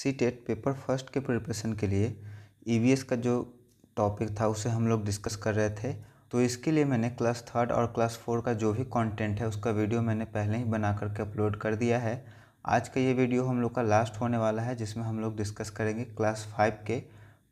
CTET paper first के preparation के लिए ईवीएस का जो टॉपिक था उसे हम लोग डिस्कस कर रहे थे। तो इसके लिए मैंने क्लास थर्ड और क्लास 4 का जो भी कंटेंट है उसका वीडियो मैंने पहले ही बना करके अपलोड कर दिया है। आज का ये वीडियो हम लोग का लास्ट होने वाला है, जिसमें हम लोग डिस्कस करेंगे क्लास 5 के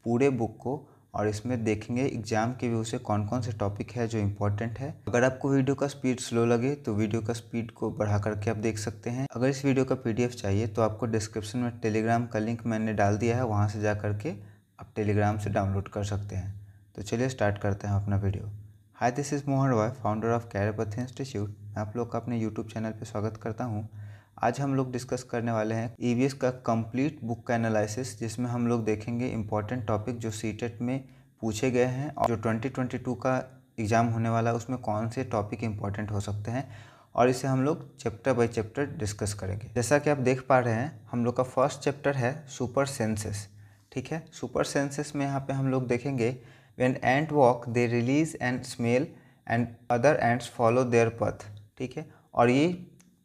पूरे बुक को, और इसमें देखेंगे एग्ज़ाम के व्यू से कौन कौन से टॉपिक है जो इम्पोर्टेंट है। अगर आपको वीडियो का स्पीड स्लो लगे तो वीडियो का स्पीड को बढ़ा करके आप देख सकते हैं। अगर इस वीडियो का पीडीएफ चाहिए तो आपको डिस्क्रिप्शन में टेलीग्राम का लिंक मैंने डाल दिया है, वहाँ से जा करके आप टेलीग्राम से डाउनलोड कर सकते हैं। तो चलिए स्टार्ट करते हैं अपना video. Hi, this is Mohan Roy, founder of career path institute. मैं आप लोग का अपने यूट्यूब चैनल पर स्वागत करता हूँ। आज हम लोग डिस्कस करने वाले हैं ईवीएस का कंप्लीट बुक का एनालिसिस, जिसमें हम लोग देखेंगे इंपॉर्टेंट टॉपिक जो सीटेट में पूछे गए हैं और जो 2022 का एग्ज़ाम होने वाला है उसमें कौन से टॉपिक इंपॉर्टेंट हो सकते हैं, और इसे हम लोग चैप्टर बाय चैप्टर डिस्कस करेंगे। जैसा कि आप देख पा रहे हैं, हम लोग का फर्स्ट चैप्टर है सुपर सेंसेस। ठीक है, सुपर सेंसेस में यहाँ पे हम लोग देखेंगे when ant walk they release and smell and other ants follow their path. ठीक है, और ये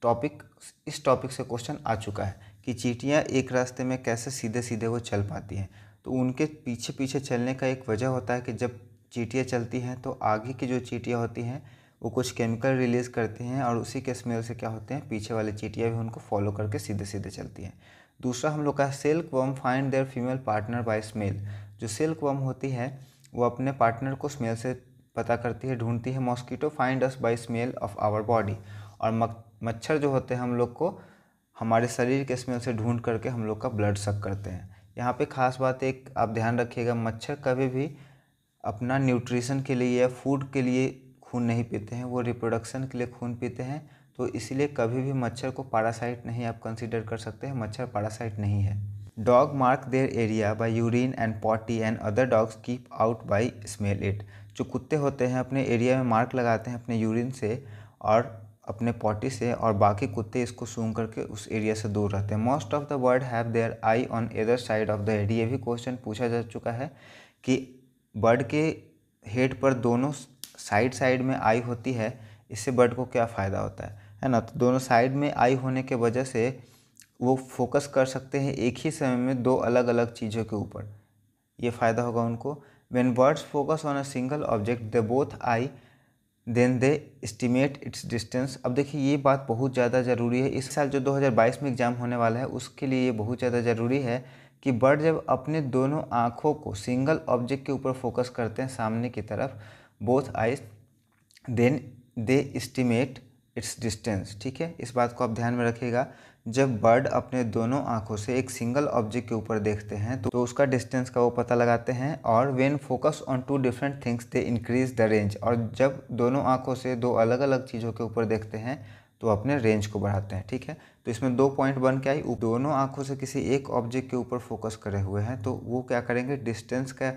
टॉपिक, इस टॉपिक से क्वेश्चन आ चुका है कि चींटियाँ एक रास्ते में कैसे सीधे सीधे वो चल पाती हैं। तो उनके पीछे पीछे चलने का एक वजह होता है कि जब चींटियाँ चलती हैं तो आगे की जो चींटियाँ होती हैं वो कुछ केमिकल रिलीज़ करती हैं, और उसी के स्मेल से क्या होते हैं, पीछे वाली चींटियाँ भी उनको फॉलो करके सीधे सीधे चलती हैं। दूसरा हम लोग का silk worm find their female partner by smell. जो सिल्क वर्म होती है वो अपने पार्टनर को स्मेल से पता करती है, ढूंढती है। Mosquito find us by smell of our body. और मच्छर जो होते हैं हम लोग को हमारे शरीर के स्मेल से ढूंढ करके हम लोग का ब्लड सक करते हैं। यहाँ पे खास बात एक आप ध्यान रखिएगा, मच्छर कभी भी अपना न्यूट्रिशन के लिए या फूड के लिए खून नहीं पीते हैं, वो रिप्रोडक्शन के लिए खून पीते हैं। तो इसलिए कभी भी मच्छर को पैरासाइट नहीं आप कंसीडर कर सकते हैं, मच्छर पैरासाइट नहीं है। Dog mark their area bye urine and potty and other dogs keep out by smell it. जो कुत्ते होते हैं अपने एरिया में मार्क लगाते हैं अपने यूरिन से और अपने पॉटी से, और बाकी कुत्ते इसको सूंघ करके उस एरिया से दूर रहते हैं। Most of the bird have their eye on either side of the head. ये भी क्वेश्चन पूछा जा चुका है कि बर्ड के हेड पर दोनों साइड में आई होती है, इससे बर्ड को क्या फ़ायदा होता है ना। तो दोनों साइड में आई होने के वजह से वो फोकस कर सकते हैं एक ही समय में दो अलग अलग चीज़ों के ऊपर, ये फ़ायदा होगा उनको। When birds focus on a single object they both eye then they estimate its distance. अब देखिए ये बात बहुत ज़्यादा ज़रूरी है। इस साल जो 2022 में एग्ज़ाम होने वाला है उसके लिए ये बहुत ज़्यादा ज़रूरी है कि बर्ड जब अपने दोनों आँखों को सिंगल ऑब्जेक्ट के ऊपर फोकस करते हैं सामने की तरफ, both eyes, then they estimate its distance. ठीक है, इस बात को आप ध्यान में रखिएगा। जब बर्ड अपने दोनों आँखों से एक सिंगल ऑब्जेक्ट के ऊपर देखते हैं तो उसका डिस्टेंस का वो पता लगाते हैं। और when focus on two different things they increase the range. और जब दोनों आँखों से दो अलग अलग चीज़ों के ऊपर देखते हैं तो अपने रेंज को बढ़ाते हैं। ठीक है, तो इसमें 2 पॉइंट बन के आई। दोनों आँखों से किसी एक ऑब्जेक्ट के ऊपर फोकस करे हुए हैं तो वो क्या करेंगे, डिस्टेंस का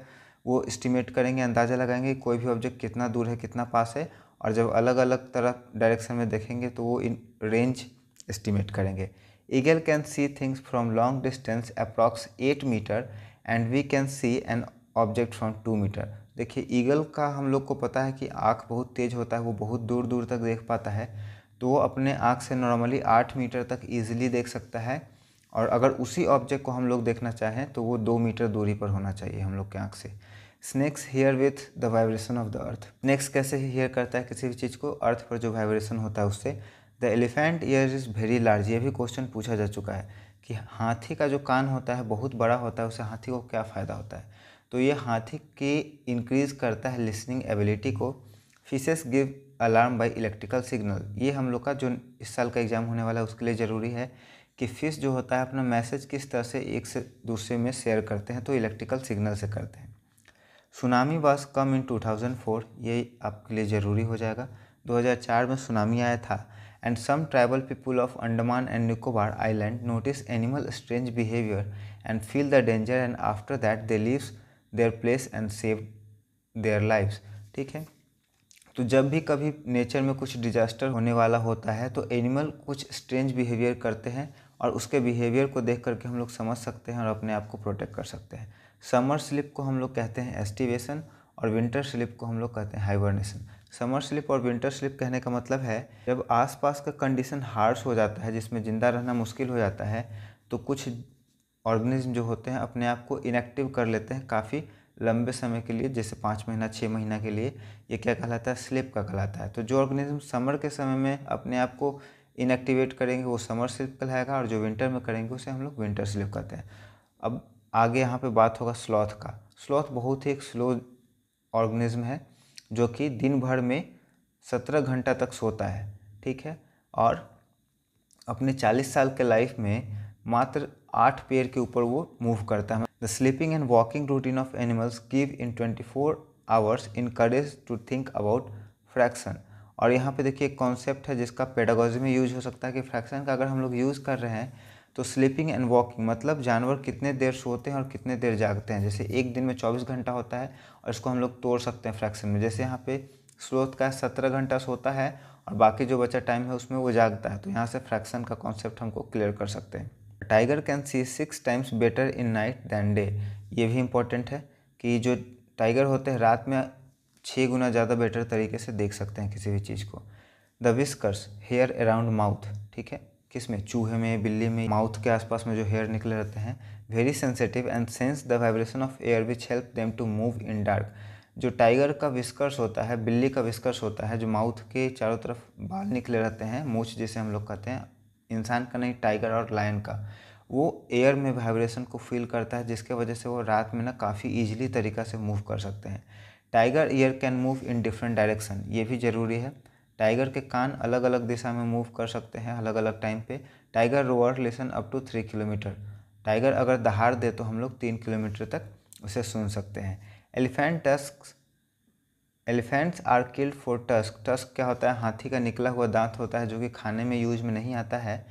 वो एस्टिमेट करेंगे, अंदाज़ा लगाएंगे कोई भी ऑब्जेक्ट कितना दूर है कितना पास है। और जब अलग अलग तरफ डायरेक्शन में देखेंगे तो वो इन रेंज एस्टिमेट करेंगे। Eagle can see things from long distance approx 8 metre and we can see an object from 2 metre. देखिए ईगल का हम लोग को पता है कि आँख बहुत तेज़ होता है, वो बहुत दूर दूर तक देख पाता है। तो वो अपने आँख से नॉर्मली 8 मीटर तक ईजिली देख सकता है। और अगर उसी ऑब्जेक्ट को हम लोग देखना चाहें तो वो 2 मीटर दूरी पर होना चाहिए हम लोग के आँख से। Snakes hear with the vibration of the earth. Snakes कैसे हेयर करता है किसी भी चीज़ को, अर्थ पर जो वाइब्रेशन होता है उससे। The elephant year is very large. ये भी क्वेश्चन पूछा जा चुका है कि हाथी का जो कान होता है बहुत बड़ा होता है, उससे हाथी को क्या फ़ायदा होता है। तो ये हाथी के इंक्रीज़ करता है लिसनिंग एबिलिटी को। Fishes give alarm by electrical signal. ये हम लोग का जो इस साल का एग्ज़ाम होने वाला है उसके लिए ज़रूरी है कि फिश जो होता है अपना मैसेज किस तरह से एक से दूसरे में शेयर करते हैं, तो इलेक्ट्रिकल सिग्नल से करते हैं। सुनामी वाज कम इन 2004। ये आपके लिए ज़रूरी हो जाएगा। 2004 में सुनामी आया था। And some tribal people of Andaman and Nicobar island notice animal strange behaviour and feel the danger and after that they leaves their place and save their lives. ठीक है, तो जब भी कभी नेचर में कुछ डिजास्टर होने वाला होता है तो एनिमल कुछ स्ट्रेंज बिहेवियर करते हैं, और उसके बिहेवियर को देख करके हम लोग समझ सकते हैं और अपने आप को प्रोटेक्ट कर सकते हैं। समर स्लीप को हम लोग कहते हैं एस्टिवेशन, और विंटर स्लीप को हम लोग कहते हैं हाइबरनेशन। समर स्लीप और विंटर स्लीप कहने का मतलब है जब आसपास का कंडीशन हार्श हो जाता है, जिसमें ज़िंदा रहना मुश्किल हो जाता है, तो कुछ ऑर्गेनिज्म जो होते हैं अपने आप को इनएक्टिव कर लेते हैं काफ़ी लंबे समय के लिए, जैसे 5 महीना 6 महीना के लिए। ये क्या कहलाता है? स्लीप का कहलाता है। तो जो ऑर्गेनिज्म समर के समय में अपने आप को इनएक्टिवेट करेंगे वो समर स्लीप कहलाएगा, और जो विंटर में करेंगे उसे हम लोग विंटर स्लीप कहते हैं। अब आगे यहाँ पे बात होगा स्लॉथ का। स्लॉथ बहुत ही एक स्लो ऑर्गेनिज्म है जो कि दिन भर में 17 घंटा तक सोता है, ठीक है, और अपने 40 साल के लाइफ में मात्र 8 पैर के ऊपर वो मूव करता है। The sleeping and walking routine of animals give in 24 hours encourage to think about fraction. और यहाँ पे देखिए एक कॉन्सेप्ट है जिसका पेडागोजी में यूज हो सकता है कि फ्रैक्शन का अगर हम लोग यूज़ कर रहे हैं तो स्लीपिंग एंड वॉकिंग मतलब जानवर कितने देर सोते हैं और कितने देर जागते हैं। जैसे एक दिन में 24 घंटा होता है और इसको हम लोग तोड़ सकते हैं फ्रैक्शन में। जैसे यहाँ पे स्लोथ का 17 घंटा सोता है और बाकी जो बचा टाइम है उसमें वो जागता है, तो यहाँ से फ्रैक्शन का कॉन्सेप्ट हमको क्लियर कर सकते हैं। Tiger can see 6 times better in night than day. ये भी इम्पोर्टेंट है कि जो टाइगर होते हैं रात में 6 गुना ज़्यादा बेटर तरीके से देख सकते हैं किसी भी चीज़ को। The whiskers hair around mouth, ठीक है, किस में? चूहे में, बिल्ली में, माउथ के आसपास में जो हेयर निकले रहते हैं, very sensitive and sense the vibration of air which help them to move in dark. जो टाइगर का विस्कर्स होता है, बिल्ली का विस्कर्स होता है, जो माउथ के चारों तरफ बाल निकले रहते हैं, मूंछ जिसे हम लोग कहते हैं, इंसान का नहीं, टाइगर और लायन का, वो एयर में वाइब्रेशन को फील करता है जिसके वजह से वो रात में ना काफ़ी ईजिली तरीक़ा से मूव कर सकते हैं। Tiger year can move in different direction, ये भी ज़रूरी है। टाइगर के कान अलग अलग दिशा में मूव कर सकते हैं अलग अलग टाइम पे। Tiger roar listen up to 3 kilometre. Tiger अगर दहाड़ दे तो हम लोग 3 किलोमीटर तक उसे सुन सकते हैं। Elephants are killed for tusk. Tusk क्या होता है? हाथी का निकला हुआ दांत होता है जो कि खाने में यूज में नहीं आता है।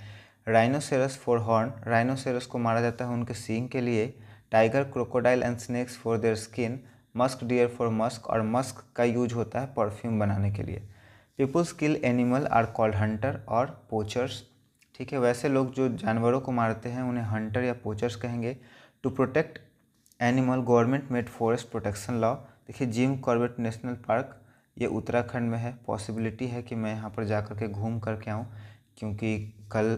Rhinoceros for horn. राइनोसेरस को मारा जाता है उनके सींग के लिए। Tiger, crocodile and snakes for their skin. Musk deer for musk, और मस्क का यूज होता है परफ्यूम बनाने के लिए। Peoples kill animal are called hunter और पोचर्स, ठीक है। वैसे लोग जो जानवरों को मारते हैं उन्हें हंटर या पोचर्स कहेंगे। To protect animal government made forest protection law. देखिए जिम कॉर्बेट नेशनल पार्क ये उत्तराखंड में है। पॉसिबिलिटी है कि मैं यहाँ पर जा कर के घूम करके आऊँ, क्योंकि कल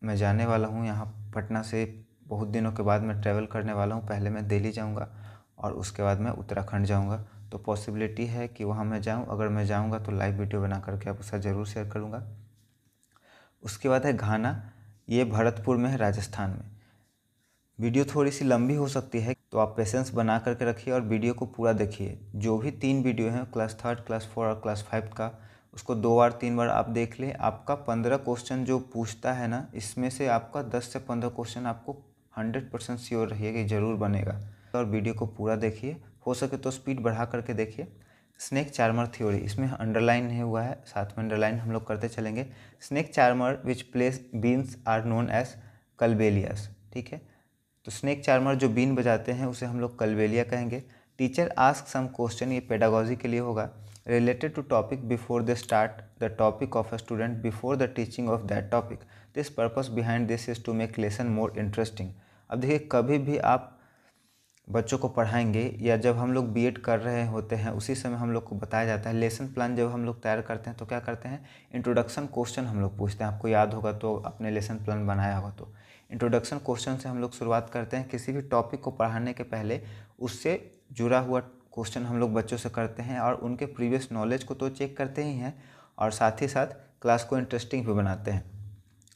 मैं जाने वाला हूँ यहाँ पटना से। बहुत दिनों के बाद मैं ट्रैवल करने वाला हूँ। पहले मैं दिल्ली जाऊँगा और उसके बाद मैं उत्तराखंड जाऊँगा, तो पॉसिबिलिटी है कि वहाँ मैं जाऊँ। अगर मैं जाऊँगा तो लाइव वीडियो बना करके आपके साथ ज़रूर शेयर करूँगा। उसके बाद है घाना, ये भरतपुर में है, राजस्थान में। वीडियो थोड़ी सी लंबी हो सकती है तो आप पेशेंस बना करके रखिए और वीडियो को पूरा देखिए। जो भी 3 वीडियो हैं, क्लास 3, क्लास 4 और क्लास 5 का, उसको 2 बार 3 बार आप देख लें। आपका 15 क्वेश्चन जो पूछता है ना, इसमें से आपका 10 से 15 क्वेश्चन आपको 100% श्योर रहिए कि ज़रूर बनेगा। और वीडियो को पूरा देखिए, हो सके तो स्पीड बढ़ा करके देखिए। स्नेक चार्मर थ्योरी, इसमें अंडरलाइन नहीं हुआ है, साथ में अंडरलाइन हम लोग करते चलेंगे। Snake charmer which places beans are known as Kalbelias, ठीक है। तो स्नेक चार्मर जो बीन बजाते हैं उसे हम लोग कलबेलिया कहेंगे। टीचर आस्क सम क्वेश्चन, ये पेडागोजी के लिए होगा। Related to topic before they start the topic of a student before the teaching of that topic. This purpose behind this is to make lesson more interesting. अब देखिए कभी भी आप बच्चों को पढ़ाएंगे या जब हम लोग बीएड कर रहे होते हैं उसी समय हम लोग को बताया जाता है। लेसन प्लान जब हम लोग तैयार करते हैं तो क्या करते हैं, इंट्रोडक्शन क्वेश्चन हम लोग पूछते हैं। आपको याद होगा तो अपने लेसन प्लान बनाया होगा तो इंट्रोडक्शन क्वेश्चन से हम लोग शुरुआत करते हैं। किसी भी टॉपिक को पढ़ाने के पहले उससे जुड़ा हुआ क्वेश्चन हम लोग बच्चों से करते हैं और उनके प्रीवियस नॉलेज को तो चेक करते ही हैं और साथ ही साथ क्लास को इंटरेस्टिंग भी बनाते हैं।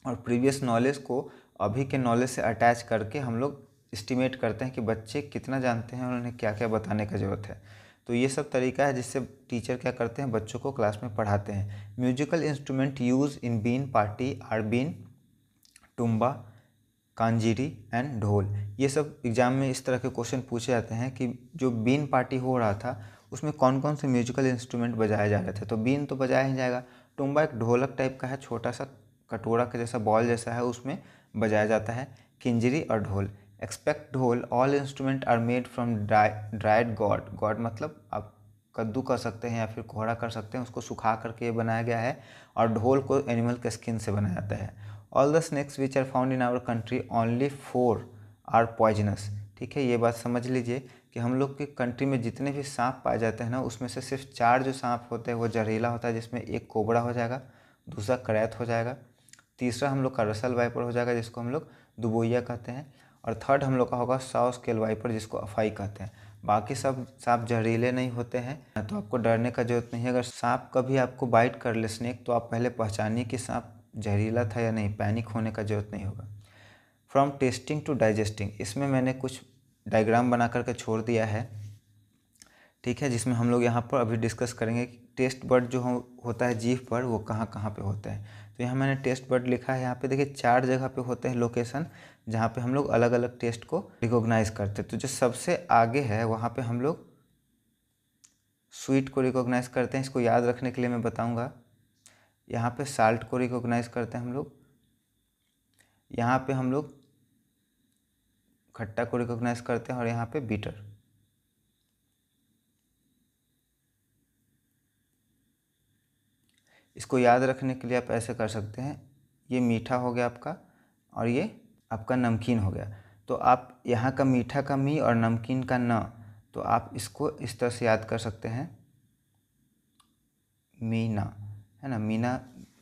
और प्रीवियस नॉलेज को अभी के नॉलेज से अटैच करके हम लोग एस्टिमेट करते हैं कि बच्चे कितना जानते हैं और उन्हें क्या क्या बताने का ज़रूरत है। तो ये सब तरीका है जिससे टीचर क्या करते हैं, बच्चों को क्लास में पढ़ाते हैं। Musical instrument use in been party are been, tumba, kanjiri and dhol. ये सब एग्जाम में इस तरह के क्वेश्चन पूछे जाते हैं कि जो बीन पार्टी हो रहा था उसमें कौन कौन से म्यूजिकल इंस्ट्रूमेंट बजाए जा रहे थे। तो बीन तो बजाया ही जाएगा। टुम्बा एक ढोलक टाइप का है, छोटा सा कटोरा के जैसा बॉल जैसा है, उसमें बजाया जाता है। किंजरी और ढोल। Expect dhol, all instrument are made from dried gourd. Gourd मतलब आप कद्दू कर सकते हैं या फिर कोहड़ा कर सकते हैं, उसको सुखा करके ये बनाया गया है। और ढोल को एनिमल के स्किन से बनाया जाता है। All the snakes which are found in our country only 4 are poisonous, ठीक है। ये बात समझ लीजिए कि हम लोग की कंट्री में जितने भी सांप पाए जाते हैं ना, उसमें से सिर्फ 4 जो सांप होते हैं वो जहरीला होता है, जिसमें एक कोबरा हो जाएगा, दूसरा करैत हो जाएगा, तीसरा हम लोग का रसल वाइपर हो जाएगा जिसको हम लोग दुबोइया कहते हैं, और थर्ड हम लोग का होगा सॉ स्केल वाइपर, जिसको अफाई कहते हैं। बाकी सब सांप जहरीले नहीं होते हैं, तो आपको डरने का जरूरत नहीं है। अगर सांप कभी आपको बाइट कर ले स्नेक, तो आप पहले पहचानिए कि सांप जहरीला था या नहीं, पैनिक होने का जरूरत नहीं होगा। फ्रॉम टेस्टिंग टू डाइजेस्टिंग, इसमें मैंने कुछ डायग्राम बना करके छोड़ दिया है, ठीक है, जिसमें हम लोग यहाँ पर अभी डिस्कस करेंगे कि टेस्ट बर्ड जो होता है जीभ पर, वो कहाँ कहाँ पे होते हैं। तो यहाँ मैंने टेस्ट बर्ड लिखा है, यहाँ पे देखिए 4 जगह पे होते हैं लोकेशन, जहाँ पे हम लोग अलग अलग टेस्ट को रिकॉग्नाइज करते हैं। तो जो सबसे आगे है वहाँ पे हम लोग स्वीट को रिकॉग्नाइज करते हैं। इसको याद रखने के लिए मैं बताऊँगा। यहाँ पे साल्ट को रिकॉग्नाइज करते हैं हम लोग, यहाँ पे हम लोग खट्टा को रिकॉग्नाइज करते हैं, और यहाँ पे बीटर। इसको याद रखने के लिए आप ऐसे कर सकते हैं, ये मीठा हो गया आपका और ये आपका नमकीन हो गया। तो आप यहाँ का मीठा का मी और नमकीन का न, तो आप इसको इस तरह से याद कर सकते हैं, मीना, है ना। मीना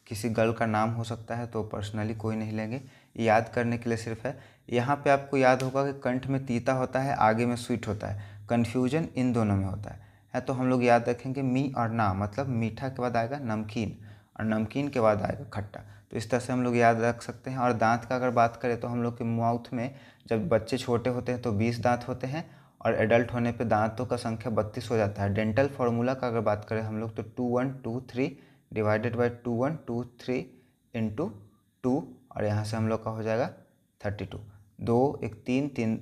किसी गर्ल का नाम हो सकता है, तो पर्सनली कोई नहीं लेंगे, याद करने के लिए सिर्फ है। यहाँ पे आपको याद होगा कि कंठ में तीता होता है, आगे में स्वीट होता है, कन्फ्यूजन इन दोनों में होता है। तो हम लोग याद रखेंगे मी और ना, मतलब मीठा के बाद आएगा नमकीन और नमकीन के बाद आएगा खट्टा। तो इस तरह से हम लोग याद रख सकते हैं। और दांत का अगर बात करें तो हम लोग के माउथ में जब बच्चे छोटे होते हैं तो 20 दांत होते हैं, और एडल्ट होने पे दांतों का संख्या 32 हो जाता है। डेंटल फार्मूला का अगर बात करें हम लोग तो 2123 डिवाइडेड बाई 2123 इंटू 2, और यहाँ से हम लोग का हो जाएगा 32। 2 1 3 3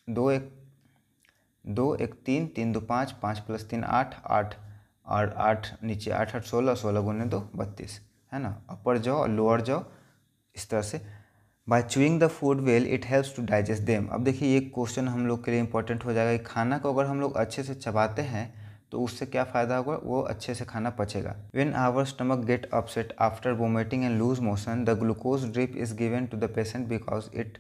2 1 2 1 3 3 2 5 5 + 3 8 8 और 8 नीचे 8 8 16 16 गुने 2 32, है ना। अपर जॉ और लोअर जॉ इस तरह से। By chewing the food well it helps to digest them. अब देखिए ये क्वेश्चन हम लोग के लिए इंपॉर्टेंट हो जाएगा कि खाना को अगर हम लोग अच्छे से चबाते हैं तो उससे क्या फ़ायदा होगा, वो अच्छे से खाना पचेगा। When our stomach get upset after vomiting and loose motion, the glucose drip is given to the patient because it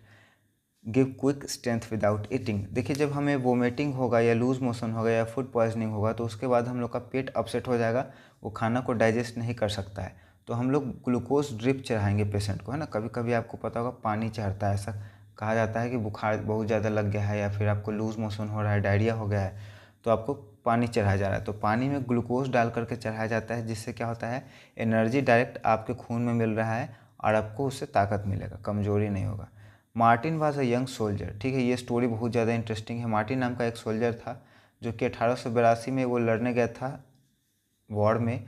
give quick strength without eating. देखिए जब हमें वोमिटिंग होगा या लूज मोशन होगा या फूड पॉइजनिंग होगा, तो उसके बाद हम लोग का पेट अपसेट हो जाएगा, वो खाना को डाइजेस्ट नहीं कर सकता है। तो हम लोग ग्लूकोज ड्रिप चढ़ाएंगे पेशेंट को, है ना। कभी कभी आपको पता होगा पानी चढ़ता है, ऐसा कहा जाता है कि बुखार बहुत ज़्यादा लग गया है या फिर आपको लूज मोशन हो रहा है, डायरिया हो गया है, तो आपको पानी चढ़ाया जा रहा है। तो पानी में ग्लूकोज डाल करके चढ़ाया जाता है, जिससे क्या होता है, एनर्जी डायरेक्ट आपके खून में मिल रहा है और आपको उससे ताकत मिलेगा, कमजोरी नहीं होगा। Martin was a young soldier, ठीक है, ये स्टोरी बहुत ज़्यादा इंटरेस्टिंग है। मार्टिन नाम का एक सोल्जर था जो कि 1882 में वो लड़ने गया था वॉर में,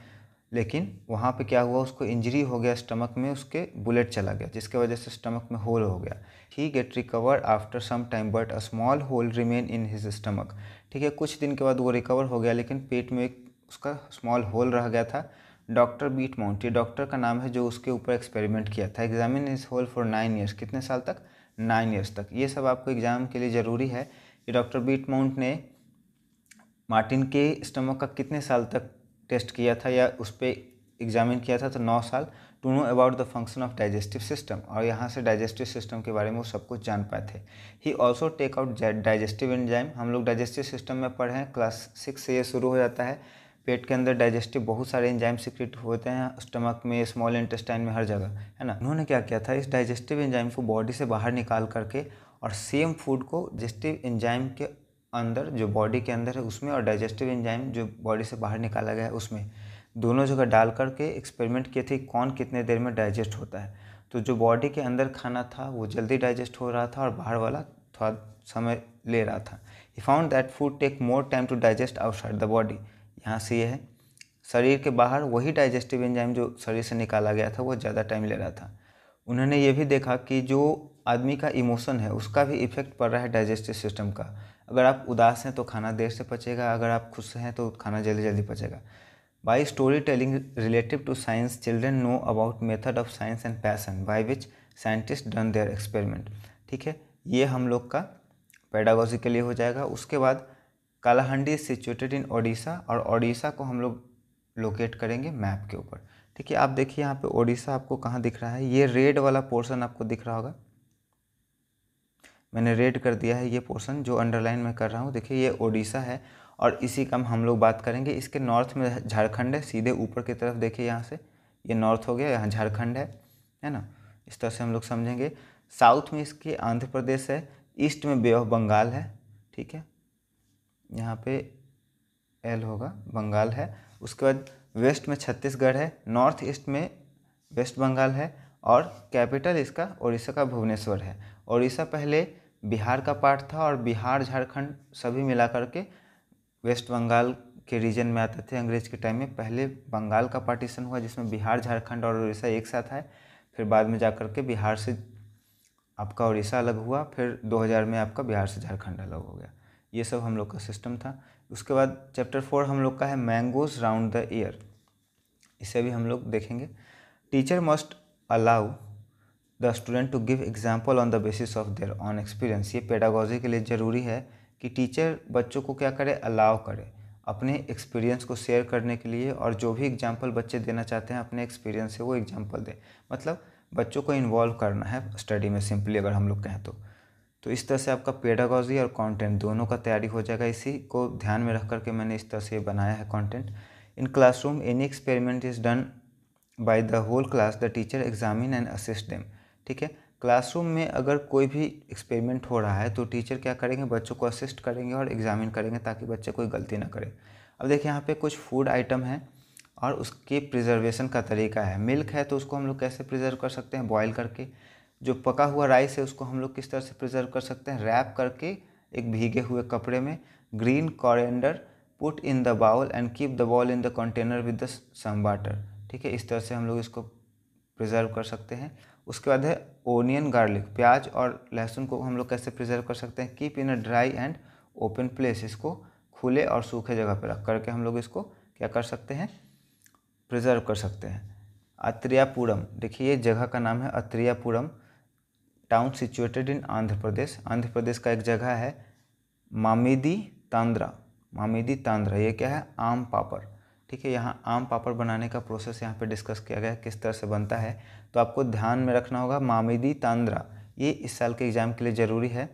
लेकिन वहाँ पे क्या हुआ, उसको इंजरी हो गया स्टमक में, उसके बुलेट चला गया, जिसके वजह से स्टमक में होल हो गया। He get recover after some time but a small hole remain in his stomach, ठीक है, कुछ दिन के बाद वो रिकवर हो गया, लेकिन पेट में एक उसका स्मॉल होल रह गया था। डॉक्टर बीट माउंट, ये डॉक्टर का नाम है जो उसके ऊपर एक्सपेरिमेंट किया था। Examine his hole for 9 years, कितने साल तक, 9 ईयर्स तक। ये सब आपको एग्जाम के लिए ज़रूरी है कि डॉक्टर बीट माउंट ने मार्टिन के स्टमक का कितने साल तक टेस्ट किया था या उस पर एग्जामिन किया था, तो 9 साल। To know about the function of digestive system, और यहाँ से डाइजेस्टिव सिस्टम के बारे में वो सब कुछ जान पाए थे। He also take out digestive enzyme, हम लोग डाइजेस्टिव सिस्टम में पढ़े हैं, क्लास 6 से ये शुरू हो जाता है। पेट के अंदर डाइजेस्टिव बहुत सारे एंजाइम सीक्रेट होते हैं, स्टमक में, स्मॉल इंटेस्टाइन में, हर जगह, है ना। उन्होंने क्या किया था, इस डाइजेस्टिव एंजाइम को बॉडी से बाहर निकाल करके और सेम फूड को डाइजेस्टिव एंजाइम के अंदर, जो बॉडी के अंदर है उसमें, और डाइजेस्टिव एंजाइम जो बॉडी से बाहर निकाला गया है उसमें, दोनों जगह डाल करके एक्सपेरिमेंट किए थे कौन कितने देर में डाइजेस्ट होता है। तो जो बॉडी के अंदर खाना था वो जल्दी डाइजेस्ट हो रहा था और बाहर वाला थोड़ा समय ले रहा था। He found that food take more time to digest outside the body, यहाँ से ये है, शरीर के बाहर वही डाइजेस्टिव एंजाइम जो शरीर से निकाला गया था वो ज़्यादा टाइम ले रहा था। उन्होंने ये भी देखा कि जो आदमी का इमोशन है उसका भी इफेक्ट पड़ रहा है डाइजेस्टिव सिस्टम का। अगर आप उदास हैं तो खाना देर से पचेगा, अगर आप खुश हैं तो खाना जल्दी जल्दी पचेगा। By story telling relative to science, children know about method of science and passion by which scientist done their experiment, ठीक है, ये हम लोग का पेडागोजी के लिए हो जाएगा। उसके बाद Kalahandi is situated in Odisha, और ओडिशा को हम लोग लोकेट करेंगे मैप के ऊपर, ठीक है। आप देखिए यहाँ पे ओडिशा आपको कहाँ दिख रहा है, ये रेड वाला पोर्शन आपको दिख रहा होगा, मैंने रेड कर दिया है ये पोर्शन जो अंडरलाइन में कर रहा हूँ, देखिए ये ओडिशा है और इसी का हम लोग बात करेंगे। इसके नॉर्थ में झारखंड है, सीधे ऊपर की तरफ देखिए, यहाँ से ये नॉर्थ हो गया, यहाँ झारखंड है ना। इस तरह से हम लोग समझेंगे। साउथ में इसके आंध्र प्रदेश है, ईस्ट में बे ऑफ बंगाल है, ठीक है, यहाँ पे एल होगा, बंगाल है। उसके बाद वेस्ट में छत्तीसगढ़ है, नॉर्थ ईस्ट में वेस्ट बंगाल है और कैपिटल इसका उड़ीसा का भुवनेश्वर है। उड़ीसा पहले बिहार का पार्ट था और बिहार झारखंड सभी मिला करके वेस्ट बंगाल के रीजन में आते थे। अंग्रेज के टाइम में पहले बंगाल का पार्टीशन हुआ जिसमें बिहार झारखंड और उड़ीसा एक साथ है, फिर बाद में जाकर के बिहार से आपका उड़ीसा अलग हुआ, फिर 2000 में आपका बिहार से झारखंड अलग हो गया। ये सब हम लोग का सिस्टम था। उसके बाद चैप्टर 4 हम लोग का है मैंगोज राउंड द ईयर, इसे भी हम लोग देखेंगे। Teacher must allow the student to give example on the basis of their own experience. ये पेडागोजी के लिए ज़रूरी है कि टीचर बच्चों को क्या करे, अलाउ करे अपने एक्सपीरियंस को शेयर करने के लिए, और जो भी एग्जाम्पल बच्चे देना चाहते हैं अपने एक्सपीरियंस से वो एग्जाम्पल दें। मतलब बच्चों को इन्वॉल्व करना है स्टडी में, सिंपली अगर हम लोग कहें तो इस तरह से आपका पेडागोजी और कंटेंट दोनों का तैयारी हो जाएगा। इसी को ध्यान में रख करके मैंने इस तरह से बनाया है content. In classroom any experiment is done by the whole class, the teacher examine and assist them, ठीक है। क्लासरूम में अगर कोई भी एक्सपेरिमेंट हो रहा है तो टीचर क्या करेंगे, बच्चों को असिस्ट करेंगे और एग्जामिन करेंगे ताकि बच्चे कोई गलती ना करे। अब देखिए यहाँ पे कुछ फूड आइटम है और उसके प्रिजर्वेशन का तरीका है। मिल्क है तो उसको हम लोग कैसे प्रिजर्व कर सकते हैं, बॉयल करके। जो पका हुआ राइस है उसको हम लोग किस तरह से प्रिजर्व कर सकते हैं, रैप करके एक भीगे हुए कपड़े में। Green coriander put in the bowl and keep the bowl in the container with the some water, ठीक है। इस तरह से हम लोग इसको प्रिजर्व कर सकते हैं। उसके बाद है ओनियन गार्लिक, प्याज और लहसुन को हम लोग कैसे प्रिजर्व कर सकते हैं, keep in a dry and open place. इसको खुले और सूखे जगह पर रख करके हम लोग इसको क्या कर सकते हैं, प्रिजर्व कर सकते हैं। अत्रियापुरम, देखिए ये जगह का नाम है अत्रियापुरम, town situated in Andhra Pradesh. Andhra Pradesh का एक जगह है मामिदी तांद्रा, मामिदी तांद्रा। ये क्या है, आम पापड़, ठीक है। यहाँ आम पापड़ बनाने का प्रोसेस यहाँ पे डिस्कस किया गया है किस तरह से बनता है, तो आपको ध्यान में रखना होगा। मामिदी तांद्रा ये इस साल के एग्ज़ाम के लिए ज़रूरी है।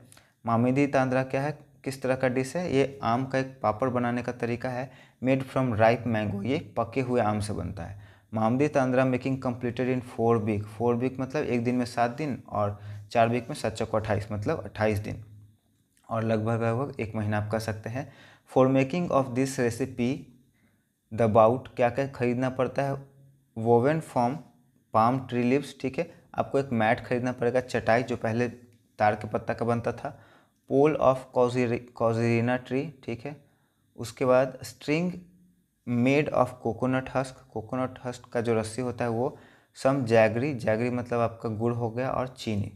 मामिदी तांद्रा क्या है, किस तरह का डिश है, ये आम का एक पापड़ बनाने का तरीका है। मेड फ्रॉम राइप मैंगो, ये पके हुए आम से बनता है। Mamidi tandra making completed in 4 week, 4 week मतलब एक दिन में 7 दिन और 4 वीक में 7 चौको 28 मतलब 28 दिन, और लगभग 1 महीना आप कह सकते हैं। For making of this recipe the bout, क्या क्या खरीदना पड़ता है, woven from palm tree leaves, ठीक है। आपको एक मैट खरीदना पड़ेगा, चटाई जो पहले ताड़ के पत्ता का बनता था। पोल ऑफ कॉजरीना ट्री, ठीक है। उसके बाद string made of coconut husk, coconut husk का जो रस्सी होता है वो। सम जैगरी, जैगरी मतलब आपका गुड़ हो गया, और चीनी,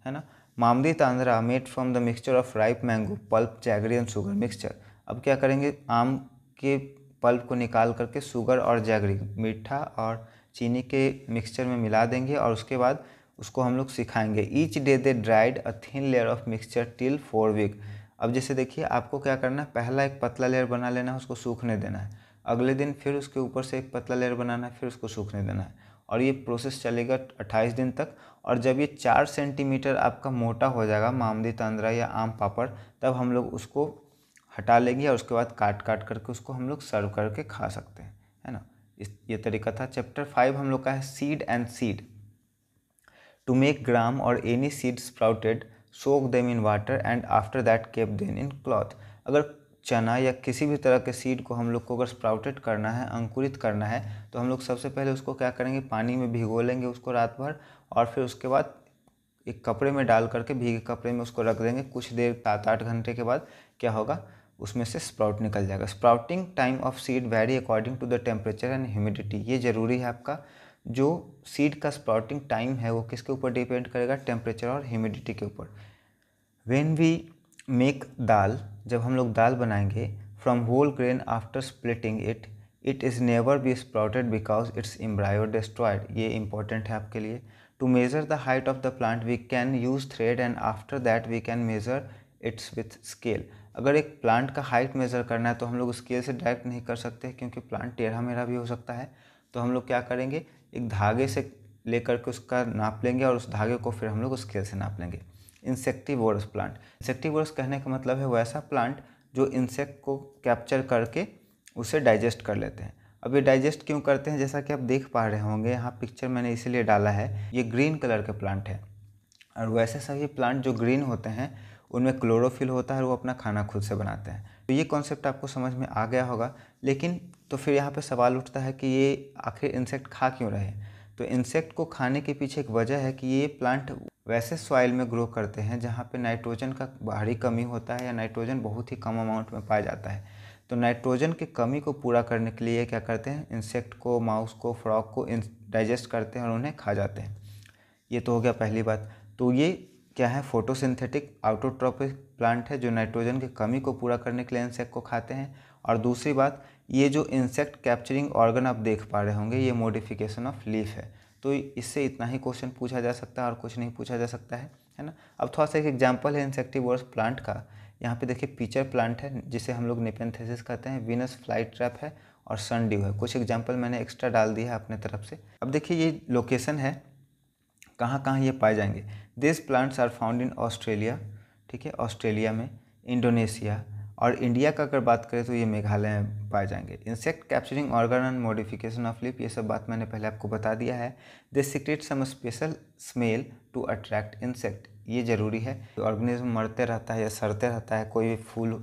है ना। Mamidi tandra made from the mixture of ripe mango pulp jaggery and sugar mixture. अब क्या करेंगे, आम के पल्प को निकाल करके शुगर और जैगरी, मीठा और चीनी के मिक्सचर में मिला देंगे और उसके बाद उसको हम लोग सिखाएंगे। Each day they dried a thin layer of mixture till 4 week. अब जैसे देखिए आपको क्या करना है, पहला एक पतला लेयर बना लेना है, उसको सूखने देना है। अगले दिन फिर उसके ऊपर से एक पतला लेयर बनाना है, फिर उसको सूखने देना है, और ये प्रोसेस चलेगा 28 दिन तक। और जब ये 4 सेंटीमीटर आपका मोटा हो जाएगा मामदी तांद्रा या आम पापड़, तब हम लोग उसको हटा लेंगे और उसके बाद काट काट करके उसको हम लोग सर्व करके खा सकते हैं, है ना। ये तरीका था। चैप्टर 5 हम लोग का है seed and seed. To make gram और any seed sprouted soak them in water and after that keep them in cloth. अगर चना या किसी भी तरह के सीड को हम लोग को अगर स्प्राउटेड करना है, अंकुरित करना है, तो हम लोग सबसे पहले उसको क्या करेंगे, पानी में भिगो लेंगे उसको रात भर, और फिर उसके बाद एक कपड़े में डाल करके, भीगे कपड़े में उसको रख देंगे। कुछ देर 7-8 घंटे के बाद क्या होगा, उसमें से स्प्राउट निकल जाएगा। Sprouting time of seed vary according to the temperature and humidity. ये ज़रूरी है आपका, जो सीड का स्प्राउटिंग टाइम है वो किसके ऊपर डिपेंड करेगा, टेम्परेचर और ह्यूमिडिटी के ऊपर। व्हेन वी मेक दाल, जब हम लोग दाल बनाएंगे, from whole grain after splitting it, it is never be sprouted because its embryo destroyed. ये इंपॉर्टेंट है आपके लिए। To measure the height of the plant we can use thread and after that we can measure its with scale. अगर एक plant का height measure करना है तो हम लोग स्केल से डायरेक्ट नहीं कर सकते क्योंकि प्लांट टेढ़ा मेढ़ा भी हो सकता है। तो हम लोग क्या करेंगे, एक धागे से लेकर के उसका नाप लेंगे और उस धागे को फिर हम लोग स्केल से नाप लेंगे। इंसेक्टिवोरस प्लांट, इंसेक्टिवोरस कहने का मतलब है वैसा प्लांट जो इंसेक्ट को कैप्चर करके उसे डाइजेस्ट कर लेते हैं। अब ये डाइजेस्ट क्यों करते हैं, जैसा कि आप देख पा रहे होंगे, यहाँ पिक्चर मैंने इसीलिए डाला है, ये ग्रीन कलर के प्लांट है। और वैसे सभी प्लांट जो ग्रीन होते हैं उनमें क्लोरोफिल होता है और वो अपना खाना खुद से बनाते हैं। तो ये कॉन्सेप्ट आपको समझ में आ गया होगा। लेकिन तो फिर यहाँ पे सवाल उठता है कि ये आखिर इंसेक्ट खा क्यों रहे हैं। तो इंसेक्ट को खाने के पीछे एक वजह है कि ये प्लांट वैसे सॉइल में ग्रो करते हैं जहाँ पे नाइट्रोजन का भारी कमी होता है या नाइट्रोजन बहुत ही कम अमाउंट में पाया जाता है। तो नाइट्रोजन की कमी को पूरा करने के लिए क्या करते हैं, इंसेक्ट को, माउस को, फ्रॉग को डाइजेस्ट करते हैं और उन्हें खा जाते हैं। ये तो हो गया पहली बात। तो ये क्या है, फोटोसिंथेटिक ऑटोट्रॉपिक प्लांट है जो नाइट्रोजन की कमी को पूरा करने के लिए इंसेक्ट को खाते हैं। और दूसरी बात, ये जो इंसेक्ट कैप्चरिंग ऑर्गन आप देख पा रहे होंगे, ये मॉडिफिकेशन ऑफ लीफ है। तो इससे इतना ही क्वेश्चन पूछा जा सकता है और कुछ नहीं पूछा जा सकता है ना। अब थोड़ा सा एक एग्जांपल है इंसेक्टिवोरस प्लांट का। यहाँ पे देखिए पिचर प्लांट है जिसे हम लोग नेपेंथेसिस कहते हैं, वीनस फ्लाई ट्रैप है और सनड्यू है। कुछ एग्जाम्पल मैंने एक्स्ट्रा डाल दिया है अपने तरफ से। अब देखिए ये लोकेशन है, कहाँ कहाँ ये पाए जाएंगे। This plants are found in Australia, ठीक है, ऑस्ट्रेलिया में, इंडोनेशिया और इंडिया का अगर बात करें तो ये मेघालय में पाए जाएंगे। Insect capturing organ and modification of leaf, ये सब बात मैंने पहले आपको बता दिया है। They secrete some special smell to attract insect, ये ज़रूरी है। ऑर्गेनिज्म मरते रहता है या सड़ते रहता है, कोई भी फूल,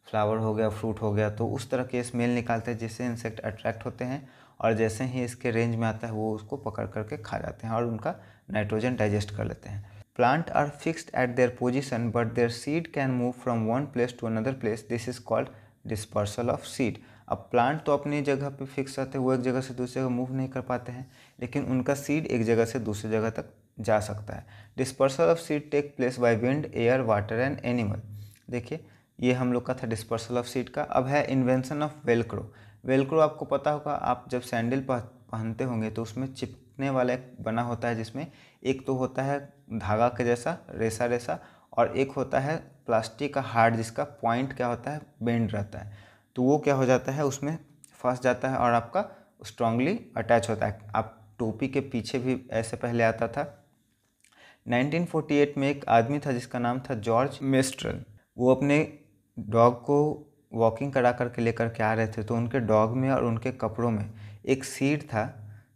फ्लावर हो गया, फ्रूट हो गया, तो उस तरह के स्मेल निकालते हैं जिससे इंसेक्ट अट्रैक्ट होते हैं और जैसे ही इसके रेंज में आता है वो उसको पकड़ करके खा जाते हैं और उनका नाइट्रोजन डाइजेस्ट कर लेते हैं। Plant are fixed at their position but their seed can move from one place to another place, this is called dispersal of seed. अब प्लांट तो अपनी जगह पे फिक्स रहते हैं, वो एक जगह से दूसरी जगह मूव नहीं कर पाते हैं, लेकिन उनका सीड एक जगह से दूसरी जगह तक जा सकता है। Dispersal of seed take place by wind, air, water and animal. देखिए ये हम लोग का था डिस्पर्सल ऑफ सीड का। अब है इन्वेंशन ऑफ वेलक्रो। वेलक्रो आपको पता होगा, आप जब सैंडल पहनते होंगे तो उसमें चिपकने वाला एक बना होता है, जिसमें एक तो होता है धागा के जैसा रेसा रेसा और एक होता है प्लास्टिक का हार्ड जिसका पॉइंट क्या होता है, बेंड रहता है। तो वो क्या हो जाता है, उसमें फंस जाता है और आपका स्ट्रांगली अटैच होता है। आप टोपी के पीछे भी ऐसे पहले आता था। 1948 में एक आदमी था जिसका नाम था जॉर्ज मेस्ट्रल। वो अपने डॉग को वॉकिंग करा करके लेकर के आ रहे थे, तो उनके डॉग में और उनके कपड़ों में एक सीड था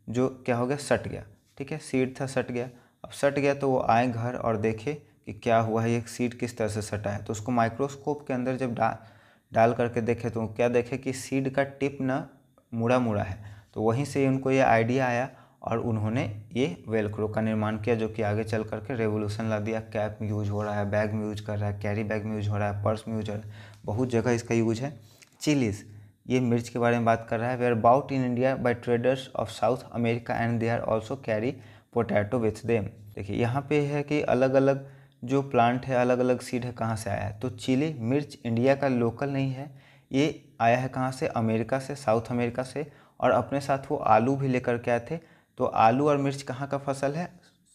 जो क्या हो गया, सट गया। ठीक है, सीड था, सट गया। अब सट गया तो वो आए घर और देखे कि क्या हुआ है, ये सीड किस तरह से सटा है। तो उसको माइक्रोस्कोप के अंदर जब डाल करके देखे तो क्या देखे कि सीड का टिप ना मुड़ा मुड़ा है। तो वहीं से उनको ये आइडिया आया और उन्होंने ये वेलक्रो का निर्माण किया, जो कि आगे चल करके रेवोल्यूशन ला दिया। कैप में यूज हो रहा है, बैग में यूज कर रहा है, कैरी बैग में यूज हो रहा है, पर्स में यूज हो रहा है, बहुत जगह इसका यूज है। चिलीज, ये मिर्च के बारे में बात कर रहा है। वे are brought in India by traders of South America and they are also carry potato with them. देखिए यहाँ पे है कि अलग अलग जो प्लांट है, अलग अलग सीड है, कहाँ से आया है। तो चिली मिर्च इंडिया का लोकल नहीं है, ये आया है कहाँ से, अमेरिका से, साउथ अमेरिका से। और अपने साथ वो आलू भी लेकर के आए थे। तो आलू और मिर्च कहाँ का फसल है,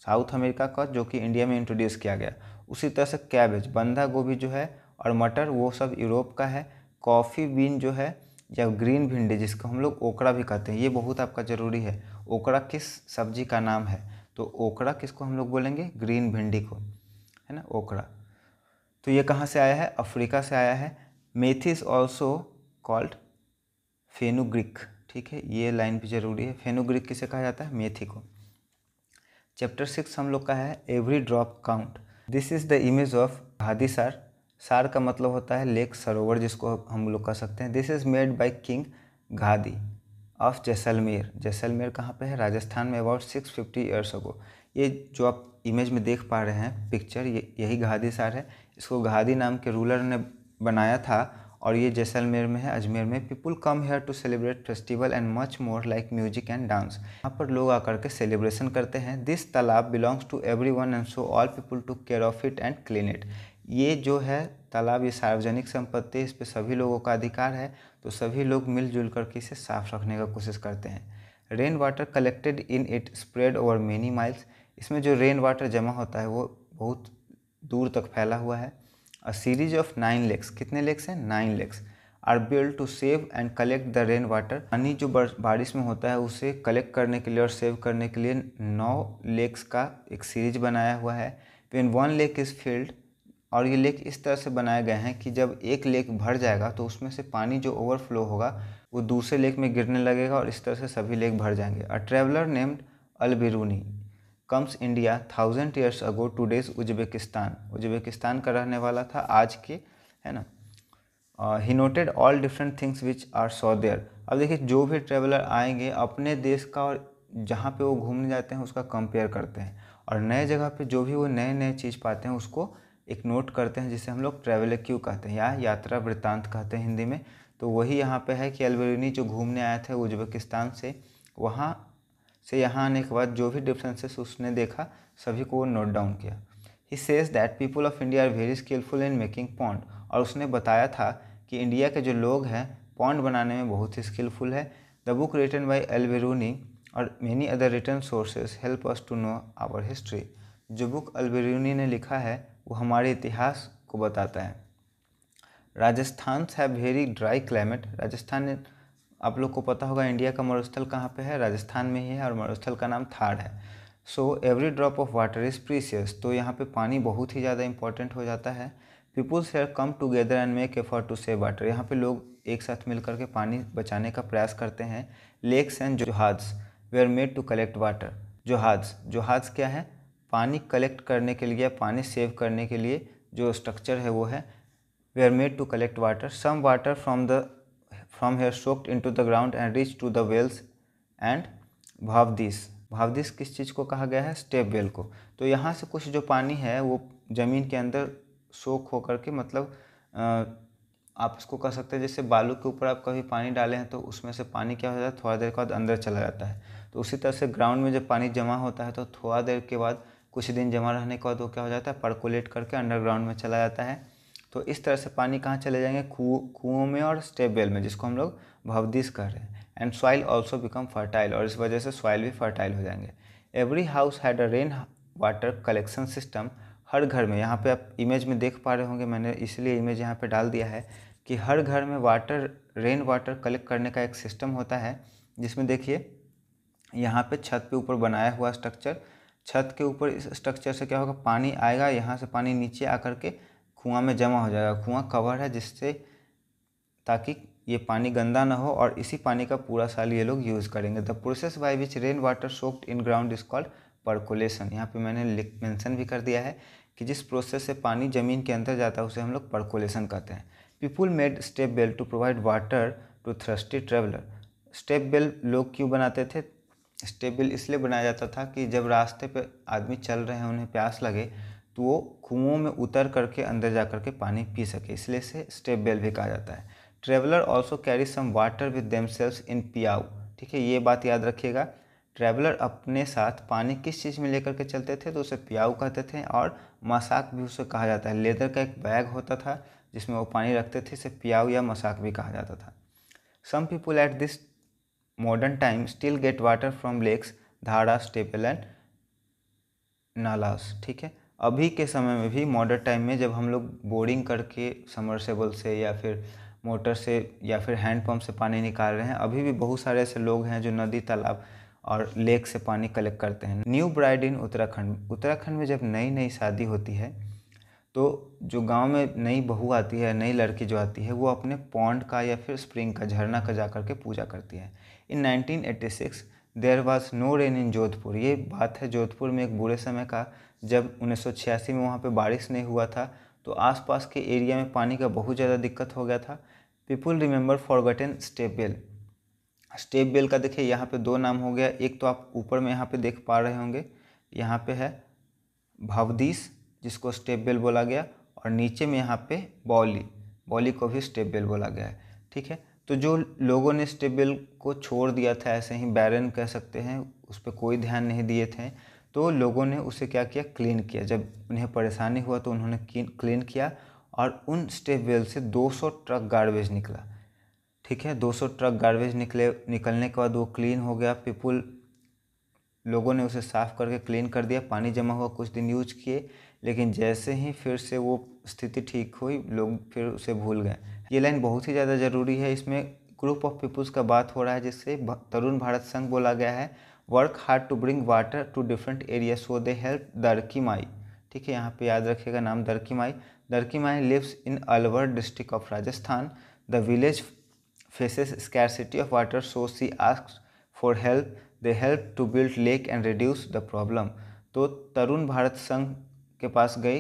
साउथ अमेरिका का, जो कि इंडिया में इंट्रोड्यूस किया गया। उसी तरह से कैबेज, बंधा गोभी जो है और मटर, वो सब यूरोप का है। कॉफ़ी बीन जो है या ग्रीन भिंडी जिसको हम लोग ओकड़ा भी कहते हैं, ये बहुत आपका ज़रूरी है। ओकड़ा किस सब्जी का नाम है, तो ओकड़ा किसको हम लोग बोलेंगे, ग्रीन भिंडी को, है ना, ओकड़ा। तो ये कहाँ से आया है, अफ्रीका से आया है। मेथी इज ऑल्सो कॉल्ड फेनुग्रीक, ठीक है, ये लाइन भी जरूरी है। फेनुग्रीक किसे कहा जाता है, मेथी को। चैप्टर 6 हम लोग का है every drop count. This is the image of Gadisar. Sar का मतलब होता है लेक, सरोवर, जिसको हम लोग कह सकते हैं। This is made by king Ghadi of Jaisalmer. Jaisalmer कहाँ पे है, राजस्थान में, अबाउट 650 ईयर्स अगो। ये जो आप इमेज में देख पा रहे हैं पिक्चर, ये यही घादी सार है। इसको घादी नाम के रूलर ने बनाया था और ये जैसलमेर में है, अजमेर में। People come here to celebrate festival and much more like music and dance. यहाँ पर लोग आकर के सेलिब्रेशन करते हैं। This talab belongs to everyone and so all people to care of it and clean it. ये जो है तालाब, ये सार्वजनिक संपत्ति, इस पर सभी लोगों का अधिकार है, तो सभी लोग मिलजुल करके इसे साफ रखने का कोशिश करते हैं। Rain water collected in it spread over many miles. इसमें जो रेन वाटर जमा होता है वो बहुत दूर तक फैला हुआ है। अ सीरीज ऑफ 9 लेक्स, कितने लेक्स हैं, 9 lakes, are build to save and collect the rain water. पानी जो बारिश में होता है उसे कलेक्ट करने के लिए और सेव करने के लिए 9 लेक्स का एक सीरीज बनाया हुआ है। When one lake is filled, और ये लेक इस तरह से बनाए गए हैं कि जब एक लेक भर जाएगा तो उसमें से पानी जो ओवरफ्लो होगा वो दूसरे लेक में गिरने लगेगा और इस तरह से सभी लेक भर जाएंगे। A traveller named Al Biruni comes India 1000 years ago todays Uzbekistan. Uzbekistan का रहने वाला था आज के, है ना। He noted all different things which are saw there. अब देखिए जो भी ट्रेवलर आएंगे अपने देश का और जहाँ पे वो घूमने जाते हैं उसका कंपेयर करते हैं, और नए जगह पे जो भी वो नए नए चीज़ पाते हैं उसको एक नोट करते हैं, जिसे हम लोग ट्रैवल क्यू कहते हैं या यात्रा वृत्तांत कहते हैं हिंदी में। तो वही यहाँ पे है कि अल्बेरूनी जो घूमने आए थे उज्बेकिस्तान से, वहाँ से यहाँ आने के बाद जो भी डिफरेंसेस उसने देखा सभी को वो नोट डाउन किया। He says that people of India are very skilful in making pond. और उसने बताया था कि इंडिया के जो लोग हैं पॉन्ड बनाने में बहुत ही स्किलफुल है। The book written by Alberuni और many other written sources help us to know our history. जो बुक अल्बेरूनी ने लिखा है वो हमारे इतिहास को बताता है। Rajasthan have very dry climate. Rajasthan ने, आप लोग को पता होगा इंडिया का मरुस्थल कहाँ पे है, राजस्थान में ही है, और मरुस्थल का नाम थार है। So every drop of water is precious. तो यहाँ पे पानी बहुत ही ज़्यादा इंपॉर्टेंट हो जाता है। Peoples here come together and make effort to save water. यहाँ पे लोग एक साथ मिल करके पानी बचाने का प्रयास करते हैं। Lakes and johads were made to collect water. Johads क्या है, पानी कलेक्ट करने के लिए, पानी सेव करने के लिए जो स्ट्रक्चर है वो है। वे are made to collect water. Some water from here soaked into the ground and reach to the wells and bawdis किस चीज़ को कहा गया है, स्टेप वेल को। तो यहाँ से कुछ जो पानी है वो ज़मीन के अंदर सोख होकर के, मतलब आप इसको कह सकते हैं जैसे बालू के ऊपर आप कभी पानी डाले हैं तो उसमें से पानी क्या हो जाता है, थोड़ा देर के बाद अंदर चला जाता है। तो उसी तरह से ग्राउंड में जब पानी जमा होता है तो थोड़ा देर के बाद, कुछ दिन जमा रहने के बाद वो क्या हो जाता है, पर्कोलेट करके अंडरग्राउंड में चला जाता है। तो इस तरह से पानी कहाँ चले जाएंगे, कुओं में और स्टेप वेल में, जिसको हम लोग भवदिश कह रहे हैं। And soil also become fertile, और इस वजह से सॉइल भी फर्टाइल हो जाएंगे। Every house had a rain water collection system. हर घर में, यहाँ पे आप इमेज में देख पा रहे होंगे, मैंने इसलिए इमेज यहाँ पे डाल दिया है कि हर घर में रेन वाटर कलेक्ट करने का एक सिस्टम होता है, जिसमें देखिए यहाँ पे छत पे ऊपर बनाया हुआ स्ट्रक्चर, छत के ऊपर इस स्ट्रक्चर से क्या होगा, पानी आएगा, यहाँ से पानी नीचे आकर के कुआं में जमा हो जाएगा। कुआं कवर है जिससे, ताकि ये पानी गंदा ना हो, और इसी पानी का पूरा साल ये लोग यूज़ करेंगे। The process by which rain water soaked in ground is called percolation. यहाँ पे मैंने मेंशन भी कर दिया है कि जिस प्रोसेस से पानी ज़मीन के अंदर जाता है उसे हम लोग पर्कोलेशन कहते हैं। People made step well to provide water to thirsty traveller. Step well लोग क्यों बनाते थे, स्टेप बेल इसलिए बनाया जाता था कि जब रास्ते पे आदमी चल रहे हैं, उन्हें प्यास लगे, तो वो कुओं में उतर करके अंदर जा करके पानी पी सके, इसलिए इसे स्टेप बेल भी कहा जाता है। Traveller also carry some water with themselves in piyau. ठीक है, ये बात याद रखिएगा। ट्रैवलर अपने साथ पानी किस चीज़ में लेकर के चलते थे, तो उसे पियाऊ कहते थे, और मसाक भी उसे कहा जाता है। लेदर का एक बैग होता था जिसमें वो पानी रखते थे, इसे पियाऊ या मसाक भी कहा जाता था। Some people at this modern time still get water from lakes, dhara, stepwell and nalas. ठीक है, अभी के समय में भी, मॉडर्न टाइम में, जब हम लोग बोरिंग करके समरसेबल से या फिर मोटर से या फिर हैंडपम्प से पानी निकाल रहे हैं, अभी भी बहुत सारे ऐसे लोग हैं जो नदी, तालाब और लेक से पानी कलेक्ट करते हैं। न्यू ब्राइड इन उत्तराखंड में जब नई नई शादी होती है तो जो गांव में नई बहू आती है, नई लड़की जो आती है, वो अपने पॉन्ड का या फिर स्प्रिंग का, झरना का जा करके पूजा करती है। इन 1986 देयर वाज नो रेन इन जोधपुर। ये बात है जोधपुर में एक बुरे समय का, जब 1986 में वहाँ पे बारिश नहीं हुआ था, तो आसपास के एरिया में पानी का बहुत ज़्यादा दिक्कत हो गया था। People remember forgotten step well. Step well का देखिए यहाँ पे दो नाम हो गया, एक तो आप ऊपर में यहाँ पे देख पा रहे होंगे, यहाँ पे है भवदीस जिसको स्टेप बेल बोला गया, और नीचे में यहाँ पे बौली को भी स्टेप बेल बोला गया है। ठीक है, तो जो लोगों ने स्टेप बेल को छोड़ दिया था, ऐसे ही बैरन कह सकते हैं, उस पर कोई ध्यान नहीं दिए थे, तो लोगों ने उसे क्या किया, क्लीन किया। जब उन्हें परेशानी हुआ तो उन्होंने क्लीन किया, और उन स्टेप बेल से 200 ट्रक गार्बेज निकला। ठीक है, 200 ट्रक गार्बेज निकलने के बाद वो क्लीन हो गया। लोगों ने उसे साफ़ करके क्लीन कर दिया, पानी जमा हुआ, कुछ दिन यूज किए, लेकिन जैसे ही फिर से वो स्थिति ठीक हुई, लोग फिर उसे भूल गए। ये लाइन बहुत ही ज़्यादा ज़रूरी है, इसमें ग्रुप ऑफ पीपल्स का बात हो रहा है, जिससे तरुण भारत संघ बोला गया है। Work hard to bring water to different area so they help Darki Mai. ठीक है, यहाँ पे याद रखिएगा नाम Darki Mai. Darki Mai lives in Alwar district of Rajasthan. The village faces scarcity of water, so she asks for help. They help to build lake and reduce the problem. तो तरुण भारत संघ के पास गई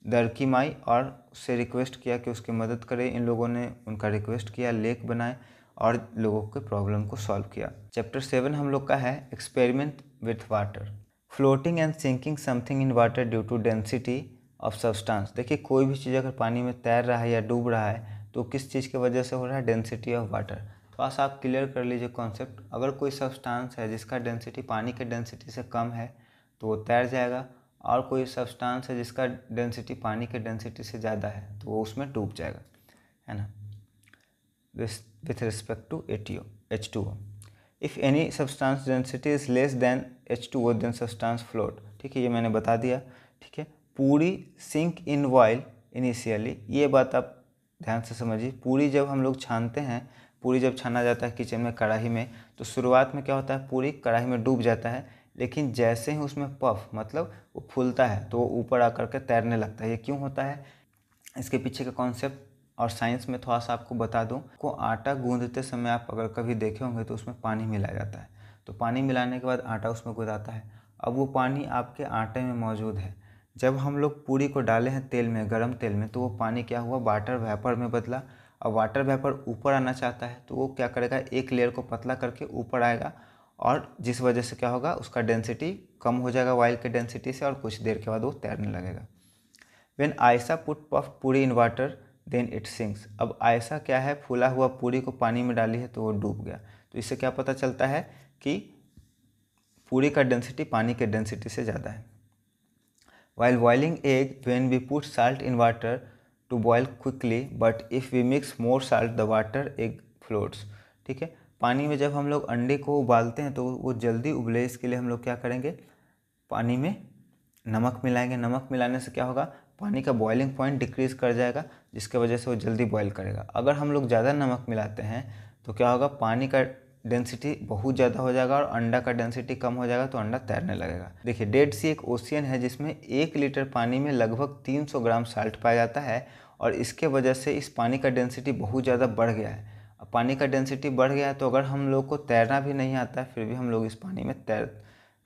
दरकी माई और उससे रिक्वेस्ट किया कि उसकी मदद करे। इन लोगों ने उनका रिक्वेस्ट किया, लेक बनाए और लोगों के प्रॉब्लम को सॉल्व किया। चैप्टर 7 हम लोग का है experiment with water. Floating and sinking something in water due to density of substance. देखिए कोई भी चीज़ अगर पानी में तैर रहा है या डूब रहा है तो किस चीज़ की वजह से हो रहा है? Density of water. थोड़ा सा आप क्लियर कर लीजिए कॉन्सेप्ट। अगर कोई सब्सटेंस है जिसका डेंसिटी पानी के डेंसिटी से कम है तो वो तैर जाएगा, और कोई सब्सटेंस है जिसका डेंसिटी पानी के डेंसिटी से ज़्यादा है तो वो उसमें डूब जाएगा, है ना, with respect to H2O। If any substance density is less than H2O then substance float. ठीक है, ये मैंने बता दिया। ठीक है, पूरी सिंक इन ऑयल इनिशियली, ये बात आप ध्यान से समझिए। पूरी जब हम लोग छानते हैं, पूरी जब छाना जाता है किचन में कढ़ाई में, तो शुरुआत में क्या होता है? पूरी कढ़ाई में डूब जाता है, लेकिन जैसे ही उसमें पफ मतलब वो फूलता है तो वो ऊपर आकर के तैरने लगता है। ये क्यों होता है? इसके पीछे का कॉन्सेप्ट और साइंस में थोड़ा सा आपको बता दूं। को आटा गूंदते समय आप अगर कभी देखे होंगे तो उसमें पानी मिलाया जाता है, तो पानी मिलाने के बाद आटा उसमें गूंदाता है। अब वो पानी आपके आटे में मौजूद है। जब हम लोग पूरी को डाले हैं तेल में, गर्म तेल में, तो वो पानी क्या हुआ? वाटर वेपर में बदला। और वाटर वेपर ऊपर आना चाहता है तो वो क्या करेगा? एक लेयर को पतला करके ऊपर आएगा, और जिस वजह से क्या होगा? उसका डेंसिटी कम हो जाएगा ऑयल के डेंसिटी से, और कुछ देर के बाद वो तैरने लगेगा। When Ayesha put puff puri in water then it sinks. अब आयशा क्या है? फूला हुआ पूरी को पानी में डाली है तो वो डूब गया। तो इससे क्या पता चलता है कि पूरी का डेंसिटी पानी के डेंसिटी से ज़्यादा है। While boiling egg, when we put salt in water to boil quickly, but if we mix more salt, the water egg floats। ठीक है, पानी में जब हम लोग अंडे को उबालते हैं तो वो जल्दी उबले, इसके लिए हम लोग क्या करेंगे? पानी में नमक मिलाएंगे। नमक मिलाने से क्या होगा? पानी का बॉइलिंग पॉइंट डिक्रीज़ कर जाएगा, जिसके वजह से वो जल्दी बॉयल करेगा। अगर हम लोग ज़्यादा नमक मिलाते हैं तो क्या होगा? पानी का डेंसिटी बहुत ज़्यादा हो जाएगा और अंडा का डेंसिटी कम हो जाएगा, तो अंडा तैरने लगेगा। देखिए, डेड सी एक ओशियन है जिसमें 1 लीटर पानी में लगभग 300 ग्राम साल्ट पाया जाता है, और इसके वजह से इस पानी का डेंसिटी बहुत ज़्यादा बढ़ गया है। अब पानी का डेंसिटी बढ़ गया है तो अगर हम लोग को तैरना भी नहीं आता है फिर भी हम लोग इस पानी में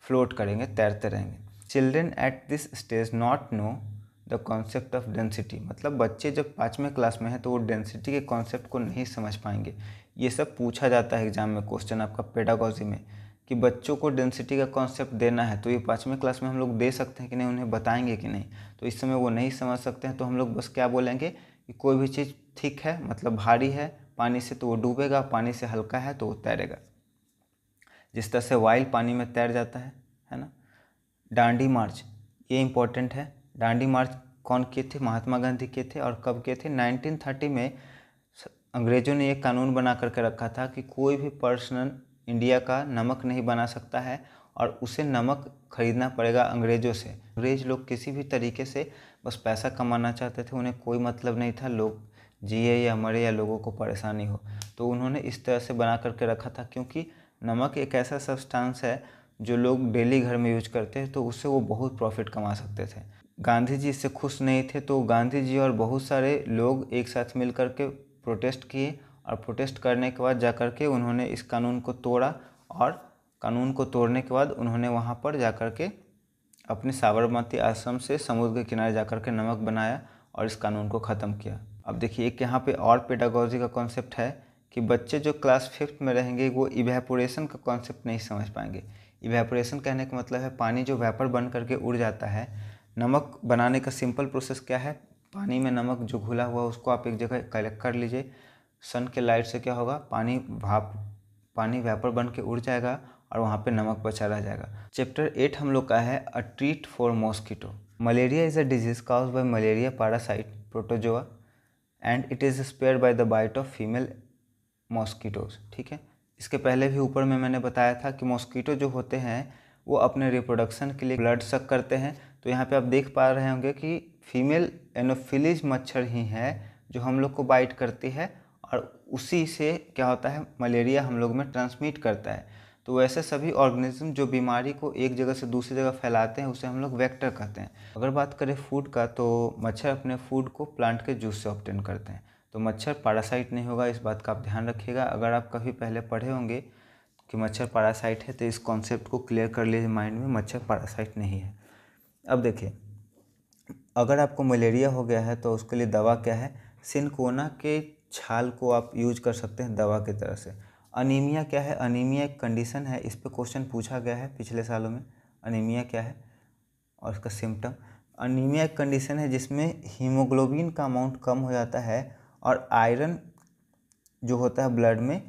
फ्लोट करेंगे, तैरते रहेंगे। Children at this stage not know the concept of density. मतलब बच्चे जब 5वें क्लास में हैं तो वो डेंसिटी के कॉन्सेप्ट को नहीं समझ पाएंगे। ये सब पूछा जाता है एग्जाम में, क्वेश्चन आपका पेडागॉजी में, कि बच्चों को डेंसिटी का कॉन्सेप्ट देना है तो ये 5वें क्लास में हम लोग दे सकते हैं कि नहीं, उन्हें बताएंगे कि नहीं। तो इस समय वो नहीं समझ सकते हैं, तो हम लोग बस क्या बोलेंगे कि कोई भी चीज़ थिक है मतलब भारी है पानी से तो वो डूबेगा, पानी से हल्का है तो वो तैरेगा। जिस तरह से वाइल पानी में तैर जाता है ना। डांडी मार्च, ये इम्पोर्टेंट है। डांडी मार्च कौन किए थे? महात्मा गांधी किए थे। और कब किए थे? 1930 में अंग्रेज़ों ने एक कानून बना करके रखा था कि कोई भी पर्सन इंडिया का नमक नहीं बना सकता है, और उसे नमक खरीदना पड़ेगा अंग्रेज़ों से। अंग्रेज़ लोग किसी भी तरीके से बस पैसा कमाना चाहते थे, उन्हें कोई मतलब नहीं था लोग जिए या मरे या लोगों को परेशानी हो। तो उन्होंने इस तरह से बना करके रखा था, क्योंकि नमक एक ऐसा सब्सटेंस है जो लोग डेली घर में यूज करते हैं, तो उससे वो बहुत प्रॉफिट कमा सकते थे। गांधी जी इससे खुश नहीं थे, तो गांधी जी और बहुत सारे लोग एक साथ मिल कर के प्रोटेस्ट किए, और प्रोटेस्ट करने के बाद जाकर के उन्होंने इस कानून को तोड़ा, और कानून को तोड़ने के बाद उन्होंने वहाँ पर जाकर के अपने साबरमती आश्रम से समुद्र के किनारे जाकर के नमक बनाया और इस कानून को ख़त्म किया। अब देखिए एक यहाँ पे और पेडागॉजी का कॉन्सेप्ट है कि बच्चे जो क्लास 5th में रहेंगे वो इवेपोरेशन का कॉन्सेप्ट नहीं समझ पाएंगे। इवेपोरेशन कहने का मतलब है पानी जो वेपर बन करके उड़ जाता है। नमक बनाने का सिंपल प्रोसेस क्या है? पानी में नमक जो घुला हुआ उसको आप एक जगह कलेक्ट कर लीजिए, सन के लाइट से क्या होगा? पानी वेपर बन के उड़ जाएगा और वहाँ पे नमक बचा रह जाएगा। चैप्टर 8 हम लोग का है a treat for mosquito. Malaria is a disease caused by malaria parasite protozoa and it is spread by the bite of female mosquitoes. ठीक है, इसके पहले भी ऊपर में मैंने बताया था कि मॉस्किटो जो होते हैं वो अपने रिप्रोडक्शन के लिए ब्लड सक करते हैं। तो यहाँ पे आप देख पा रहे होंगे कि फीमेल एनोफिलीज मच्छर ही है जो हम लोग को बाइट करती है, और उसी से क्या होता है? मलेरिया हम लोग में ट्रांसमिट करता है। तो वैसे सभी ऑर्गेनिज्म जो बीमारी को एक जगह से दूसरी जगह फैलाते हैं उसे हम लोग वेक्टर कहते हैं। अगर बात करें फूड का, तो मच्छर अपने फूड को प्लांट के जूस से ऑब्टेन करते हैं। तो मच्छर पैरासाइट नहीं होगा, इस बात का आप ध्यान रखिएगा। अगर आप कभी पहले पढ़े होंगे कि मच्छर पैरासाइट है, तो इस कॉन्सेप्ट को क्लियर कर लीजिए माइंड में, मच्छर पैरासाइट नहीं है। अब देखिए, अगर आपको मलेरिया हो गया है तो उसके लिए दवा क्या है, सिनकोना के छाल को आप यूज कर सकते हैं दवा की तरह से। अनीमिया क्या है, अनीमिया एक कंडीशन है, इस पे क्वेश्चन पूछा गया है पिछले सालों में। अनीमिया क्या है और इसका सिम्टम। अनीमिया एक कंडीशन है जिसमें हीमोग्लोबिन का अमाउंट कम हो जाता है और आयरन जो होता है ब्लड में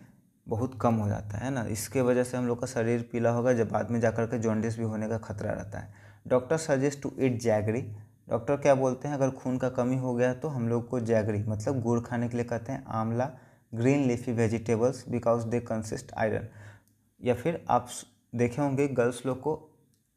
बहुत कम हो जाता है ना। इसके वजह से हम लोग का शरीर पीला होगा, जब बाद में जाकर के जॉन्डिस भी होने का खतरा रहता है। Doctor suggest to eat jaggery. Doctor क्या बोलते हैं, अगर खून का कमी हो गया तो हम लोग को जैगरी मतलब गुड़ खाने के लिए कहते हैं। आंवला, green leafy vegetables because they consist iron. या फिर आप देखे होंगे गर्ल्स लोग को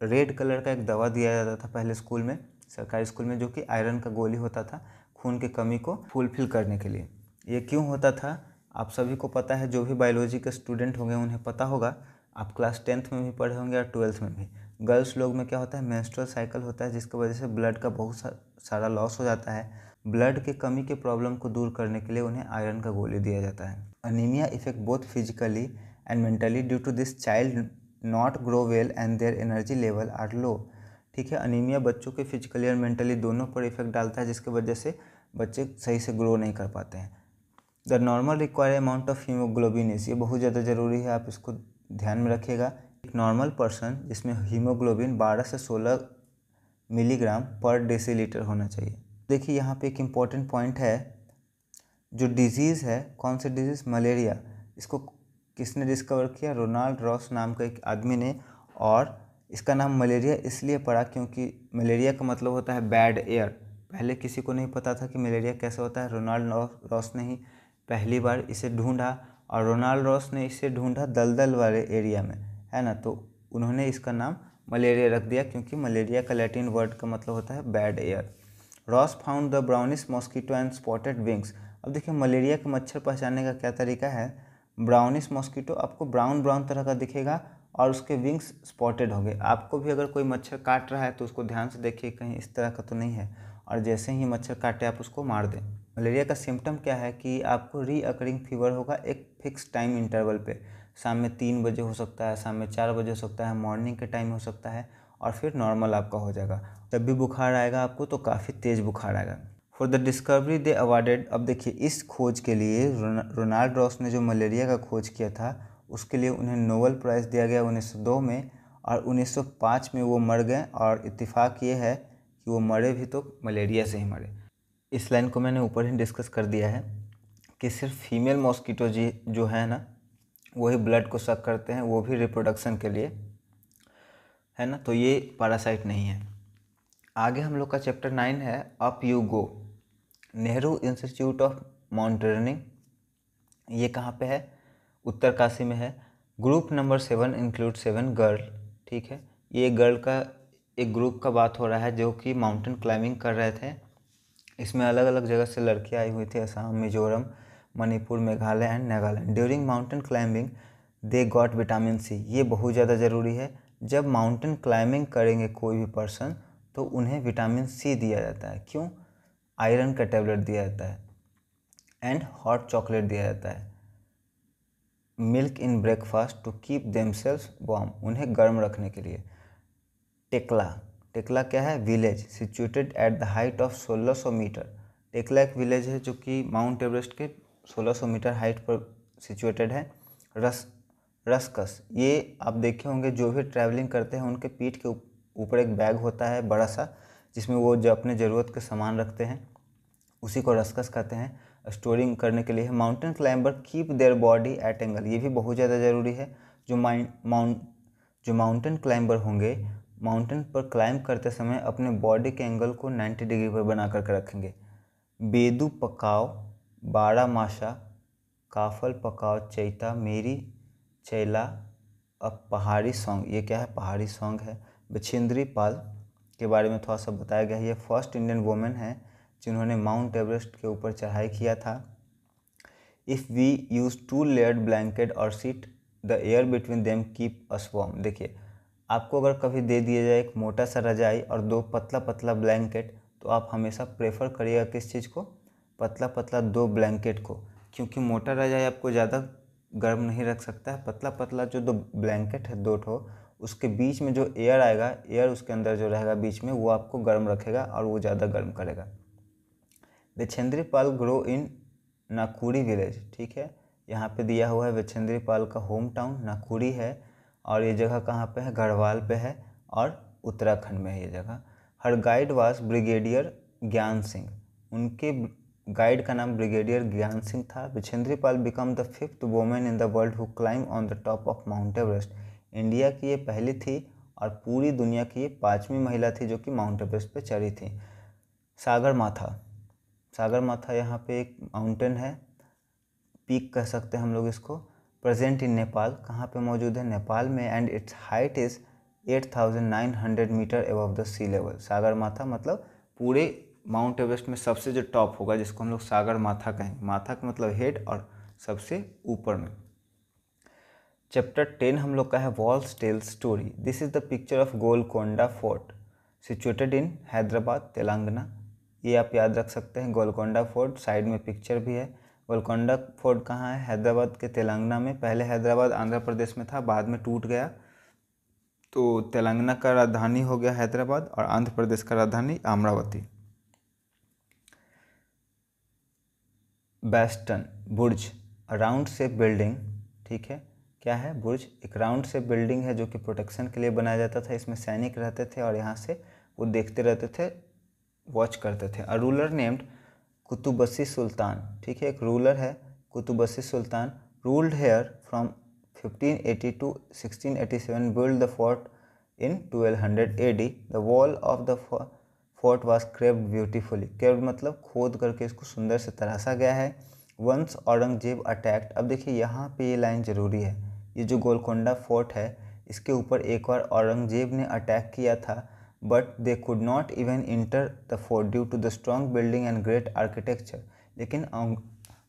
रेड कलर का एक दवा दिया जाता था पहले स्कूल में, सरकारी स्कूल में, जो कि आयरन का गोली होता था खून की कमी को फुलफिल करने के लिए। ये क्यों होता था आप सभी को पता है, जो भी बायोलॉजी के स्टूडेंट होंगे उन्हें पता होगा। आप क्लास 10th में भी पढ़े होंगे और 12th में भी। गर्ल्स लोग में क्या होता है, मेंस्ट्रुअल साइकिल होता है, जिसकी वजह से ब्लड का बहुत सारा लॉस हो जाता है। ब्लड के कमी के प्रॉब्लम को दूर करने के लिए उन्हें आयरन का गोली दिया जाता है। Anaemia affect both physically and mentally due to this child not grow well and their energy level are low. ठीक है, अनीमिया बच्चों के फिजिकली और मेंटली दोनों पर इफेक्ट डालता है, जिसकी वजह से बच्चे सही से ग्रो नहीं कर पाते हैं। The normal require amount of haemoglobin is, ये बहुत ज़्यादा ज़रूरी है, आप इसको ध्यान में रखिएगा। एक नॉर्मल पर्सन जिसमें हीमोग्लोबिन 12 से 16 मिलीग्राम पर डेसीलीटर होना चाहिए। देखिए यहाँ पे एक इम्पॉर्टेंट पॉइंट है, जो डिजीज़ है, कौन सी डिजीज़, मलेरिया, इसको किसने डिस्कवर किया, रोनाल्ड रॉस नाम का एक आदमी ने। और इसका नाम मलेरिया इसलिए पड़ा क्योंकि मलेरिया का मतलब होता है बैड एयर। पहले किसी को नहीं पता था कि मलेरिया कैसे होता है, रोनाल्ड रॉस ने ही पहली बार इसे ढूंढा। और रोनाल्ड रॉस ने इसे ढूंढा दलदल वाले एरिया में, है ना, तो उन्होंने इसका नाम मलेरिया रख दिया, क्योंकि मलेरिया का लैटिन वर्ड का मतलब होता है bad air. Ross found the brownish mosquito and spotted wings. अब देखिए मलेरिया का मच्छर पहचानने का क्या तरीका है, ब्राउनिश मॉस्किटो आपको ब्राउन ब्राउन तरह का दिखेगा और उसके विंग्स स्पॉटेड होंगे। आपको भी अगर कोई मच्छर काट रहा है तो उसको ध्यान से देखिए कहीं इस तरह का तो नहीं है, और जैसे ही मच्छर काटे आप उसको मार दें। मलेरिया का सिम्टम क्या है कि आपको रीअकरिंग फीवर होगा एक फिक्स टाइम इंटरवल पे। शाम में 3 बजे हो सकता है, शाम में 4 बजे हो सकता है, मॉर्निंग के टाइम हो सकता है, और फिर नॉर्मल आपका हो जाएगा। जब भी बुखार आएगा आपको तो काफ़ी तेज़ बुखार आएगा। For the discovery they awarded, अब देखिए इस खोज के लिए रोनाल्ड रॉस ने जो मलेरिया का खोज किया था उसके लिए उन्हें नोबेल प्राइज़ दिया गया 1902 में, और 1905 में वो मर गए। और इत्तेफाक ये है कि वो मरे भी तो मलेरिया से ही मरे। इस लाइन को मैंने ऊपर ही डिस्कस कर दिया है कि सिर्फ फीमेल मॉस्किटो जी जो है ना वही ब्लड को सक करते हैं, वो भी रिप्रोडक्शन के लिए, है ना, तो ये पैरासाइट नहीं है। आगे हम लोग का चैप्टर 9 है up you go, Nehru institute of mountaineering. ये कहाँ पे है, उत्तरकाशी में है। Group number 7 include 7 girl. ठीक है, ये गर्ल का एक ग्रुप का बात हो रहा है जो कि माउंटेन क्लाइंबिंग कर रहे थे। इसमें अलग अलग जगह से लड़कियाँ आई हुई थी, Assam, Mizoram, Manipur, Meghalaya and Nagaland. During mountain climbing they got vitamin C. ये बहुत ज़्यादा ज़रूरी है, जब माउंटेन क्लाइंबिंग करेंगे कोई भी पर्सन तो उन्हें विटामिन सी दिया जाता है। क्यों, आयरन का टेबलेट दिया जाता है, एंड हॉट चॉकलेट दिया जाता है, milk in breakfast to keep themselves warm, उन्हें गर्म रखने के लिए। टेकला, टेकला क्या है, village situated at the height of 1600 metre. Tekla एक विलेज है जो कि माउंट एवरेस्ट के 1600 मीटर हाइट पर सिचुएटेड है। रसकस, ये आप देखे होंगे जो भी ट्रैवलिंग करते हैं उनके पीठ के ऊपर एक बैग होता है बड़ा सा, जिसमें वो जो अपने ज़रूरत के सामान रखते हैं, उसी को रसकस कहते हैं। स्टोरिंग करने के लिए है। Mountain climber keep their body at angle, ये भी बहुत ज़्यादा ज़रूरी है। जो माउंटेन क्लाइंबर होंगे माउंटेन पर क्लाइंब करते समय अपने बॉडी के एंगल को 90 डिग्री पर बना करके रखेंगे। बेदू पकाओ, बारामासा, काफल पकाओ, चैता, मेरी चैला, अब पहाड़ी सॉन्ग, ये क्या है, पहाड़ी सॉन्ग है। बछेंद्री पाल के बारे में थोड़ा सा बताया गया है। ये फर्स्ट इंडियन वुमेन है जिन्होंने माउंट एवरेस्ट के ऊपर चढ़ाई किया था। If we use 2 layered blanket और seat the air between them keep us warm. देखिए आपको अगर कभी दे दिया जाए एक मोटा सा रजाई और 2 पतला पतला ब्लैंकेट, तो आप हमेशा प्रेफर करिएगा किस चीज़ को, पतला पतला 2 ब्लैंकेट को, क्योंकि मोटा रजाई आपको ज़्यादा गर्म नहीं रख सकता है। पतला पतला जो दो ब्लैंकेट है, दो ठो, उसके बीच में जो एयर आएगा, एयर उसके अंदर जो रहेगा बीच में, वो आपको गर्म रखेगा और वो ज़्यादा गर्म करेगा। विछेंद्री पाल ग्रो इन नाकुरी विलेज, ठीक है, यहाँ पे दिया हुआ है विछेंद्री पाल का होम टाउन नाकुरी है, और ये जगह कहाँ पे है, गढ़वाल पे है और उत्तराखंड में है ये जगह। हर गाइड वास ब्रिगेडियर ज्ञान सिंह, उनके गाइड का नाम ब्रिगेडियर ज्ञान सिंह था। Bachendri Pal become the 5th women in the world who climb on the top of Mount Everest, India की ये पहली थी और पूरी दुनिया की ये 5वीं महिला थी जो कि माउंट एवरेस्ट पे चढ़ी थी। सागरमाथा, सागरमाथा यहाँ पे एक माउंटेन है, पीक कह सकते हैं हम लोग इसको, प्रेजेंट इन नेपाल, कहाँ पे मौजूद है, नेपाल में, and its height is 8,900 metre above the sea level. Sagarmatha मतलब पूरे माउंट एवरेस्ट में सबसे जो टॉप होगा, जिसको हम लोग सागरमाथा कहेंगे, माथा का मतलब हेड और सबसे ऊपर में। चैप्टर 10 हम लोग का है walls tell story. This is the picture of Golconda fort situated in Hyderabad Telangana. ये आप याद रख सकते हैं, गोलकोंडा फोर्ट, साइड में पिक्चर भी है। गोलकोंडा फोर्ट कहाँ है, हैदराबाद के तेलंगाना में। पहले हैदराबाद आंध्र प्रदेश में था, बाद में टूट गया, तो तेलंगाना का राजधानी हो गया हैदराबाद और आंध्र प्रदेश का राजधानी अमरावती। बेस्टन बुर्ज, राउंड शेप बिल्डिंग, ठीक है, क्या है, बुर्ज, एक राउंड शेप बिल्डिंग है जो कि प्रोटेक्शन के लिए बनाया जाता था। इसमें सैनिक रहते थे और यहाँ से वो देखते रहते थे, वॉच करते थे। अ रूलर नेम्ड कुतुबसी सुल्तान, ठीक है, एक रूलर है कुतुबसी सुल्तान, ruled hair from 1580 to 1687, built the fort in 1200 AD. The wall of the fort was carved beautifully. carved मतलब खोद करके इसको सुंदर से तराशा गया है। Once औरंगजेब अटैक्ड, अब देखिए यहाँ पे ये लाइन ज़रूरी है, ये जो गोलकोंडा फोर्ट है इसके ऊपर एक बार औरंगजेब ने अटैक किया था, but they could not even enter the fort due to the strong building and great architecture. लेकिन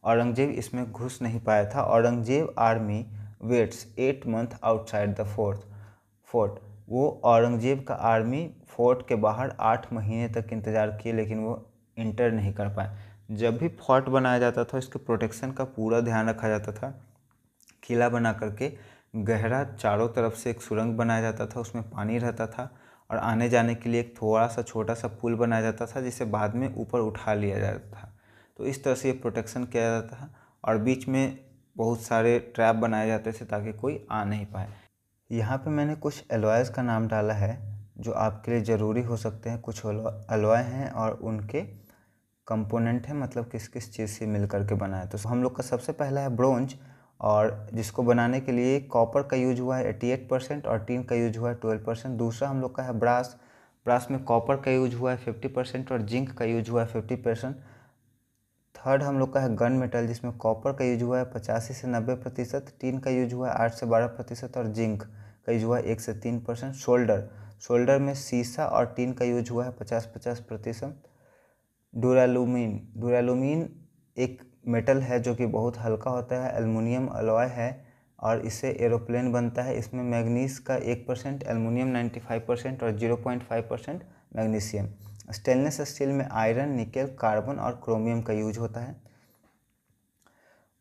औरंगजेब इसमें घुस नहीं पाया था। Aurangzeb army waits 8 months outside the fort, वो औरंगजेब का आर्मी फोर्ट के बाहर 8 महीने तक इंतज़ार किए, लेकिन वो इंटर नहीं कर पाए। जब भी फोर्ट बनाया जाता था इसके प्रोटेक्शन का पूरा ध्यान रखा जाता था। किला बना करके गहरा चारों तरफ से एक सुरंग बनाया जाता था, उसमें पानी रहता था, और आने जाने के लिए एक थोड़ा सा छोटा सा पुल बनाया जाता था जिसे बाद में ऊपर उठा लिया जाता था। तो इस तरह से ये प्रोटेक्शन किया जाता था, और बीच में बहुत सारे ट्रैप बनाए जाते थे ताकि कोई आ नहीं पाए। यहाँ पे मैंने कुछ एलॉयज़ का नाम डाला है जो आपके लिए ज़रूरी हो सकते हैं। कुछ एलॉय हैं और उनके कंपोनेंट हैं, मतलब किस किस चीज़ से मिल करके बना है। तो हम लोग का सबसे पहला है ब्रोंज, और जिसको बनाने के लिए कॉपर का यूज हुआ है 88% और टीन का यूज हुआ है 12%। दूसरा हम लोग का है ब्रास, ब्रास में कॉपर का यूज हुआ है 50% और जिंक का यूज हुआ है 50%। थर्ड हम लोग का है गन मेटल, जिसमें कॉपर का यूज हुआ है 85 से 90%, टीन का यूज हुआ है 8 से 12% और जिंक का यूज हुआ है 1 से 3%। शोल्डर, शोल्डर में शीशा और टीन का यूज हुआ है 50-50%। डुरालुमीन, डुरालुमीन एक मेटल है जो कि बहुत हल्का होता है, एल्युमिनियम अलॉय है और इससे एरोप्लेन बनता है। इसमें मैग्नीज का 1%, एल्युमिनियम 95% और 0.5% मैग्नीशियम। स्टेनलेस स्टील में आयरन, निकेल, कार्बन और क्रोमियम का यूज होता है।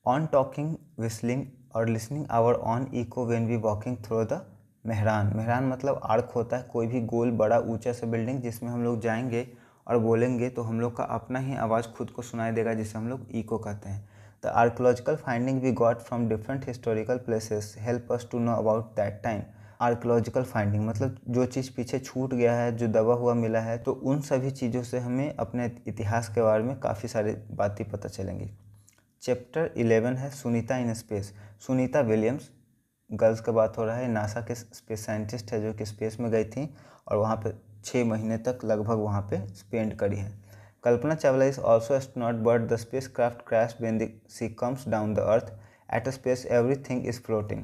ऑन टॉकिंग, विस्लिंग और listening our own echo when we walking through the मेहरान, मेहरान मतलब आर्क होता है, कोई भी गोल बड़ा ऊंचा सा बिल्डिंग जिसमें हम लोग जाएंगे और बोलेंगे तो हम लोग का अपना ही आवाज़ खुद को सुनाई देगा, जिसे हम लोग इको कहते हैं। The archaeological finding we got from different historical places help us to know about that time. Archaeological finding मतलब जो चीज़ पीछे छूट गया है, जो दबा हुआ मिला है, तो उन सभी चीज़ों से हमें अपने इतिहास के बारे में काफ़ी सारी बातें पता चलेंगी। चैप्टर 11 है Sunita in space. Sunita Williams, girls का बात हो रहा है, नासा के स्पेस साइंटिस्ट है जो कि स्पेस में गई थी और वहाँ पे 6 महीने तक लगभग वहाँ पे स्पेंड करी है। Kalpana Chawla is also astronaut but the spacecraft crash when she comes down the earth at a space everything is floating.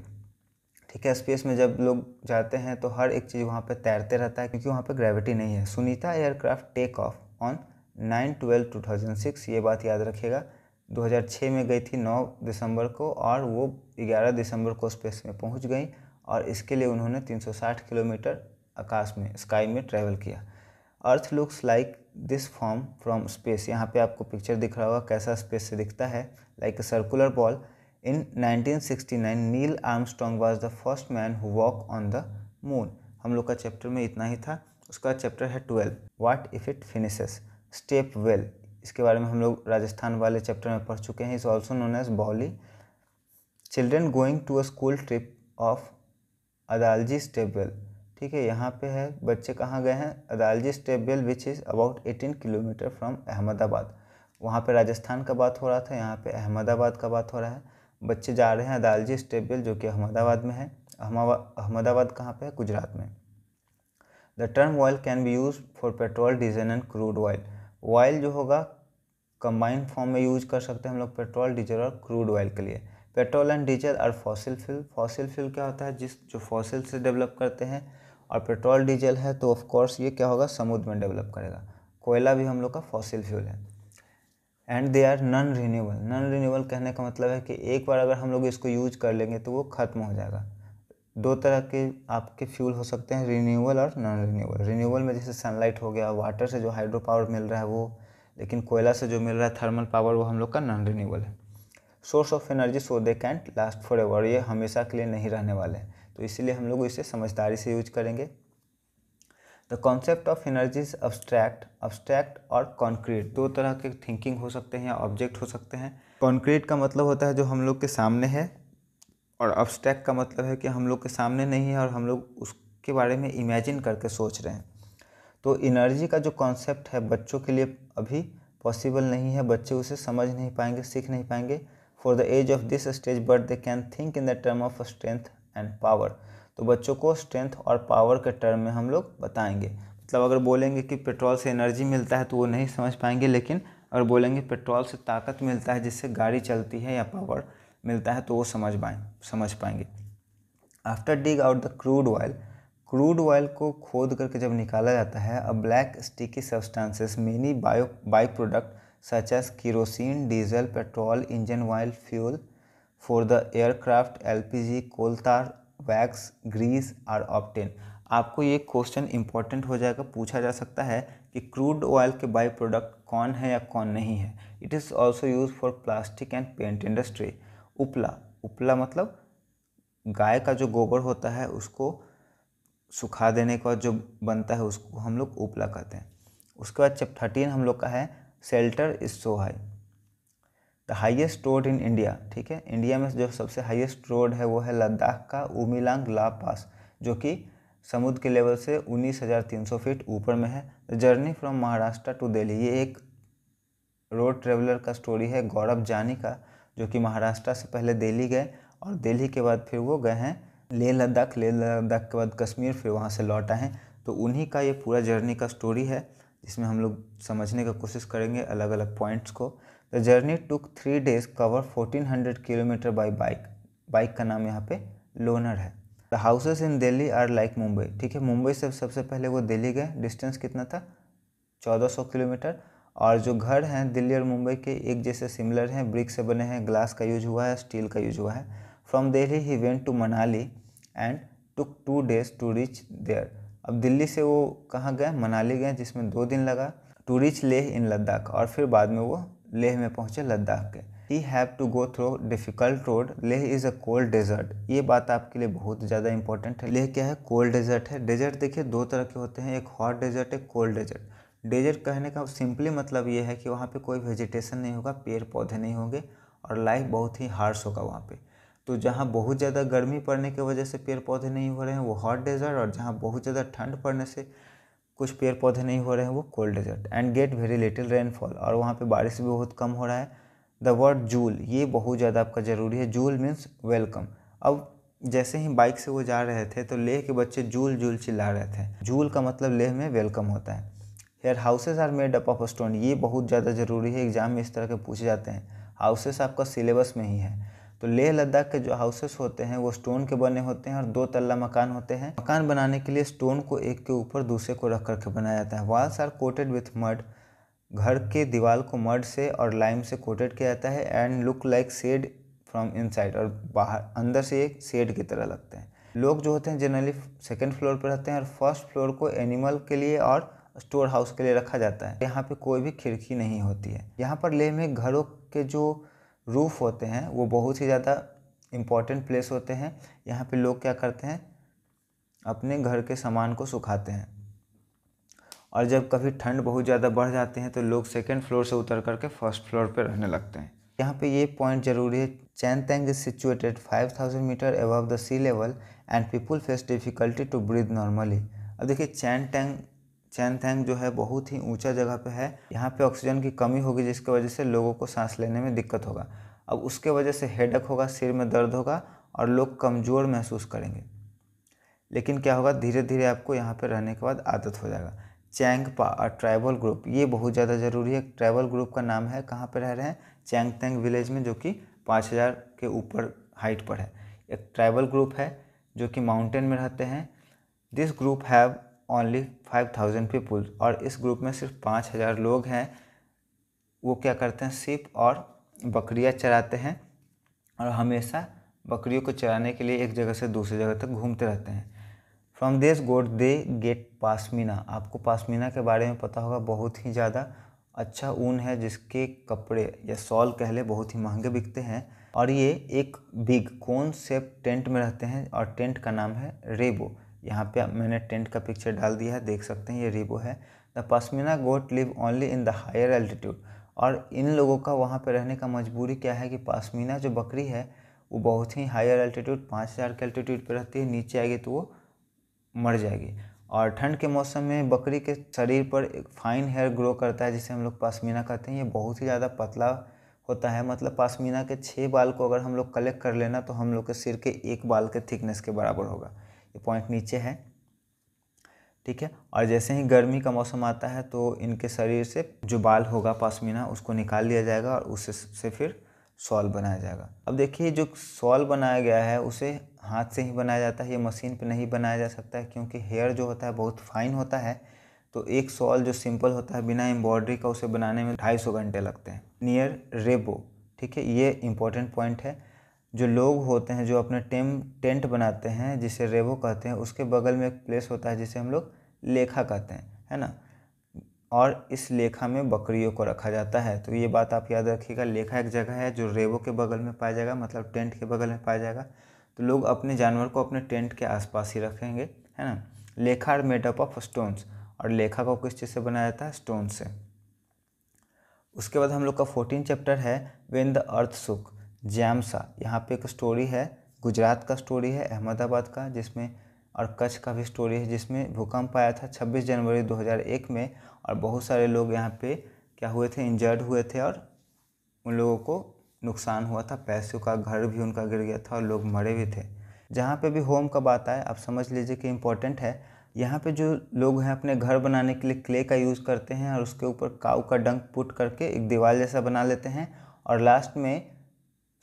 ठीक है, स्पेस में जब लोग जाते हैं तो हर एक चीज़ वहाँ पे तैरते रहता है क्योंकि वहाँ पे ग्रेविटी नहीं है। Sunita aircraft take off on 9/12/2006, ये बात याद रखिएगा, 2006 में गई थी 9 दिसंबर को और वो 11 दिसंबर को स्पेस में पहुँच गई और इसके लिए उन्होंने 360 किलोमीटर आकाश में, स्काई में ट्रैवल किया। Earth looks like this from space, यहाँ पे आपको पिक्चर दिख रहा होगा कैसा स्पेस से दिखता है, like a circular ball in 1969 Neil Armstrong was the first man who walk on the moon. हम लोग का चैप्टर में इतना ही था। उसका चैप्टर है 12 what if it finishes step well. इसके बारे में हम लोग राजस्थान वाले चैप्टर में पढ़ चुके हैं। Is also known as baoli. Children going to a school trip of Adalaj stepwell. ठीक है, यहाँ पे है बच्चे कहाँ गए हैं, Adalaj stepwell which is about 18 kilometre from Ahmedabad. वहाँ पे राजस्थान का बात हो रहा था, यहाँ पे अहमदाबाद का बात हो रहा है। बच्चे जा रहे हैं अदालजी स्टेपवेल जो कि अहमदाबाद में है। अहमदाबाद कहाँ पे है, गुजरात में। The term oil can be use for petrol diesel and crude oil. Oil जो होगा कंबाइंड फॉर्म में यूज कर सकते हैं हम लोग पेट्रोल डीजल और क्रूड ऑयल के लिए। पेट्रोल एंड डीजल और फॉसिल फ्यूल। फॉसिल फ्यूल क्या होता है, जो फॉसिल से डेवलप करते हैं, और पेट्रोल डीजल है तो ऑफ कोर्स ये क्या होगा, समुद्र में डेवलप करेगा। कोयला भी हम लोग का फॉसिल फ्यूल है। And they are non renewable. Non renewable कहने का मतलब है कि एक बार अगर हम लोग इसको यूज कर लेंगे तो वो ख़त्म हो जाएगा। दो तरह के आपके फ्यूल हो सकते हैं, रिन्यूएबल और नॉन रिन्यूएबल। रिन्यूएबल में जैसे सनलाइट हो गया, वाटर से जो हाइड्रो पावर मिल रहा है वो, लेकिन कोयला से जो मिल रहा है थर्मल पावर, वो हम लोग का नॉन रिन्यूएबल है। Source of energy so they can't last for ever. ये हमेशा के लिए नहीं रहने वाले हैं, तो इसीलिए हम लोग इसे समझदारी से यूज करेंगे। The concept of energy is abstract और कॉन्क्रीट। दो तरह के थिंकिंग हो सकते हैं या ऑब्जेक्ट हो सकते हैं। कॉन्क्रीट का मतलब होता है जो हम लोग के सामने है, और अब्स्ट्रैक्ट का मतलब है कि हम लोग के सामने नहीं है और हम लोग उसके बारे में इमेजिन करके सोच रहे हैं। तो एनर्जी का जो कॉन्सेप्ट है बच्चों के लिए अभी पॉसिबल नहीं है, बच्चे उसे समझ नहीं पाएंगे, सीख नहीं पाएंगे for the age of this stage, but they can think in the term of strength and power. तो बच्चों को स्ट्रेंथ और पावर के टर्म में हम लोग बताएंगे। मतलब अगर बोलेंगे कि पेट्रोल से एनर्जी मिलता है तो वो नहीं समझ पाएंगे, लेकिन अगर बोलेंगे पेट्रोल से ताकत मिलता है जिससे गाड़ी चलती है या पावर मिलता है तो वो समझ पाएंगे। After dig out the crude oil को खोद करके जब निकाला जाता है, a black sticky substances many by product such as kerosene, diesel, petrol, engine oil, fuel for the aircraft, LPG, coal tar, wax, Greece are obtain. आपको ये question important हो जाएगा, पूछा जा सकता है कि क्रूड ऑयल के बाई प्रोडक्ट कौन है या कौन नहीं है। It is also use for plastic and paint industry. उपला मतलब गाय का जो गोबर होता है उसको सुखा देने के बाद जो बनता है उसको हम लोग उपला कहते हैं। उसके बाद चैप्टर 13 हम लोग का है shelter is so high. The highest road in India. ठीक है, इंडिया में जो सबसे हाईएस्ट रोड है वो है लद्दाख का उमिलांग ला पास, जो कि समुद्र के लेवल से 19,300 फीट ऊपर में है। The journey from Maharashtra to Delhi. ये एक रोड ट्रेवलर का स्टोरी है गौरव जानी का, जो कि महाराष्ट्र से पहले दिल्ली गए और दिल्ली के बाद फिर वो गए हैं लेह लद्दाख के बाद कश्मीर, फिर वहाँ से लौट आए हैं। तो उन्हीं का ये पूरा जर्नी का स्टोरी है जिसमें हम लोग समझने का कोशिश करेंगे अलग अलग पॉइंट्स को। The journey took 3 days, cover 1400 kilometre by bike का नाम यहाँ पे लोनर है। The houses in Delhi are like Mumbai. ठीक है, मुंबई से सबसे पहले वो दिल्ली गए, डिस्टेंस कितना था 1400 किलोमीटर। और जो घर हैं दिल्ली और मुंबई के एक जैसे सिमिलर हैं, ब्रिक से बने हैं, ग्लास का यूज हुआ है, स्टील का यूज हुआ है। From Delhi he went to Manali and took 2 days to reach there. अब दिल्ली से वो कहाँ गए, मनाली गए, जिसमें 2 दिन लगा, टू रीच लेह इन लद्दाख, और फिर बाद में वो लेह में पहुँचे लद्दाख के। He have to go through difficult road, Leh is a cold desert. ये बात आपके लिए बहुत ज़्यादा इंपॉर्टेंट है। लेह क्या है, कोल्ड डेजर्ट है। डेजर्ट देखिए 2 तरह के होते हैं, एक हॉट डेजर्ट, एक कोल्ड डेजर्ट। डेजर्ट कहने का सिंपली मतलब ये है कि वहाँ पे कोई वेजिटेशन नहीं होगा, पेड़ पौधे नहीं होंगे, और लाइफ बहुत ही हार्श होगा वहाँ पे। तो जहाँ बहुत ज़्यादा गर्मी पड़ने की वजह से पेड़ पौधे नहीं हो रहे हैं वो हॉट डेजर्ट, और जहाँ बहुत ज़्यादा ठंड पड़ने से कुछ पेड़ पौधे नहीं हो रहे हैं वो cold desert. And get very little rainfall, और वहाँ पे बारिश भी बहुत कम हो रहा है। द वर्ड जूल, ये बहुत ज़्यादा आपका ज़रूरी है। Joule means welcome. अब जैसे ही बाइक से वो जा रहे थे तो लेह के बच्चे जूल जूल चिल्ला रहे थे। जूल का मतलब लेह में वेलकम होता है। Here houses are made up of stone, ये बहुत ज़्यादा ज़रूरी है, एग्जाम में इस तरह के पूछे जाते हैं। हाउसेस आपका सिलेबस में ही है। तो लेह लद्दाख के जो हाउसेस होते हैं वो स्टोन के बने होते हैं और 2 तल्ला मकान होते हैं। मकान बनाने के लिए स्टोन को एक के ऊपर दूसरे को रख करके बनाया जाता है। Walls are coated with mud, घर के दीवार को मड से और लाइम से कोटेड किया जाता है। And look like shed from inside, और बाहर अंदर से एक शेड की तरह लगते हैं। लोग जो होते हैं जनरली 2nd फ्लोर पर रहते हैं, और 1st फ्लोर को एनिमल के लिए और स्टोर हाउस के लिए रखा जाता है। यहाँ पे कोई भी खिड़की नहीं होती है। यहाँ पर लेह में घरों के जो रूफ़ होते हैं वो बहुत ही ज़्यादा इम्पॉर्टेंट प्लेस होते हैं। यहाँ पे लोग क्या करते हैं, अपने घर के सामान को सुखाते हैं। और जब कभी ठंड बहुत ज़्यादा बढ़ जाती है तो लोग सेकेंड फ्लोर से उतर करके फर्स्ट फ्लोर पे रहने लगते हैं। यहाँ पे ये पॉइंट जरूरी है, Changthang is situated 5000 metre above the sea level and people face difficulty to breathe normally. अब देखिए चैनतैंग जो है बहुत ही ऊंचा जगह पे है। यहाँ पे ऑक्सीजन की कमी होगी जिसकी वजह से लोगों को सांस लेने में दिक्कत होगा। अब उसके वजह से हेडेक होगा, सिर में दर्द होगा और लोग कमज़ोर महसूस करेंगे। लेकिन क्या होगा, धीरे धीरे आपको यहाँ पे रहने के बाद आदत हो जाएगा। चैंगपा और ट्राइबल ग्रुप, ये बहुत ज़्यादा ज़रूरी है। ट्राइबल ग्रुप का नाम है, कहाँ पे रह रहे हैं, चैंगतैंग विलेज में, जो कि 5000 के ऊपर हाइट पर है। एक ट्राइबल ग्रुप है जो कि माउंटेन में रहते हैं। This group have only 5000 people, और इस ग्रुप में सिर्फ 5000 लोग हैं। वो क्या करते हैं, सिर्फ और बकरियाँ चराते हैं और हमेशा बकरियों को चराने के लिए एक जगह से दूसरी जगह तक घूमते रहते हैं। From this goat they get pashmina. आपको पाशमीना के बारे में पता होगा, बहुत ही ज़्यादा अच्छा ऊन है जिसके कपड़े या शॉल कह ले बहुत ही महंगे बिकते हैं। और ये एक बिग कोन शेप टेंट में रहते हैं और टेंट का नाम है रेबो। यहाँ पे मैंने टेंट का पिक्चर डाल दिया है, देख सकते हैं, ये रेबो है। The pashmina goat live only in the higher altitude. और इन लोगों का वहाँ पे रहने का मजबूरी क्या है कि पश्मीना जो बकरी है वो बहुत ही हायर एल्टीट्यूड 5000 के एल्टीट्यूड पे रहती है। नीचे आएगी तो वो मर जाएगी। और ठंड के मौसम में बकरी के शरीर पर एक फाइन हेयर ग्रो करता है जिसे हम लोग पश्मीना कहते हैं। ये बहुत ही ज़्यादा पतला होता है, मतलब पश्मीना के 6 बाल को अगर हम लोग कलेक्ट कर लेना तो हम लोग के सिर के 1 बाल के थिकनेस के बराबर होगा। ये पॉइंट नीचे है, ठीक है। और जैसे ही गर्मी का मौसम आता है तो इनके शरीर से जो बाल होगा पश्मीना उसको निकाल लिया जाएगा और उससे फिर शॉल बनाया जाएगा। अब देखिए, जो शॉल बनाया गया है उसे हाथ से ही बनाया जाता है, ये मशीन पे नहीं बनाया जा सकता है क्योंकि हेयर जो होता है बहुत फाइन होता है। तो एक शॉल जो सिंपल होता है बिना एम्ब्रॉयडरी का, उसे बनाने में 250 घंटे लगते हैं। नियर रेबो, ठीक है, ये इंपॉर्टेंट पॉइंट है। जो लोग होते हैं जो अपने टेंट बनाते हैं जिसे रेबो कहते हैं, उसके बगल में एक प्लेस होता है जिसे हम लोग लेखा कहते हैं, है ना। और इस लेखा में बकरियों को रखा जाता है। तो ये बात आप याद रखिएगा, लेखा एक जगह है जो रेबो के बगल में पाया जाएगा, मतलब टेंट के बगल में पाया जाएगा। तो लोग अपने जानवर को अपने टेंट के आसपास ही रखेंगे, है ना। लेखा are made up of stones, और लेखा को किस चीज़ से बनाया जाता है, स्टोन से। उसके बाद हम लोग का 14 चैप्टर है व्हेन द अर्थ शुक, जैमसा। यहाँ पे एक स्टोरी है, गुजरात का स्टोरी है, अहमदाबाद का, जिसमें और कच्छ का भी स्टोरी है, जिसमें भूकंप आया था 26 जनवरी 2001 में। और बहुत सारे लोग यहाँ पे क्या हुए थे, इंजर्ड हुए थे और उन लोगों को नुकसान हुआ था, पैसों का, घर भी उनका गिर गया था और लोग मरे भी थे। जहाँ पे भी होम का बात आए आप समझ लीजिए कि इम्पोर्टेंट है। यहाँ पे जो लोग हैं अपने घर बनाने के लिए क्ले का यूज़ करते हैं और उसके ऊपर काऊ का डंक पुट करके एक दीवार जैसा बना लेते हैं। और लास्ट में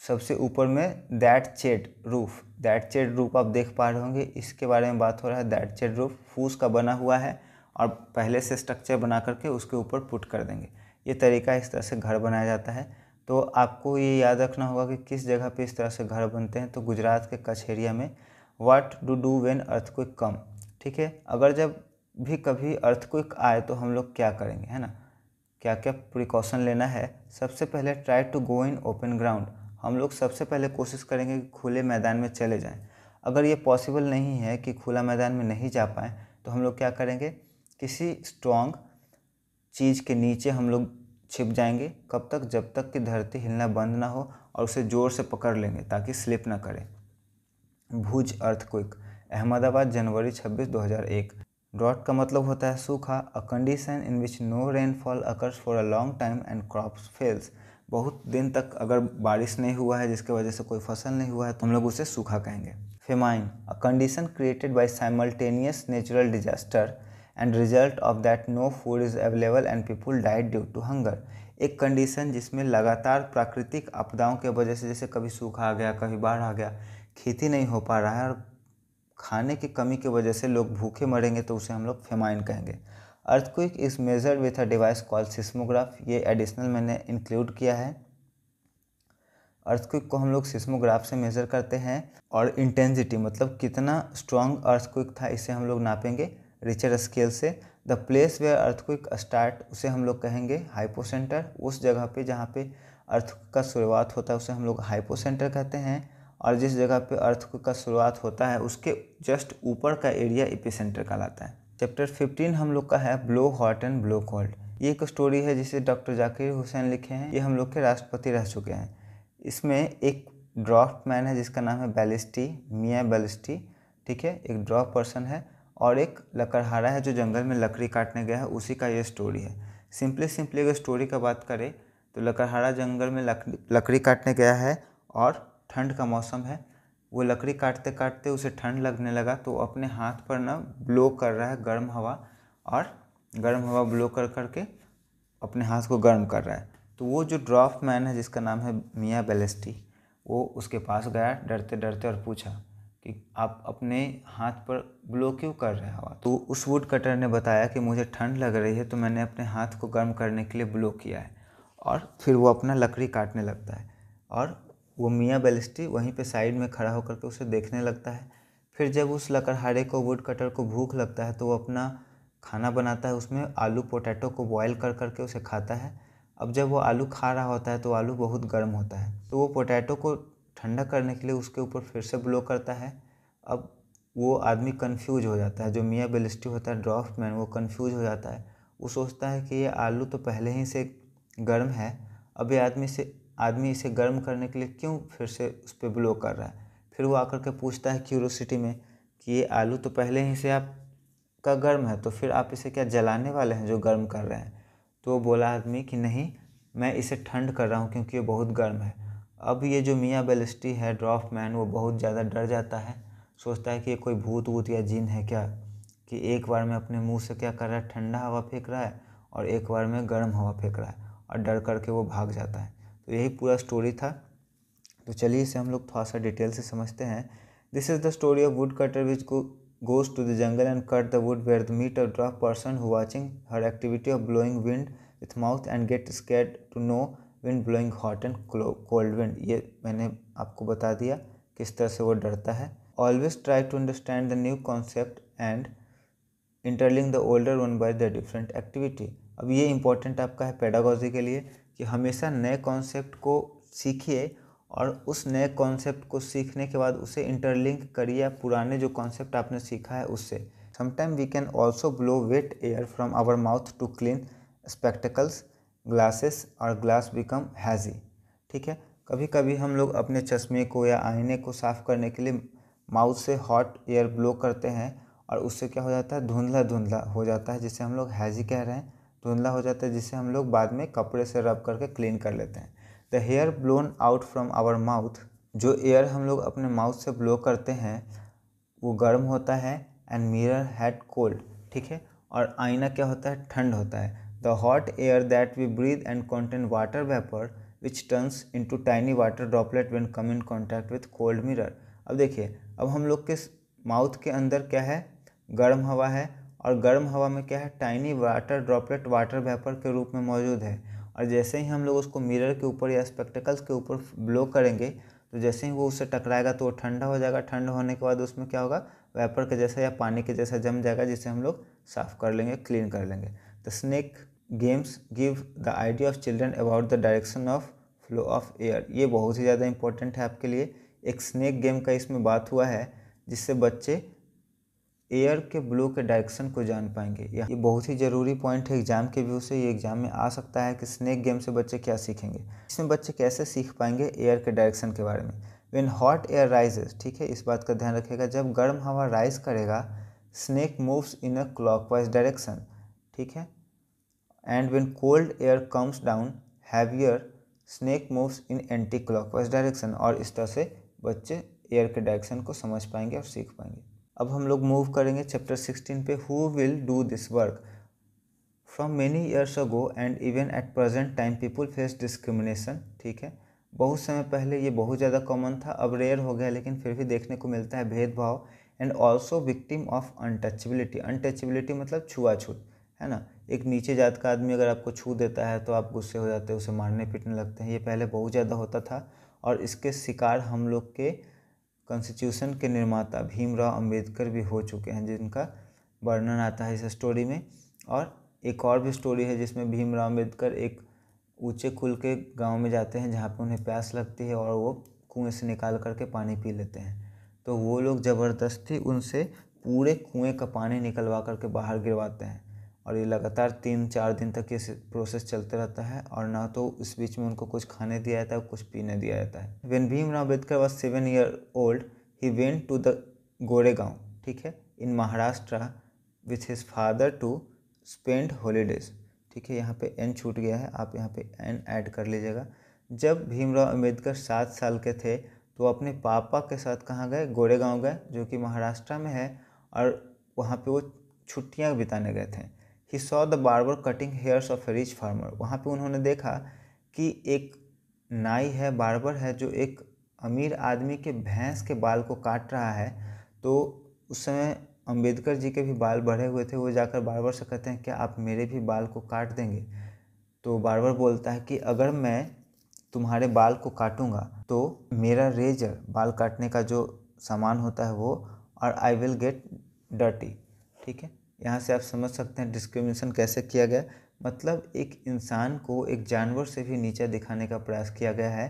सबसे ऊपर में दैट शेड रूफ आप देख पा रहे होंगे, इसके बारे में बात हो रहा है। दैट शेड रूफ फूस का बना हुआ है और पहले से स्ट्रक्चर बना करके उसके ऊपर पुट कर देंगे। ये तरीका, इस तरह से घर बनाया जाता है। तो आपको ये याद रखना होगा कि किस जगह पे इस तरह से घर बनते हैं। तो गुजरात के कच्छ एरिया में। What to do when earthquake come, ठीक है, अगर जब भी कभी अर्थक्वेक आए तो हम लोग क्या करेंगे, है ना, क्या क्या प्रिकॉशन लेना है। सबसे पहले try to go in open ground, हम लोग सबसे पहले कोशिश करेंगे कि खुले मैदान में चले जाएं। अगर ये पॉसिबल नहीं है कि खुला मैदान में नहीं जा पाएँ तो हम लोग क्या करेंगे, किसी स्ट्रॉन्ग चीज़ के नीचे हम लोग छिप जाएंगे। कब तक, जब तक कि धरती हिलना बंद ना हो, और उसे ज़ोर से पकड़ लेंगे ताकि स्लिप ना करे। Bhuj earthquake, Ahmedabad, January 26, 2001। Drought का मतलब होता है सूखा, a condition in which no rainfall occurs for a long time and crops fails. बहुत दिन तक अगर बारिश नहीं हुआ है जिसकी वजह से कोई फसल नहीं हुआ है तो हम लोग उसे सूखा कहेंगे। Famine, a condition created by simultaneous natural disaster and result of that no food is available and people died due to hunger. एक कंडीशन जिसमें लगातार प्राकृतिक आपदाओं के वजह से, जैसे कभी सूखा आ गया, कभी बाढ़ आ गया, खेती नहीं हो पा रहा है और खाने की कमी की वजह से लोग भूखे मरेंगे, तो उसे हम लोग फेमाइन कहेंगे। Earthquake is measured with a device called seismograph, ये एडिशनल मैंने इंक्लूड किया है। अर्थक्वेक को हम लोग सिस्मोग्राफ से मेज़र करते हैं। और इंटेंसिटी मतलब कितना स्ट्रॉन्ग अर्थक्वेक था, इसे हम लोग नापेंगे रिचर स्केल से। The place where earthquake start, उसे हम लोग कहेंगे हाइपोसेंटर, उस जगह पे जहाँ पे अर्थक्वेक का शुरुआत होता है उसे हम लोग हाइपोसेंटर कहते हैं, और जिस जगह पे अर्थक्वेक का शुरुआत होता है उसके जस्ट ऊपर का एरिया एपिसेंटर कहलाता है। चैप्टर 15 हम लोग का है blow hot and blow cold. ये एक स्टोरी है जिसे डॉक्टर जाकिर हुसैन लिखे हैं। ये हम लोग के राष्ट्रपति रह चुके हैं। इसमें एक ड्राफ्ट मैन है जिसका नाम है बैलिस्टी, मियाँ बैलिस्टी, ठीक है, एक ड्राफ्ट पर्सन है, और एक लकड़हारा है जो जंगल में लकड़ी काटने गया है, उसी का ये स्टोरी है। सिंपली अगर स्टोरी का बात करें तो लकड़हारा जंगल में लकड़ी काटने गया है और ठंड का मौसम है। वो लकड़ी काटते काटते उसे ठंड लगने लगा तो अपने हाथ पर ना ब्लो कर रहा है गर्म हवा, और गर्म हवा ब्लो कर करके अपने हाथ को गर्म कर रहा है। तो वो जो ड्राफ्ट मैन है जिसका नाम है मियाँ बैलिस्टी, वो उसके पास गया डरते डरते और पूछा कि आप अपने हाथ पर ब्लो क्यों कर रहे हैं हवा। तो उस वुड कटर ने बताया कि मुझे ठंड लग रही है तो मैंने अपने हाथ को गर्म करने के लिए ब्लो किया है, और फिर वो अपना लकड़ी काटने लगता है। और वो मियाँ बैलिस्टी वहीं पे साइड में खड़ा होकर के उसे देखने लगता है। फिर जब उस लकड़हारे को, वुड कटर को भूख लगता है तो वो अपना खाना बनाता है, उसमें आलू पोटैटो को बॉयल कर करके उसे खाता है। अब जब वो आलू खा रहा होता है तो आलू बहुत गर्म होता है, तो वो पोटैटो को ठंडा करने के लिए उसके ऊपर फिर से ब्लो करता है। अब वो आदमी कंफ्यूज हो जाता है, जो मियाँ बैलिस्टी होता है ड्राफ्ट मैन, वो कंफ्यूज हो जाता है। वो सोचता है कि ये आलू तो पहले ही से गर्म है, अब ये आदमी इसे गर्म करने के लिए क्यों फिर से उस पर ब्लो कर रहा है। फिर वो आकर के पूछता है क्यूरोसिटी में कि ये आलू तो पहले ही से आपका गर्म है, तो फिर आप इसे क्या जलाने वाले हैं जो गर्म कर रहे हैं। तो वो बोला आदमी कि नहीं, मैं इसे ठंड कर रहा हूँ क्योंकि ये बहुत गर्म है। अब ये जो मियाँ बैलिस्टी है ड्राफ्ट मैन, वो बहुत ज़्यादा डर जाता है, सोचता है कि ये कोई भूत वूत या जिन है क्या, कि एक बार में अपने मुंह से क्या कर रहा है, ठंडा हवा फेंक रहा है, और एक बार में गर्म हवा फेंक रहा है, और डर करके वो भाग जाता है। तो यही पूरा स्टोरी था। तो चलिए इसे हम लोग थोड़ा सा डिटेल से समझते हैं। This is the story of wood cutter which goes to the jungle and cut the wood where the meet a draft person who watching her activity of blowing wind with mouth and get scared to know wind blowing hot and cold wind. ये मैंने आपको बता दिया किस तरह से वो डरता है। Always try to understand the new concept and interlink the older one by the different activity. अब ये इंपॉर्टेंट आपका है पेडागोजी के लिए कि हमेशा नए कॉन्सेप्ट को सीखिए, और उस नए कॉन्सेप्ट को सीखने के बाद उसे इंटरलिंक करिए पुराने जो कॉन्सेप्ट आपने सीखा है उससे। Sometime we can also blow wet air from our mouth to clean spectacles, glasses और ग्लास बिकम हैजी। ठीक है, कभी कभी हम लोग अपने चश्मे को या आईने को साफ़ करने के लिए माउथ से हॉट एयर ब्लो करते हैं, और उससे क्या हो जाता है, धुंधला धुंधला हो जाता है, जिसे हम लोग हैजी कह रहे हैं, धुंधला हो जाता है, जिसे हम लोग बाद में कपड़े से रब करके क्लीन कर लेते हैं। The air blown out from our mouth, जो एयर हम लोग अपने माउथ से ब्लो करते हैं वो गर्म होता है, एंड मिरर हैड कोल्ड, ठीक है, और आईना क्या होता है, ठंड होता है। The hot air that we breathe and contain water vapour which turns into tiny water droplet when come in contact with cold mirror. अब देखिए, अब हम लोग के माउथ के अंदर क्या है, गर्म हवा है, और गर्म हवा में क्या है, tiny water droplet water vapour के रूप में मौजूद है। और जैसे ही हम लोग उसको मिरर के ऊपर या स्पेक्टिकल्स के ऊपर ब्लो करेंगे तो जैसे ही वो उससे टकराएगा तो वो ठंडा हो जाएगा। ठंडा होने के बाद उसमें क्या होगा, वेपर के जैसा या पानी के जैसा जम जाएगा, जिसे हम लोग साफ़ कर लेंगे, क्लीन कर लेंगे। The snake games give the idea of children about the direction of flow of air. ये बहुत ही ज़्यादा इंपॉर्टेंट है आपके लिए। एक स्नेक गेम का इसमें बात हुआ है जिससे बच्चे एयर के ब्लो के डायरेक्शन को जान पाएंगे। ये बहुत ही ज़रूरी पॉइंट है एग्जाम के व्यू से। ये एग्जाम में आ सकता है कि स्नेक गेम से बच्चे क्या सीखेंगे, इसमें बच्चे कैसे सीख पाएंगे एयर के डायरेक्शन के बारे में। व्हेन हॉट एयर राइजेस, ठीक है, इस बात का ध्यान रखिएगा, जब गर्म हवा राइज करेगा snake moves in a clockwise direction, ठीक है, and when cold air comes down heavier snake moves in anti clockwise direction. और इस तरह से बच्चे एयर के डायरेक्शन को समझ पाएंगे और सीख पाएंगे। अब हम लोग मूव करेंगे चैप्टर 16 पे। Who will do this work. From many years ago and even at present time people face discrimination, ठीक है, बहुत समय पहले ये बहुत ज़्यादा कॉमन था, अब रेयर हो गया लेकिन फिर भी देखने को मिलता है भेदभाव। And also victim of untouchability. Untouchability मतलब छुआछूत, है ना। एक नीचे जात का आदमी अगर आपको छू देता है तो आप गुस्से हो जाते हैं, उसे मारने पीटने लगते हैं। ये पहले बहुत ज़्यादा होता था, और इसके शिकार हम लोग के कॉन्स्टिट्यूशन के निर्माता भीमराव अंबेडकर भी हो चुके हैं, जिनका वर्णन आता है इस स्टोरी में। और एक और भी स्टोरी है जिसमें भीमराव अंबेडकर एक ऊंचे कुल के गांव में जाते हैं जहाँ पे उन्हें प्यास लगती है और वो कुएं से निकाल करके पानी पी लेते हैं। तो वो लोग ज़बरदस्ती उनसे पूरे कुएं का पानी निकलवा करके बाहर गिरवाते हैं और ये लगातार 3-4 दिन तक ये प्रोसेस चलते रहता है और ना तो इस बीच में उनको कुछ खाने दिया जाता है कुछ पीने दिया जाता है। When Bhimrao Ambedkar was 7 year old, he went to the Goregaon, ठीक है, इन Maharashtra with his father to spend holidays, ठीक है। यहाँ पे एन छूट गया है, आप यहाँ पे एन ऐड कर लीजिएगा। जब भीमराव अम्बेडकर 7 साल के थे तो अपने पापा के साथ कहाँ गए? गोरेगांव गए, जो कि महाराष्ट्र में है, और वहाँ पे वो छुट्टियाँ बिताने गए थे। He saw the barber cutting hairs of A rich farmer. वहाँ पे उन्होंने देखा कि एक नाई है, बार्बर है, जो एक अमीर आदमी के भैंस के बाल को काट रहा है। तो उस समय अंबेडकर जी के भी बाल बढ़े हुए थे। वो जाकर बार्बर से कहते हैं क्या आप मेरे भी बाल को काट देंगे? तो बार्बर बोलता है कि अगर मैं तुम्हारे बाल को काटूंगा तो मेरा रेजर, बाल काटने का जो सामान होता है वो, और आई विल गेट डर्टी, ठीक है। यहाँ से आप समझ सकते हैं डिस्क्रिमिनेशन कैसे किया गया। मतलब एक इंसान को एक जानवर से भी नीचा दिखाने का प्रयास किया गया है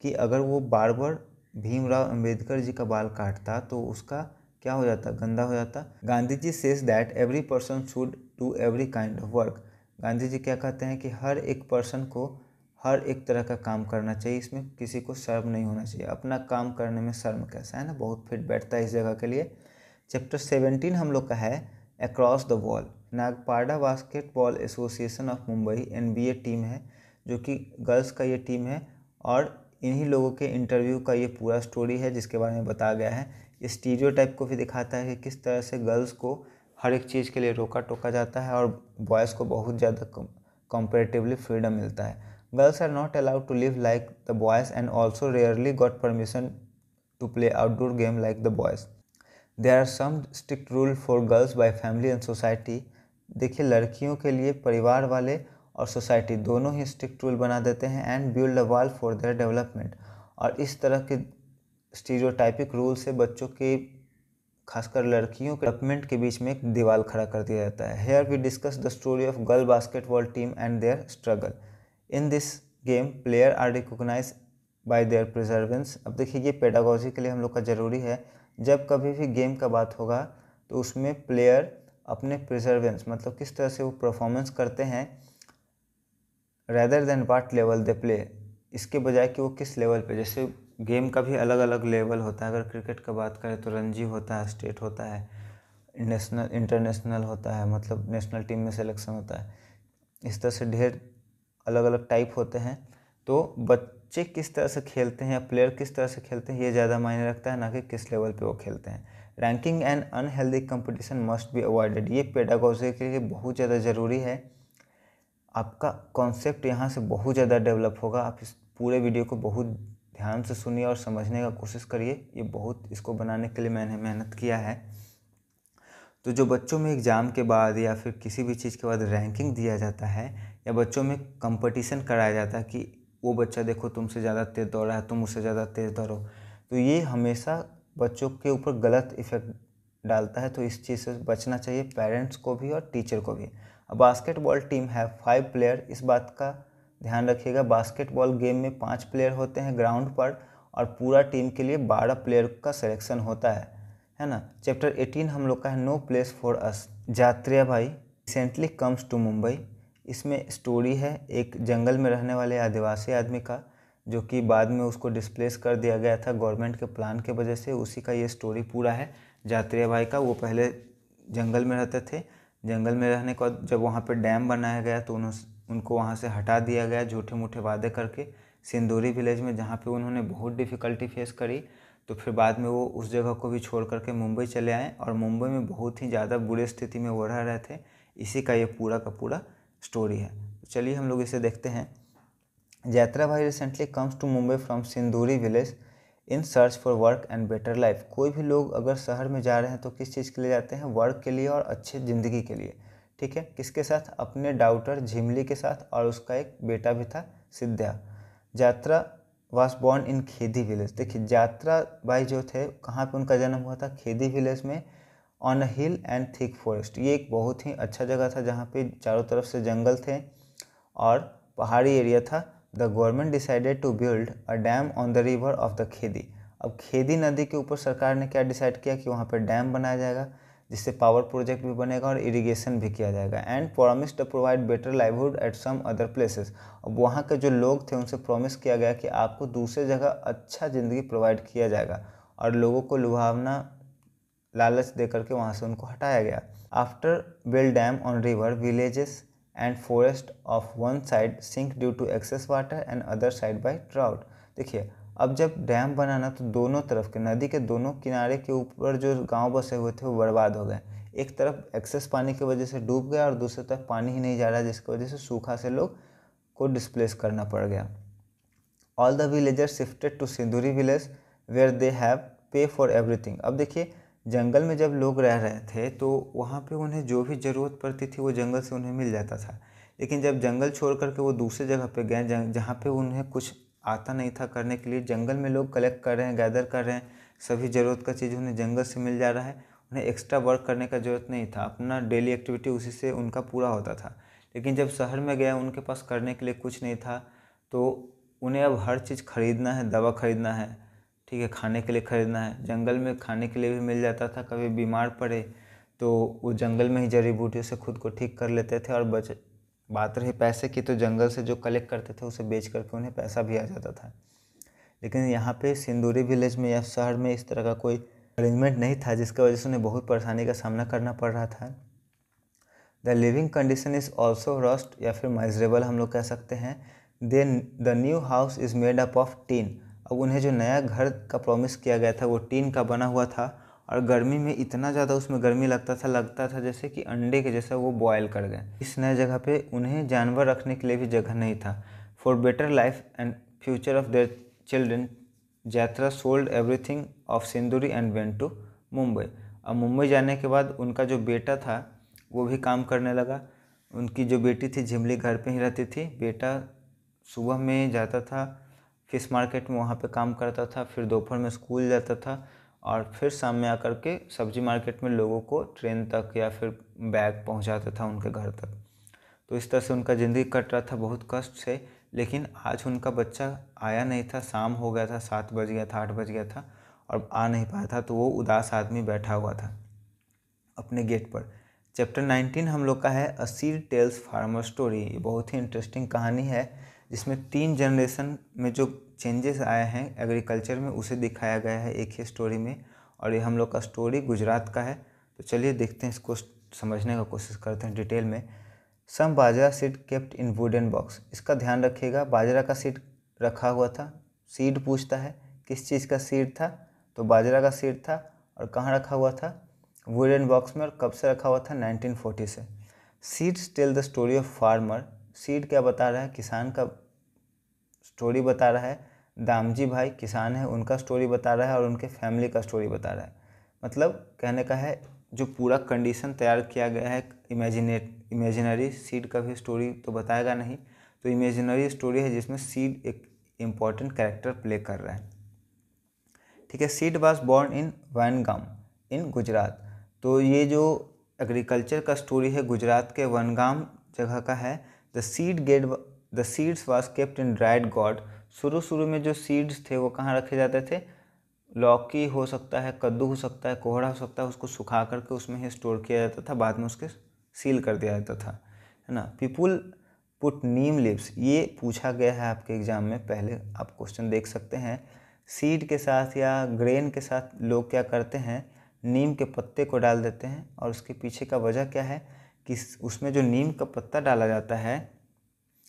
कि अगर वो बार्बर भीमराव अंबेडकर जी का बाल काटता तो उसका क्या हो जाता? गंदा हो जाता। Gandhi ji says that every person should do every kind of work. Gandhi ji क्या कहते हैं कि हर एक पर्सन को हर एक तरह का काम करना चाहिए, इसमें किसी को शर्म नहीं होना चाहिए। अपना काम करने में शर्म कैसा है ना, बहुत फिट बैठता है इस जगह के लिए। चैप्टर 17 हम लोग का है across the wall. Nagpada basketball association of Mumbai NBA team है, जो कि गर्ल्स का ये टीम है, और इन्हीं लोगों के इंटरव्यू का ये पूरा स्टोरी है जिसके बारे में बताया गया है। ये स्टीरियोटाइप को भी दिखाता है कि किस तरह से गर्ल्स को हर एक चीज़ के लिए रोका टोका जाता है और बॉयज़ को बहुत ज़्यादा कंपैरेटिवली फ्रीडम मिलता है। Girls are not allowed to live like the boys and also rarely got permission to play outdoor game like the boys. There are some strict rule for girls by family and society. देखिए, लड़कियों के लिए परिवार वाले और society दोनों ही strict rule बना देते हैं and build a wall for their development. और इस तरह के स्टीरियोटाइपिक रूल से बच्चों के, खासकर लड़कियों के डेवलपमेंट के बीच में एक दीवार खड़ा कर दिया जाता है। Here we discuss the story of girl basketball team and their struggle. In this game player are recognise by their perseverance. अब देखिए, ये पेडागोजी के लिए हम लोग का ज़रूरी है। जब कभी भी गेम का बात होगा तो उसमें प्लेयर अपने प्रिजर्वेंस, मतलब किस तरह से वो परफॉर्मेंस करते हैं, rather than what level they play, इसके बजाय कि वो किस लेवल पे। जैसे गेम का भी अलग अलग लेवल होता है। अगर क्रिकेट का बात करें तो रणजी होता है, स्टेट होता है, नेशनल, इंटरनेशनल होता है, मतलब नेशनल टीम में सिलेक्शन होता है। इस तरह से ढेर अलग अलग टाइप होते हैं। तो बच्चे किस तरह से खेलते हैं या प्लेयर किस तरह से खेलते हैं, ये ज़्यादा मायने रखता है, ना कि किस लेवल पे वो खेलते हैं। Ranking and unhealthy competition must be avoided. ये पेडागोजी के लिए बहुत ज़्यादा ज़रूरी है। आपका कॉन्सेप्ट यहाँ से बहुत ज़्यादा डेवलप होगा। आप इस पूरे वीडियो को बहुत ध्यान से सुनिए और समझने का कोशिश करिए। ये बहुत, इसको बनाने के लिए मैंने मेहनत किया है। तो जो बच्चों में एग्ज़ाम के बाद या फिर किसी भी चीज़ के बाद रैंकिंग दिया जाता है या बच्चों में कंपटीशन कराया जाता है कि वो बच्चा देखो तुमसे ज़्यादा तेज़ दौड़ रहा है, तुम उससे ज़्यादा तेज़ दौड़ो, तो ये हमेशा बच्चों के ऊपर गलत इफ़ेक्ट डालता है। तो इस चीज़ से बचना चाहिए, पेरेंट्स को भी और टीचर को भी। अब बास्केटबॉल टीम है 5 प्लेयर, इस बात का ध्यान रखिएगा। बास्केटबॉल गेम में 5 प्लेयर होते हैं ग्राउंड पर और पूरा टीम के लिए 12 प्लेयर का सिलेक्शन होता है ना। चैप्टर 18 हम लोग का है नो प्लेस फॉर अस। जात्रिया भाई रिसेंटली कम्स टू मुंबई। इसमें स्टोरी है एक जंगल में रहने वाले आदिवासी आदमी का, जो कि बाद में उसको डिस्प्लेस कर दिया गया था गवर्नमेंट के प्लान के वजह से। उसी का ये स्टोरी पूरा है जात्रिया भाई का। वो पहले जंगल में रहते थे। जंगल में रहने के बाद जब वहाँ पे डैम बनाया गया तो उनको वहाँ से हटा दिया गया झूठे मूठे वादे करके सिंदूरी विलेज में, जहाँ पे उन्होंने बहुत डिफ़िकल्टी फेस करी। तो फिर बाद में वो उस जगह को भी छोड़ करके मुंबई चले आए और मुंबई में बहुत ही ज़्यादा बुरी स्थिति में वो रह रहे थे। इसी का ये पूरा का पूरा स्टोरी है। तो चलिए हम लोग इसे देखते हैं। Yatra bhai recently comes to Mumbai from Sinduri village in search for work and better life. कोई भी लोग अगर शहर में जा रहे हैं तो किस चीज़ के लिए जाते हैं? वर्क के लिए और अच्छी ज़िंदगी के लिए, ठीक है। किसके साथ? अपने डाउटर झिमली के साथ, और उसका एक बेटा भी था सिद्धा। यात्रा वास बॉर्न इन खेदी विलेज। देखिए, यात्रा भाई जो थे, कहाँ पे उनका जन्म हुआ था? खेदी विलेज में, on a hill and thick forest. ये एक बहुत ही अच्छा जगह था जहाँ पे चारों तरफ से जंगल थे और पहाड़ी एरिया था। The government decided to build a dam on the river of the Khedi. अब खेदी नदी के ऊपर सरकार ने क्या डिसाइड किया कि वहाँ पर डैम बनाया जाएगा, जिससे पावर प्रोजेक्ट भी बनेगा और इरिगेशन भी किया जाएगा। And promise to provide better livelihood at some other places. अब वहाँ के जो लोग थे उनसे प्रॉमिस किया गया कि आपको दूसरे जगह अच्छा ज़िंदगी प्रोवाइड किया जाएगा, और लोगों को लुभावना लालच दे करके वहाँ से उनको हटाया गया। After build dam on river, villages and forest of one side sink due to excess water and other side by drought. देखिए, अब जब डैम बनाना तो दोनों तरफ के, नदी के दोनों किनारे के ऊपर जो गांव बसे हुए थे वो बर्बाद हो गए। एक तरफ एक्सेस पानी की वजह से डूब गया और दूसरी तरफ पानी ही नहीं जा रहा, जिसकी वजह से सूखा से लोग को डिस्प्लेस करना पड़ गया। All the villagers shifted to Sinduri village where they have pay for everything. अब देखिए, जंगल में जब लोग रह रहे थे तो वहाँ पे उन्हें जो भी ज़रूरत पड़ती थी वो जंगल से उन्हें मिल जाता था। लेकिन जब जंगल छोड़ करके वो दूसरे जगह पे गए जहाँ पे उन्हें कुछ आता नहीं था करने के लिए, जंगल में लोग कलेक्ट कर रहे हैं, गैदर कर रहे हैं, सभी ज़रूरत का चीज़ उन्हें जंगल से मिल जा रहा है, उन्हें एक्स्ट्रा वर्क करने का ज़रूरत नहीं था, अपना डेली एक्टिविटी उसी से उनका पूरा होता था। लेकिन जब शहर में गया उनके पास करने के लिए कुछ नहीं था, तो उन्हें अब हर चीज़ खरीदना है, दवा खरीदना है, ठीक है, खाने के लिए खरीदना है। जंगल में खाने के लिए भी मिल जाता था, कभी बीमार पड़े तो वो जंगल में ही जड़ी बूटियों से खुद को ठीक कर लेते थे। और बात रही पैसे की, तो जंगल से जो कलेक्ट करते थे उसे बेच करके उन्हें पैसा भी आ जाता था। लेकिन यहाँ पे सिंदूरी विलेज में या शहर में इस तरह का कोई अरेंजमेंट नहीं था, जिसकी वजह से उन्हें बहुत परेशानी का सामना करना पड़ रहा था। The living condition is also rust या फिर माइजरेबल हम लोग कह सकते हैं। Then the new house is made up of tin. अब उन्हें जो नया घर का प्रॉमिस किया गया था वो टीन का बना हुआ था, और गर्मी में इतना ज़्यादा उसमें गर्मी लगता था जैसे कि अंडे के जैसा वो बॉयल कर गए। इस नए जगह पे उन्हें जानवर रखने के लिए भी जगह नहीं था। For better life and future of their children, Jaitra sold everything of Sinduri and went to Mumbai. अब मुंबई जाने के बाद उनका जो बेटा था वो भी काम करने लगा। उनकी जो बेटी थी झिमली घर पे ही रहती थी। बेटा सुबह में जाता था फिश मार्केट में, वहाँ पे काम करता था, फिर दोपहर में स्कूल जाता था, और फिर शाम में आकर के सब्जी मार्केट में लोगों को ट्रेन तक या फिर बैग पहुँचाता था उनके घर तक। तो इस तरह से उनका ज़िंदगी कट रहा था बहुत कष्ट से। लेकिन आज उनका बच्चा आया नहीं था, शाम हो गया था, 7 बज गया था, 8 बज गया था, और आ नहीं पाया था। तो वो उदास आदमी बैठा हुआ था अपने गेट पर। चैप्टर 19 हम लोग का है a seed tells farmer story. ये बहुत ही इंटरेस्टिंग कहानी है, जिसमें 3 जनरेशन में जो चेंजेस आए हैं एग्रीकल्चर में उसे दिखाया गया है एक ही स्टोरी में। और ये हम लोग का स्टोरी गुजरात का है। तो चलिए देखते हैं, इसको समझने का कोशिश करते हैं डिटेल में। Some bajra seed kept in wooden box. इसका ध्यान रखिएगा, बाजरा का सीड रखा हुआ था। सीड पूछता है किस चीज़ का सीड था, तो बाजरा का सीड था। और कहाँ रखा हुआ था? वुडन बॉक्स में। और कब से रखा हुआ था? 1940 से। Seeds tell the story of farmer. Seed क्या बता रहा है? किसान का स्टोरी बता रहा है। दामजी भाई किसान है, उनका स्टोरी बता रहा है, और उनके फैमिली का स्टोरी बता रहा है। मतलब कहने का है जो पूरा कंडीशन तैयार किया गया है, इमेजिनरी सीड का भी स्टोरी तो बताएगा नहीं, तो इमेजिनरी स्टोरी है जिसमें सीड एक इम्पॉर्टेंट कैरेक्टर प्ले कर रहा है। ठीक है। सीड वाज बोर्न इन वनगाम इन गुजरात। तो ये जो एग्रीकल्चर का स्टोरी है गुजरात के वनगाम जगह का है। The seeds was kept in dried God. शुरू में जो सीड्स थे वो कहाँ रखे जाते थे? लौकी हो सकता है, कद्दू हो सकता है, कोहड़ा हो सकता है, उसको सुखा करके उसमें ही स्टोर किया जाता था, बाद में उसके सील कर दिया जाता था, है ना। पीपुल पुट नीम लीव्स, ये पूछा गया है आपके एग्जाम में, पहले आप क्वेश्चन देख सकते हैं। सीड के साथ या ग्रेन के साथ लोग क्या करते हैं? नीम के पत्ते को डाल देते हैं। और उसके पीछे का वजह क्या है कि उसमें जो नीम का पत्ता डाला जाता है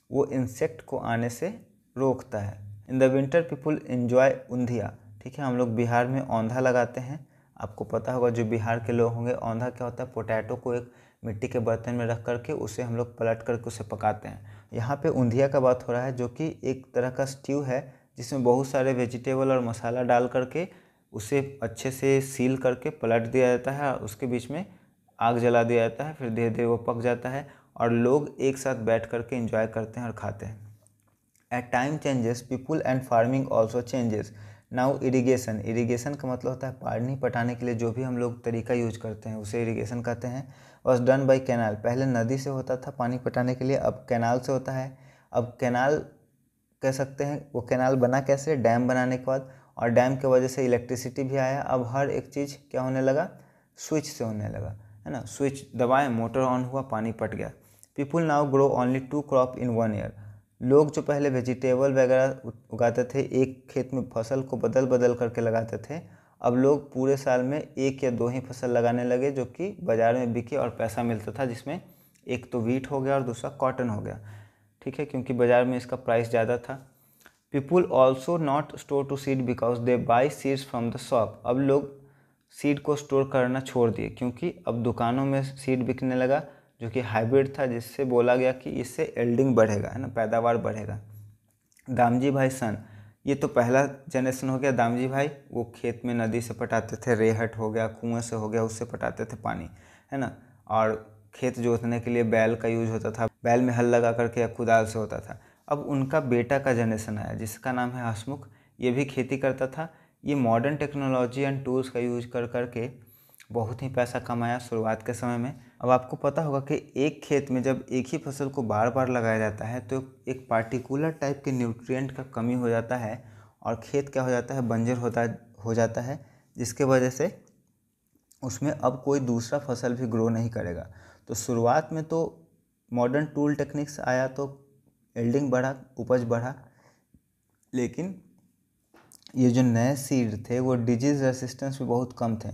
वो इंसेक्ट को आने से रोकता है। In the winter people enjoy undhiya. ठीक है, हम लोग बिहार में औंधा लगाते हैं। आपको पता होगा, जो बिहार के लोग होंगे, औंधा क्या होता है? पोटैटो को एक मिट्टी के बर्तन में रख करके उसे हम लोग पलट करके उसे पकाते हैं। यहाँ पे ऊंधिया का बात हो रहा है, जो कि एक तरह का स्ट्यू है जिसमें बहुत सारे वेजिटेबल और मसाला डाल करके उसे अच्छे से सील करके पलट दिया जाता है, और उसके बीच में आग जला दिया जाता है। फिर धीरे धीरे वो पक जाता है और लोग एक साथ बैठ करके एंजॉय करते हैं और खाते हैं। At time changes people and farming also changes. Now irrigation. Irrigation का मतलब होता है पानी पटाने के लिए जो भी हम लोग तरीका यूज करते हैं उसे इरीगेशन कहते हैं। Was done by canal. पहले नदी से होता था पानी पटाने के लिए, अब कैनाल से होता है। अब कैनाल कह सकते हैं, वो कैनाल बना कैसे, डैम बनाने के बाद, और डैम की वजह से इलेक्ट्रिसिटी भी आया। अब हर एक चीज़ क्या होने लगा, स्विच से होने लगा, है ना। स्विच दबाएं, मोटर ऑन हुआ, पानी पट गया। People now grow only 2 crop in 1 year. लोग जो पहले वेजिटेबल वगैरह उगाते थे, एक खेत में फसल को बदल बदल करके लगाते थे, अब लोग पूरे साल में 1 या 2 ही फसल लगाने लगे, जो कि बाज़ार में बिके और पैसा मिलता था, जिसमें एक तो वीट हो गया और दूसरा कॉटन हो गया, ठीक है, क्योंकि बाज़ार में इसका प्राइस ज़्यादा था। People also not store to seed because they buy seeds from the shop. अब लोग सीड को स्टोर करना छोड़ दिए, क्योंकि अब दुकानों में सीड बिकने लगा जो कि हाइब्रिड था, जिससे बोला गया कि इससे एल्डिंग बढ़ेगा, है ना, पैदावार बढ़ेगा। दामजी भाई सन, ये तो पहला जनरेशन हो गया। दामजी भाई वो खेत में नदी से पटाते थे, रेहट हो गया, कुएं से हो गया, उससे पटाते थे पानी, है ना। और खेत जोतने के लिए बैल का यूज होता था, बैल में हल लगा करके या कुदाल से होता था। अब उनका बेटा का जनरेशन आया जिसका नाम है हसमुख, ये भी खेती करता था। ये मॉडर्न टेक्नोलॉजी एंड टूल्स का यूज कर करके बहुत ही पैसा कमाया शुरुआत के समय में। अब आपको पता होगा कि एक खेत में जब एक ही फसल को बार बार लगाया जाता है तो एक पार्टिकुलर टाइप के न्यूट्रिएंट का कमी हो जाता है और खेत क्या हो जाता है, बंजर हो जाता है, जिसके वजह से उसमें अब कोई दूसरा फसल भी ग्रो नहीं करेगा। तो शुरुआत में तो मॉडर्न टूल टेक्निक्स आया तो यील्डिंग बढ़ा, उपज बढ़ा, लेकिन ये जो नए सीड थे वो डिजीज़ रेसिस्टेंस भी बहुत कम थे।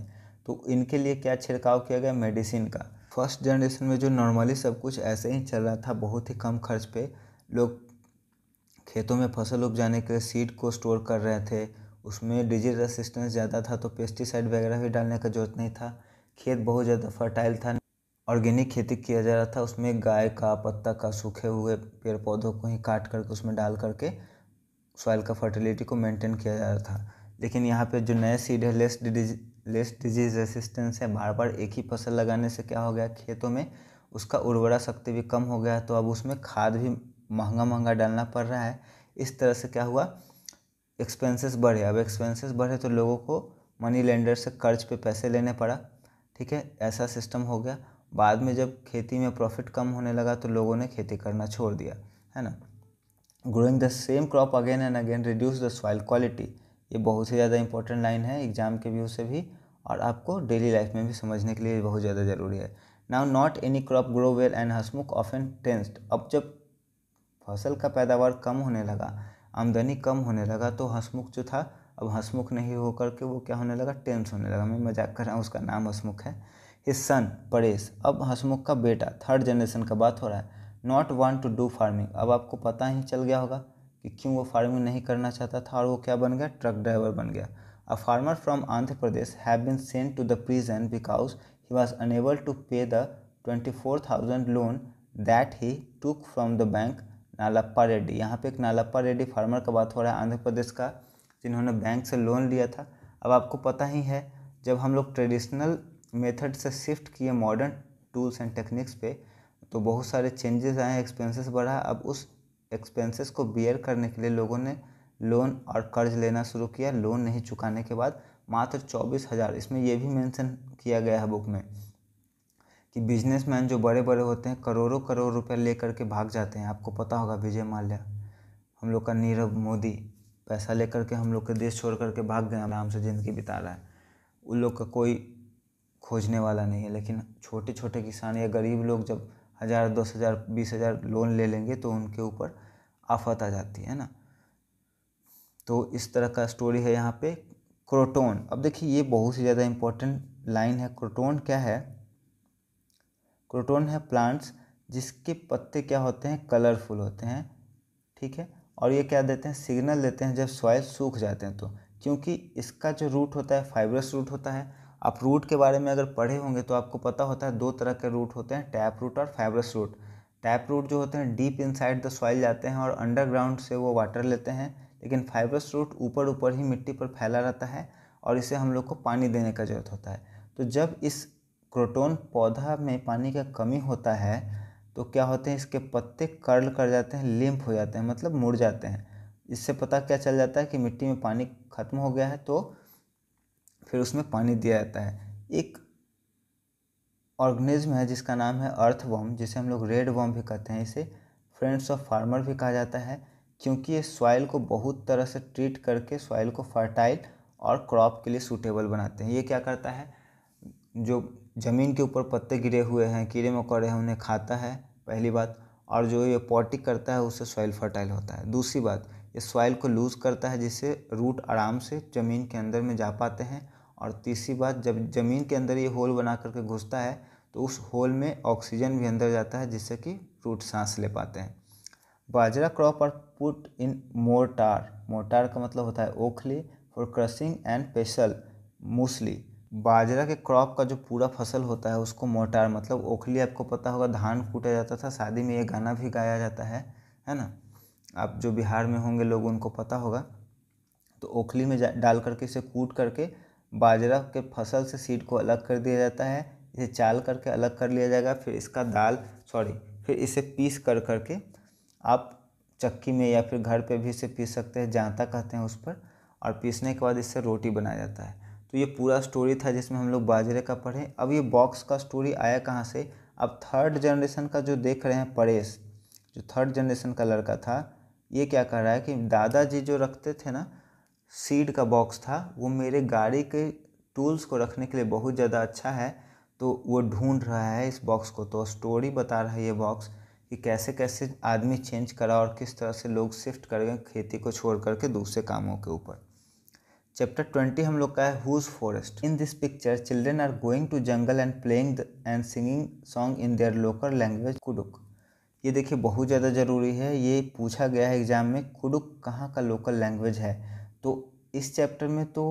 तो इनके लिए क्या छिड़काव किया गया, मेडिसिन का। फर्स्ट जनरेशन में जो नॉर्मली सब कुछ ऐसे ही चल रहा था, बहुत ही कम खर्च पे लोग खेतों में फसल उपजाने के लिए सीड को स्टोर कर रहे थे। उसमें डिजीज रेसिस्टेंस ज़्यादा था तो पेस्टिसाइड वगैरह भी डालने का जरूरत नहीं था। खेत बहुत ज़्यादा फर्टाइल था, ऑर्गेनिक खेती किया जा रहा था। उसमें गाय का, पत्ता का, सूखे हुए पेड़ पौधों को ही काट करके उसमें डाल करके सॉइल का फर्टिलिटी को मेंटेन किया जा रहा था। लेकिन यहाँ पे जो नए सीड है, लेस डिजीज रेसिस्टेंस है, बार बार एक ही फसल लगाने से क्या हो गया, खेतों में उसका उर्वरा शक्ति भी कम हो गया, तो अब उसमें खाद भी महंगा महंगा डालना पड़ रहा है। इस तरह से क्या हुआ, एक्सपेंसेस बढ़े। अब एक्सपेंसेस बढ़े तो लोगों को मनी लेंडर से कर्ज पे पैसे लेने पड़ा, ठीक है, ऐसा सिस्टम हो गया। बाद में जब खेती में प्रॉफिट कम होने लगा तो लोगों ने खेती करना छोड़ दिया, है ना। Growing the same crop again and again reduce the soil quality, ये बहुत ही ज़्यादा इंपॉर्टेंट लाइन है एग्जाम के व्यू से भी और आपको डेली लाइफ में भी समझने के लिए बहुत ज़्यादा ज़रूरी है। Now not any crop grow well and Hasmukh often tensed. अब जब फसल का पैदावार कम होने लगा, आमदनी कम होने लगा, तो हसमुख जो था अब हसमुख नहीं हो करके वो क्या होने लगा, टेंस होने लगा। मैं मजाक कर रहा हूँ, उसका नाम हसमुख है। हिज सन परेश, अब हसमुख का बेटा, थर्ड जनरेशन का बात हो रहा है, not want to do farming. अब आपको पता ही चल गया होगा कि क्यों वो फार्मिंग नहीं करना चाहता था और वो क्या बन गया, ट्रक ड्राइवर बन गया। A farmer from Andhra Pradesh have been sent to the prison because he was unable to pay the 24,000 loan that he took from the bank Nalappa Reddy. यहाँ पे एक नालप्पा रेड्डी फार्मर का बात हो रहा है आंध्र प्रदेश का, जिन्होंने बैंक से लोन लिया था। अब आपको पता ही है, जब हम लोग ट्रेडिशनल मेथड से शिफ्ट किए मॉडर्न टूल्स एंड टेक्निक्स पे तो बहुत सारे चेंजेस आए, एक्सपेंसेस बढ़ा। अब उस एक्सपेंसेस को बियर करने के लिए लोगों ने लोन और कर्ज लेना शुरू किया। लोन नहीं चुकाने के बाद मात्र 24,000, इसमें यह भी मेंशन किया गया है बुक में कि बिजनेसमैन जो बड़े बड़े होते हैं करोड़ों करोड़ रुपए ले करके भाग जाते हैं। आपको पता होगा विजय माल्या, हम लोग का नीरव मोदी, पैसा लेकर के हम लोग के देश छोड़ करके भाग गए, आराम से ज़िंदगी बिता रहा है। उन लोग का कोई खोजने वाला नहीं है। लेकिन छोटे छोटे किसान या गरीब लोग जब 1,000, 10,000, 20,000 लोन ले लेंगे तो उनके ऊपर आफत आ जाती है ना। तो इस तरह का स्टोरी है यहाँ पे। क्रोटोन, अब देखिए ये बहुत ही ज़्यादा इम्पोर्टेंट लाइन है। क्रोटोन क्या है, क्रोटोन है प्लांट्स जिसके पत्ते क्या होते हैं, कलरफुल होते हैं, ठीक है, और ये क्या देते हैं, सिग्नल देते हैं जब सॉइल सूख जाते हैं तो, क्योंकि इसका जो रूट होता है फाइब्रस रूट होता है। आप रूट के बारे में अगर पढ़े होंगे तो आपको पता होता है 2 तरह के रूट होते हैं, टैप रूट और फाइब्रस रूट। टैप रूट जो होते हैं डीप इनसाइड द सॉइल जाते हैं और अंडरग्राउंड से वो वाटर लेते हैं, लेकिन फाइब्रस रूट ऊपर ऊपर ही मिट्टी पर फैला रहता है और इसे हम लोग को पानी देने का जरूरत होता है। तो जब इस क्रोटोन पौधा में पानी का कमी होता है तो क्या होते हैं, इसके पत्ते कर्ल कर जाते हैं, लिम्प हो जाते हैं, मतलब मुड़ जाते हैं। इससे पता क्या चल जाता है कि मिट्टी में पानी खत्म हो गया है, तो फिर उसमें पानी दिया जाता है। एक ऑर्गेनिज्म है जिसका नाम है अर्थवर्म, जिसे हम लोग रेड वर्म भी कहते हैं, इसे फ्रेंड्स ऑफ फार्मर भी कहा जाता है, क्योंकि ये सॉइल को बहुत तरह से ट्रीट करके सॉइल को फर्टाइल और क्रॉप के लिए सूटेबल बनाते हैं। ये क्या करता है, जो ज़मीन के ऊपर पत्ते गिरे हुए हैं, कीड़े मकोड़े हैं, उन्हें खाता है, पहली बात। और जो ये पॉटिंग करता है उससे सॉइल फर्टाइल होता है। दूसरी बात, ये सॉइल को लूज़ करता है जिससे रूट आराम से ज़मीन के अंदर में जा पाते हैं। और तीसरी बात, जब ज़मीन के अंदर ये होल बना करके घुसता है तो उस होल में ऑक्सीजन भी अंदर जाता है, जिससे कि रूट सांस ले पाते हैं। Bajra crop are put in mortar. Mortar का मतलब होता है ओखली, for crushing and pestle musli. बाजरा के क्रॉप का जो पूरा फसल होता है उसको मोर्टार मतलब ओखली, आपको पता होगा धान कूटा जाता था, शादी में ये गाना भी गाया जाता है ना। आप जो बिहार में होंगे लोग उनको पता होगा। तो ओखली में डाल करके इसे कूट करके बाजरा के फसल से सीड को अलग कर दिया जाता है। इसे चाल करके अलग कर लिया जाएगा, फिर इसका फिर इसे पीस करके आप चक्की में या फिर घर पे भी इसे पीस सकते हैं, जांता कहते हैं उस पर। और पीसने के बाद इससे रोटी बनाया जाता है। तो ये पूरा स्टोरी था जिसमें हम लोग बाजरे का पढ़े। अब ये बॉक्स का स्टोरी आया कहाँ से, अब थर्ड जनरेशन का जो देख रहे हैं परेश, जो थर्ड जनरेशन का लड़का था, ये क्या कर रहा है कि दादाजी जो रखते थे ना सीड का बॉक्स था, वो मेरे गाड़ी के टूल्स को रखने के लिए बहुत ज़्यादा अच्छा है, तो वो ढूंढ रहा है इस बॉक्स को। तो स्टोरी बता रहा है ये बॉक्स कि कैसे कैसे आदमी चेंज करा और किस तरह से लोग शिफ्ट कर गए खेती को छोड़ करके दूसरे कामों के ऊपर। चैप्टर 20 हम लोग का है huge forest. In this picture children are going to jungle and playing and singing song in their local language Kurukh. ये देखिए बहुत ज़्यादा ज़रूरी है, ये पूछा गया है एग्जाम में, कुडुक कहाँ का लोकल लैंग्वेज है। तो इस चैप्टर में तो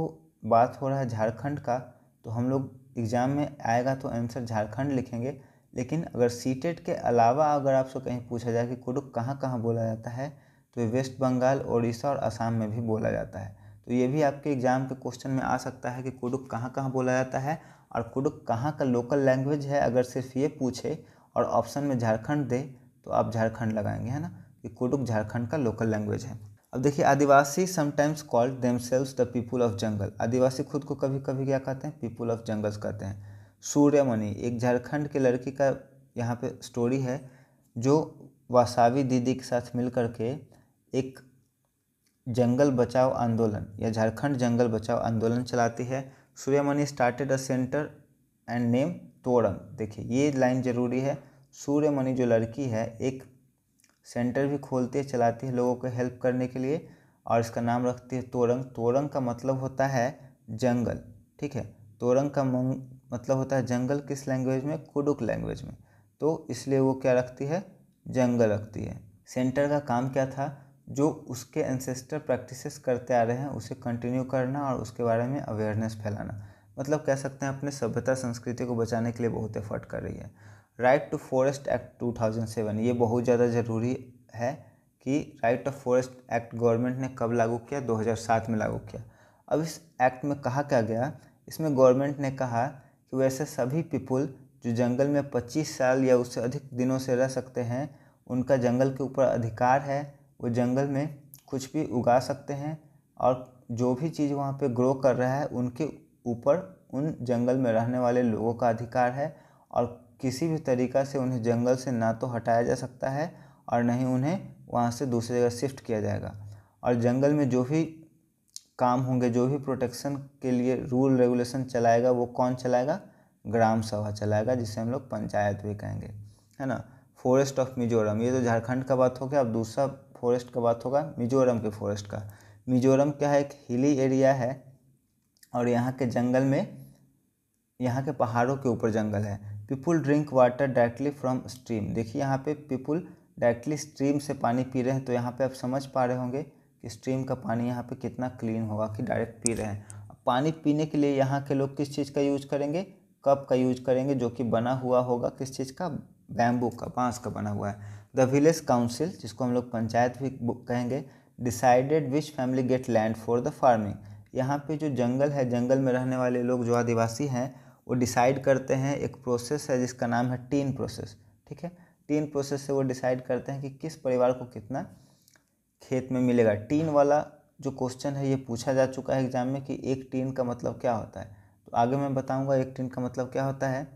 बात हो रहा है झारखंड का, तो हम लोग एग्ज़ाम में आएगा तो आंसर झारखंड लिखेंगे। लेकिन अगर सीटेट के अलावा अगर आपसे कहीं पूछा जाए कि कुडुक कहाँ कहाँ बोला जाता है, तो ये वेस्ट बंगाल, उड़ीसा और असम में भी बोला जाता है। तो ये भी आपके एग्ज़ाम के क्वेश्चन में आ सकता है कि कुडुक कहाँ कहाँ बोला जाता है और कुडुक कहाँ का लोकल लैंग्वेज है। अगर सिर्फ ये पूछे और ऑप्शन में झारखंड दे तो आप झारखंड लगाएंगे, है ना, कि कुडुक झारखंड का लोकल लैंग्वेज है। अब देखिए, adivasi sometimes called themselves the people of jungle. Adivasi खुद को कभी कभी क्या कहते हैं, पीपुल ऑफ जंगल्स कहते हैं। सूर्यमणि एक झारखंड के लड़की का यहाँ पे स्टोरी है, जो वासावी दीदी के साथ मिल करके एक जंगल बचाओ आंदोलन या झारखंड जंगल बचाओ आंदोलन चलाती है। Suryamani started a centre and name Torang. देखिए ये लाइन जरूरी है, सूर्यमणि जो लड़की है एक सेंटर भी खोलती है, चलाती है लोगों को हेल्प करने के लिए, और इसका नाम रखती है तोरंग। तोरंग का मतलब होता है जंगल, ठीक है। तोरंग का मतलब होता है जंगल, किस लैंग्वेज में, कुडुक लैंग्वेज में। तो इसलिए वो क्या रखती है, जंगल रखती है। सेंटर का काम क्या था, जो उसके एंसेस्टर प्रैक्टिसेस करते आ रहे हैं उसे कंटिन्यू करना और उसके बारे में अवेयरनेस फैलाना। मतलब कह सकते हैं अपने सभ्यता संस्कृति को बचाने के लिए बहुत एफर्ट कर रही है। राइट टू फॉरेस्ट एक्ट 2007, ये बहुत ज़्यादा ज़रूरी है कि right of forest act government ने कब लागू किया, 2007 में लागू किया। अब इस एक्ट में कहा क्या गया, इसमें गवर्नमेंट ने कहा कि वैसे सभी पीपुल जो जंगल में 25 साल या उससे अधिक दिनों से रह सकते हैं, उनका जंगल के ऊपर अधिकार है। वो जंगल में कुछ भी उगा सकते हैं और जो भी चीज़ वहाँ पे ग्रो कर रहा है उनके ऊपर उन जंगल में रहने वाले लोगों का अधिकार है। और किसी भी तरीक़ा से उन्हें जंगल से ना तो हटाया जा सकता है और न ही उन्हें वहाँ से दूसरी जगह शिफ्ट किया जाएगा। और जंगल में जो भी काम होंगे, जो भी प्रोटेक्शन के लिए रूल रेगुलेशन चलाएगा, वो कौन चलाएगा, ग्राम सभा चलाएगा, जिसे हम लोग पंचायत भी कहेंगे, है ना। फॉरेस्ट ऑफ मिजोरम, ये तो झारखंड का बात हो गया। अब दूसरा फॉरेस्ट का बात होगा मिजोरम के फॉरेस्ट का। मिजोरम क्या है, एक हिली एरिया है और यहाँ के जंगल में, यहाँ के पहाड़ों के ऊपर जंगल है। People drink water directly from stream. देखिए यहाँ पे पीपुल डायरेक्टली स्ट्रीम से पानी पी रहे हैं, तो यहाँ पे आप समझ पा रहे होंगे कि स्ट्रीम का पानी यहाँ पे कितना क्लीन होगा कि डायरेक्ट पी रहे हैं। पानी पीने के लिए यहाँ के लोग किस चीज़ का यूज करेंगे, कप का यूज करेंगे, जो कि बना हुआ होगा किस चीज़ का, बैम्बू का, बांस का बना हुआ है। द विलेज काउंसिल, जिसको हम लोग पंचायत भी कहेंगे, decided which family get land for the farming. यहाँ पे जो जंगल है, जंगल में रहने वाले लोग जो आदिवासी हैं वो डिसाइड करते हैं, एक प्रोसेस है जिसका नाम है टीन प्रोसेस, ठीक है। टीन प्रोसेस से वो डिसाइड करते हैं कि किस परिवार को कितना खेत में मिलेगा। टीन वाला जो क्वेश्चन है ये पूछा जा चुका है एग्जाम में कि एक टीन का मतलब क्या होता है, तो आगे मैं बताऊंगा एक टीन का मतलब क्या होता है।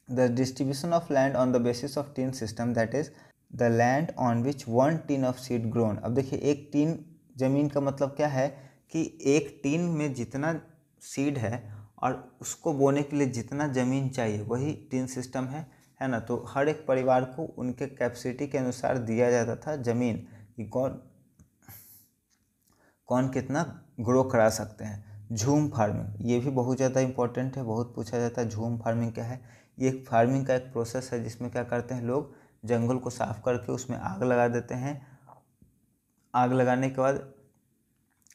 The distribution of land on the basis of tin system, that is the land on which 1 tin of seed grown. अब देखिए 1 टीन ज़मीन का मतलब क्या है कि 1 टीन में जितना सीड है और उसको बोने के लिए जितना ज़मीन चाहिए वही टीन सिस्टम है ना। तो हर एक परिवार को उनके कैपेसिटी के अनुसार दिया जाता था ज़मीन कि कौन कितना ग्रो करा सकते हैं। झूम फार्मिंग ये भी बहुत ज़्यादा इंपॉर्टेंट है, बहुत पूछा जाता है। झूम फार्मिंग क्या है? ये एक फार्मिंग का एक प्रोसेस है जिसमें क्या करते हैं लोग, जंगल को साफ करके उसमें आग लगा देते हैं। आग लगाने के बाद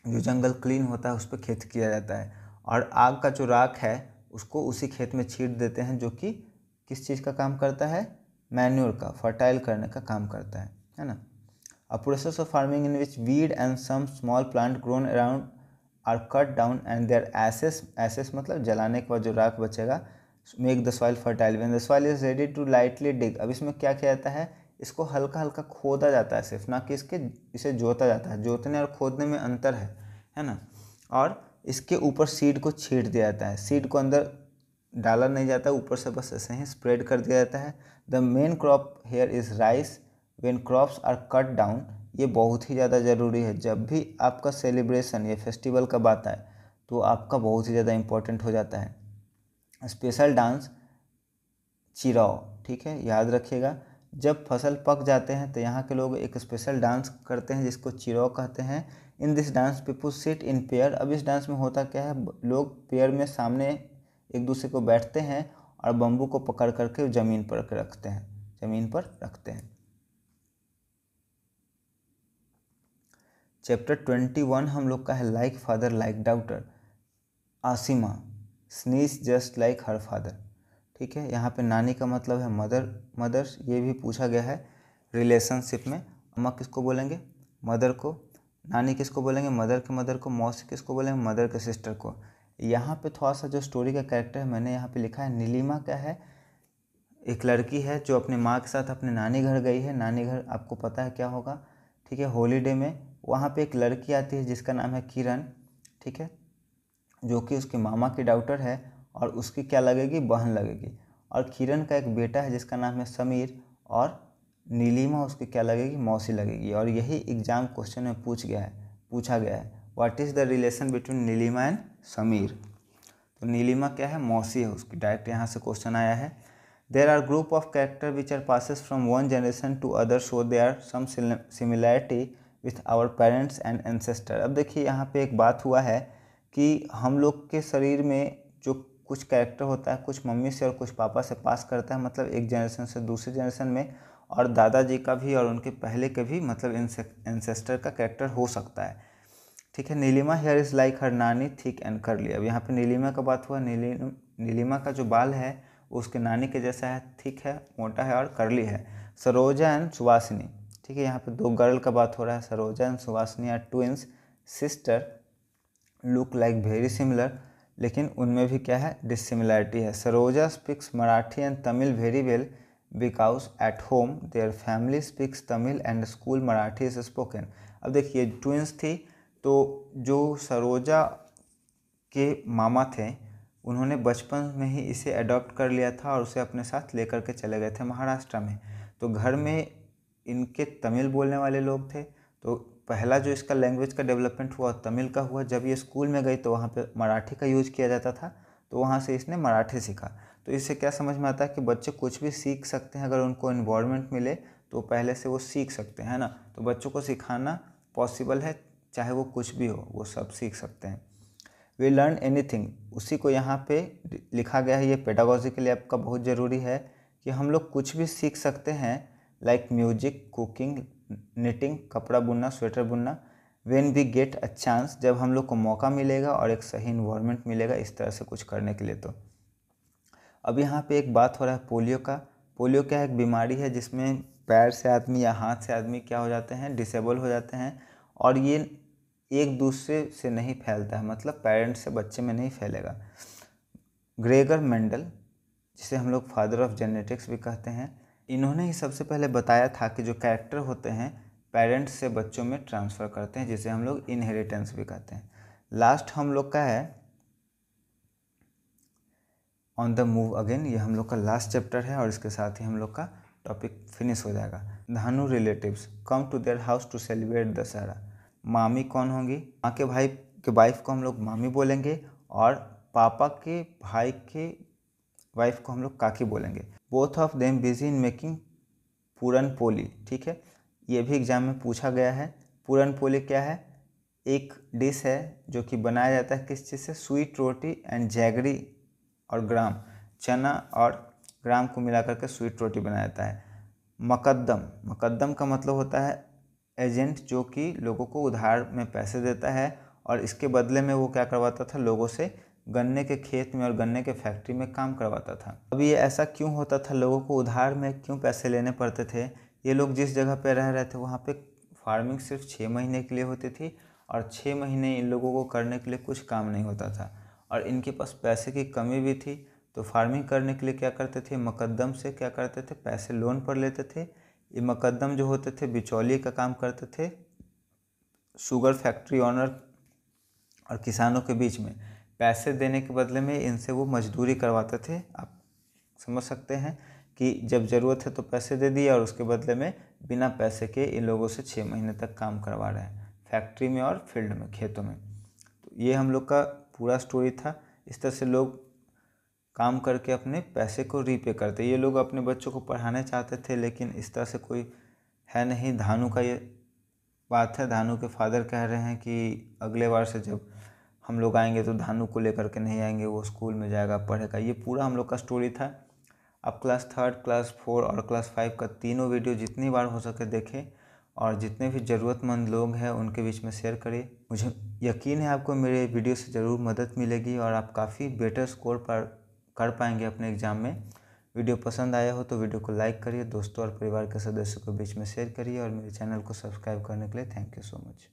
जो जंगल क्लीन होता है उस पर खेत किया जाता है और आग का जो राख है उसको उसी खेत में छीट देते हैं, जो कि किस चीज़ का काम करता है? मैन्योर का, फर्टाइल करने का काम करता है ना। A process of farming in which weed and some small plant grown around are cut down and their ashes मतलब जलाने के बाद जो राख बचेगा, make the soil fertile when the soil is ready to lightly dig। अब इसमें क्या किया जाता है? इसको हल्का हल्का खोदा जाता है सिर्फ, ना कि इसे जोता जाता है। जोतने और खोदने में अंतर है ना। और इसके ऊपर सीड को छीट दिया जाता है। सीड को अंदर डाला नहीं जाता, ऊपर से बस ऐसे ही स्प्रेड कर दिया जाता है। The main crop here is rice when crops are cut down. ये बहुत ही ज़्यादा ज़रूरी है। जब भी आपका सेलिब्रेशन या फेस्टिवल कब आता है तो आपका बहुत ही ज़्यादा इम्पोर्टेंट हो जाता है स्पेशल डांस चिराओ। ठीक है, याद रखिएगा। जब फसल पक जाते हैं तो यहाँ के लोग एक स्पेशल डांस करते हैं जिसको चिराओ कहते हैं। In this dance people sit in pair. अब इस डांस में होता क्या है, लोग पेयर में सामने एक दूसरे को बैठते हैं और बम्बू को पकड़ करके ज़मीन पर रखते हैं। चैप्टर 21 हम लोग का है like father like daughter. Asima sneeze just like her father. ठीक है, यहाँ पे नानी का मतलब है मदर्स। ये भी पूछा गया है रिलेशनशिप में। अम्मा किसको बोलेंगे? मदर को। नानी किसको बोलेंगे? मदर के मदर को। मौसी किसको बोलेंगे? मदर के सिस्टर को। यहाँ पे थोड़ा सा जो स्टोरी का कैरेक्टर है मैंने यहाँ पे लिखा है। नीलिमा क्या है? एक लड़की है जो अपने माँ के साथ अपने नानी घर गई है। नानी घर आपको पता है क्या होगा, ठीक है, हॉलीडे में। वहाँ पे एक लड़की आती है जिसका नाम है किरण, ठीक है, जो कि उसके मामा की डॉटर है और उसकी क्या लगेगी? बहन लगेगी। और किरण का एक बेटा है जिसका नाम है समीर और नीलिमा उसकी क्या लगेगी? मौसी लगेगी। और यही एग्जाम क्वेश्चन में पूछा गया है what is the relation between Nilima and Sameer. तो नीलिमा क्या है? मौसी है उसकी। डायरेक्ट यहाँ से क्वेश्चन आया है। There are group of character which are passes from one generation to other so they are some similarity with our parents and ancestor. अब देखिए यहाँ पे एक बात हुआ है कि हम लोग के शरीर में जो कुछ कैरेक्टर होता है, कुछ मम्मी से और कुछ पापा से पास करता है, मतलब एक जनरेशन से दूसरे जनरेशन में, और दादाजी का भी और उनके पहले के भी, मतलब एंसेस्टर का कैरेक्टर हो सकता है। ठीक है, नीलिमा हेयर इज़ लाइक हर नानी थिक एंड कर्ली। अब यहाँ पे नीलिमा का बात हुआ। नीलिमा का जो बाल है वो उसके नानी के जैसा है, थिक है, मोटा है और कर्ली है। सरोजा एंड सुवासिनी, ठीक है, यहाँ पे दो गर्ल का बात हो रहा है। Saroja and Suvasini are twins sister, look like very similar, लेकिन उनमें भी क्या है? डिसिमिलैरिटी है। Saroja speaks Marathi and Tamil very well because at home their family speaks Tamil and school Marathi is spoken. अब देखिए ट्विंस थी, तो जो सरोजा के मामा थे उन्होंने बचपन में ही इसे अडॉप्ट कर लिया था और उसे अपने साथ लेकर के चले गए थे महाराष्ट्र में। तो घर में इनके तमिल बोलने वाले लोग थे, तो पहला जो इसका लैंग्वेज का डेवलपमेंट हुआ तमिल का हुआ। जब ये स्कूल में गई तो वहाँ पे मराठी का यूज़ किया जाता था, तो वहाँ से इसने मराठी सीखा। तो इससे क्या समझ में आता है कि बच्चे कुछ भी सीख सकते हैं, अगर उनको इन्वायरमेंट मिले तो पहले से वो सीख सकते हैं ना। तो बच्चों को सिखाना पॉसिबल है, चाहे वो कुछ भी हो, वो सब सीख सकते हैं। वी लर्न एनीथिंग, उसी को यहाँ पे लिखा गया है। ये पेडागोजी के लिए आपका बहुत ज़रूरी है कि हम लोग कुछ भी सीख सकते हैं, लाइक म्यूजिक, कुकिंग, निटिंग, कपड़ा बुनना, स्वेटर बुनना। When we get a chance, जब हम लोग को मौका मिलेगा और एक सही इन्वायरमेंट मिलेगा इस तरह से कुछ करने के लिए। तो अब यहाँ पे एक बात हो रहा है पोलियो का। पोलियो क्या है? एक बीमारी है जिसमें पैर से आदमी या हाथ से आदमी क्या हो जाते हैं? डिसेबल हो जाते हैं, और ये एक दूसरे से नहीं फैलता है, मतलब पेरेंट्स से बच्चे में नहीं फैलेगा। ग्रेगर मेंडल, जिसे हम लोग फादर ऑफ जेनेटिक्स भी कहते हैं, इन्होंने ही सबसे पहले बताया था कि जो कैरेक्टर होते हैं पेरेंट्स से बच्चों में ट्रांसफ़र करते हैं, जिसे हम लोग इनहेरिटेंस भी कहते हैं। लास्ट हम लोग का है ऑन द मूव अगेन। ये हम लोग का लास्ट चैप्टर है और इसके साथ ही हम लोग का टॉपिक फिनिश हो जाएगा। Dhanu relatives come to their house to celebrate Dussehra. मामी कौन होंगी? माँ के भाई के वाइफ को हम लोग मामी बोलेंगे और पापा के भाई के वाइफ को हम लोग काकी बोलेंगे। Both of them busy in making puran poli. ठीक है, ये भी एग्जाम में पूछा गया है। पूरन पोली क्या है? एक डिश है जो कि बनाया जाता है किस चीज़ से? स्वीट रोटी एंड जैगरी और ग्राम, चना और ग्राम को मिला करके स्वीट रोटी बनाया जाता है। मुकद्दम, मुकद्दम का मतलब होता है एजेंट जो कि लोगों को उधार में पैसे देता है और इसके बदले में वो क्या करवाता था? लोगों से गन्ने के खेत में और गन्ने के फैक्ट्री में काम करवाता था। अब ये ऐसा क्यों होता था? लोगों को उधार में क्यों पैसे लेने पड़ते थे? ये लोग जिस जगह पे रह रहे थे वहाँ पे फार्मिंग सिर्फ 6 महीने के लिए होती थी और 6 महीने इन लोगों को करने के लिए कुछ काम नहीं होता था और इनके पास पैसे की कमी भी थी। तो फार्मिंग करने के लिए क्या करते थे? मुकद्दम से क्या करते थे? पैसे लोन पर लेते थे। ये मुकद्दम जो होते थे बिचौलिए का काम करते थे शुगर फैक्ट्री ऑनर और किसानों के बीच में। पैसे देने के बदले में इनसे वो मजदूरी करवाते थे। आप समझ सकते हैं कि जब ज़रूरत है तो पैसे दे दिए और उसके बदले में बिना पैसे के इन लोगों से 6 महीने तक काम करवा रहे हैं फैक्ट्री में और फील्ड में, खेतों में। तो ये हम लोग का पूरा स्टोरी था। इस तरह से लोग काम करके अपने पैसे को रीपे करते। ये लोग अपने बच्चों को पढ़ाने चाहते थे लेकिन इस तरह से कोई है नहीं। धानु का ये बात है, धानु के फादर कह रहे हैं कि अगले बार से जब हम लोग आएंगे तो धानु को लेकर के नहीं आएंगे, वो स्कूल में जाएगा पढ़ेगा। ये पूरा हम लोग का स्टोरी था। आप क्लास 3, क्लास 4 और क्लास 5 का तीनों वीडियो जितनी बार हो सके देखें और जितने भी ज़रूरतमंद लोग हैं उनके बीच में शेयर करिए। मुझे यकीन है आपको मेरे वीडियो से ज़रूर मदद मिलेगी और आप काफ़ी बेटर स्कोर पर कर पाएंगे अपने एग्ज़ाम में। वीडियो पसंद आया हो तो वीडियो को लाइक करिए, दोस्तों और परिवार के सदस्यों के बीच में शेयर करिए और मेरे चैनल को सब्सक्राइब करने के लिए थैंक यू सो मच।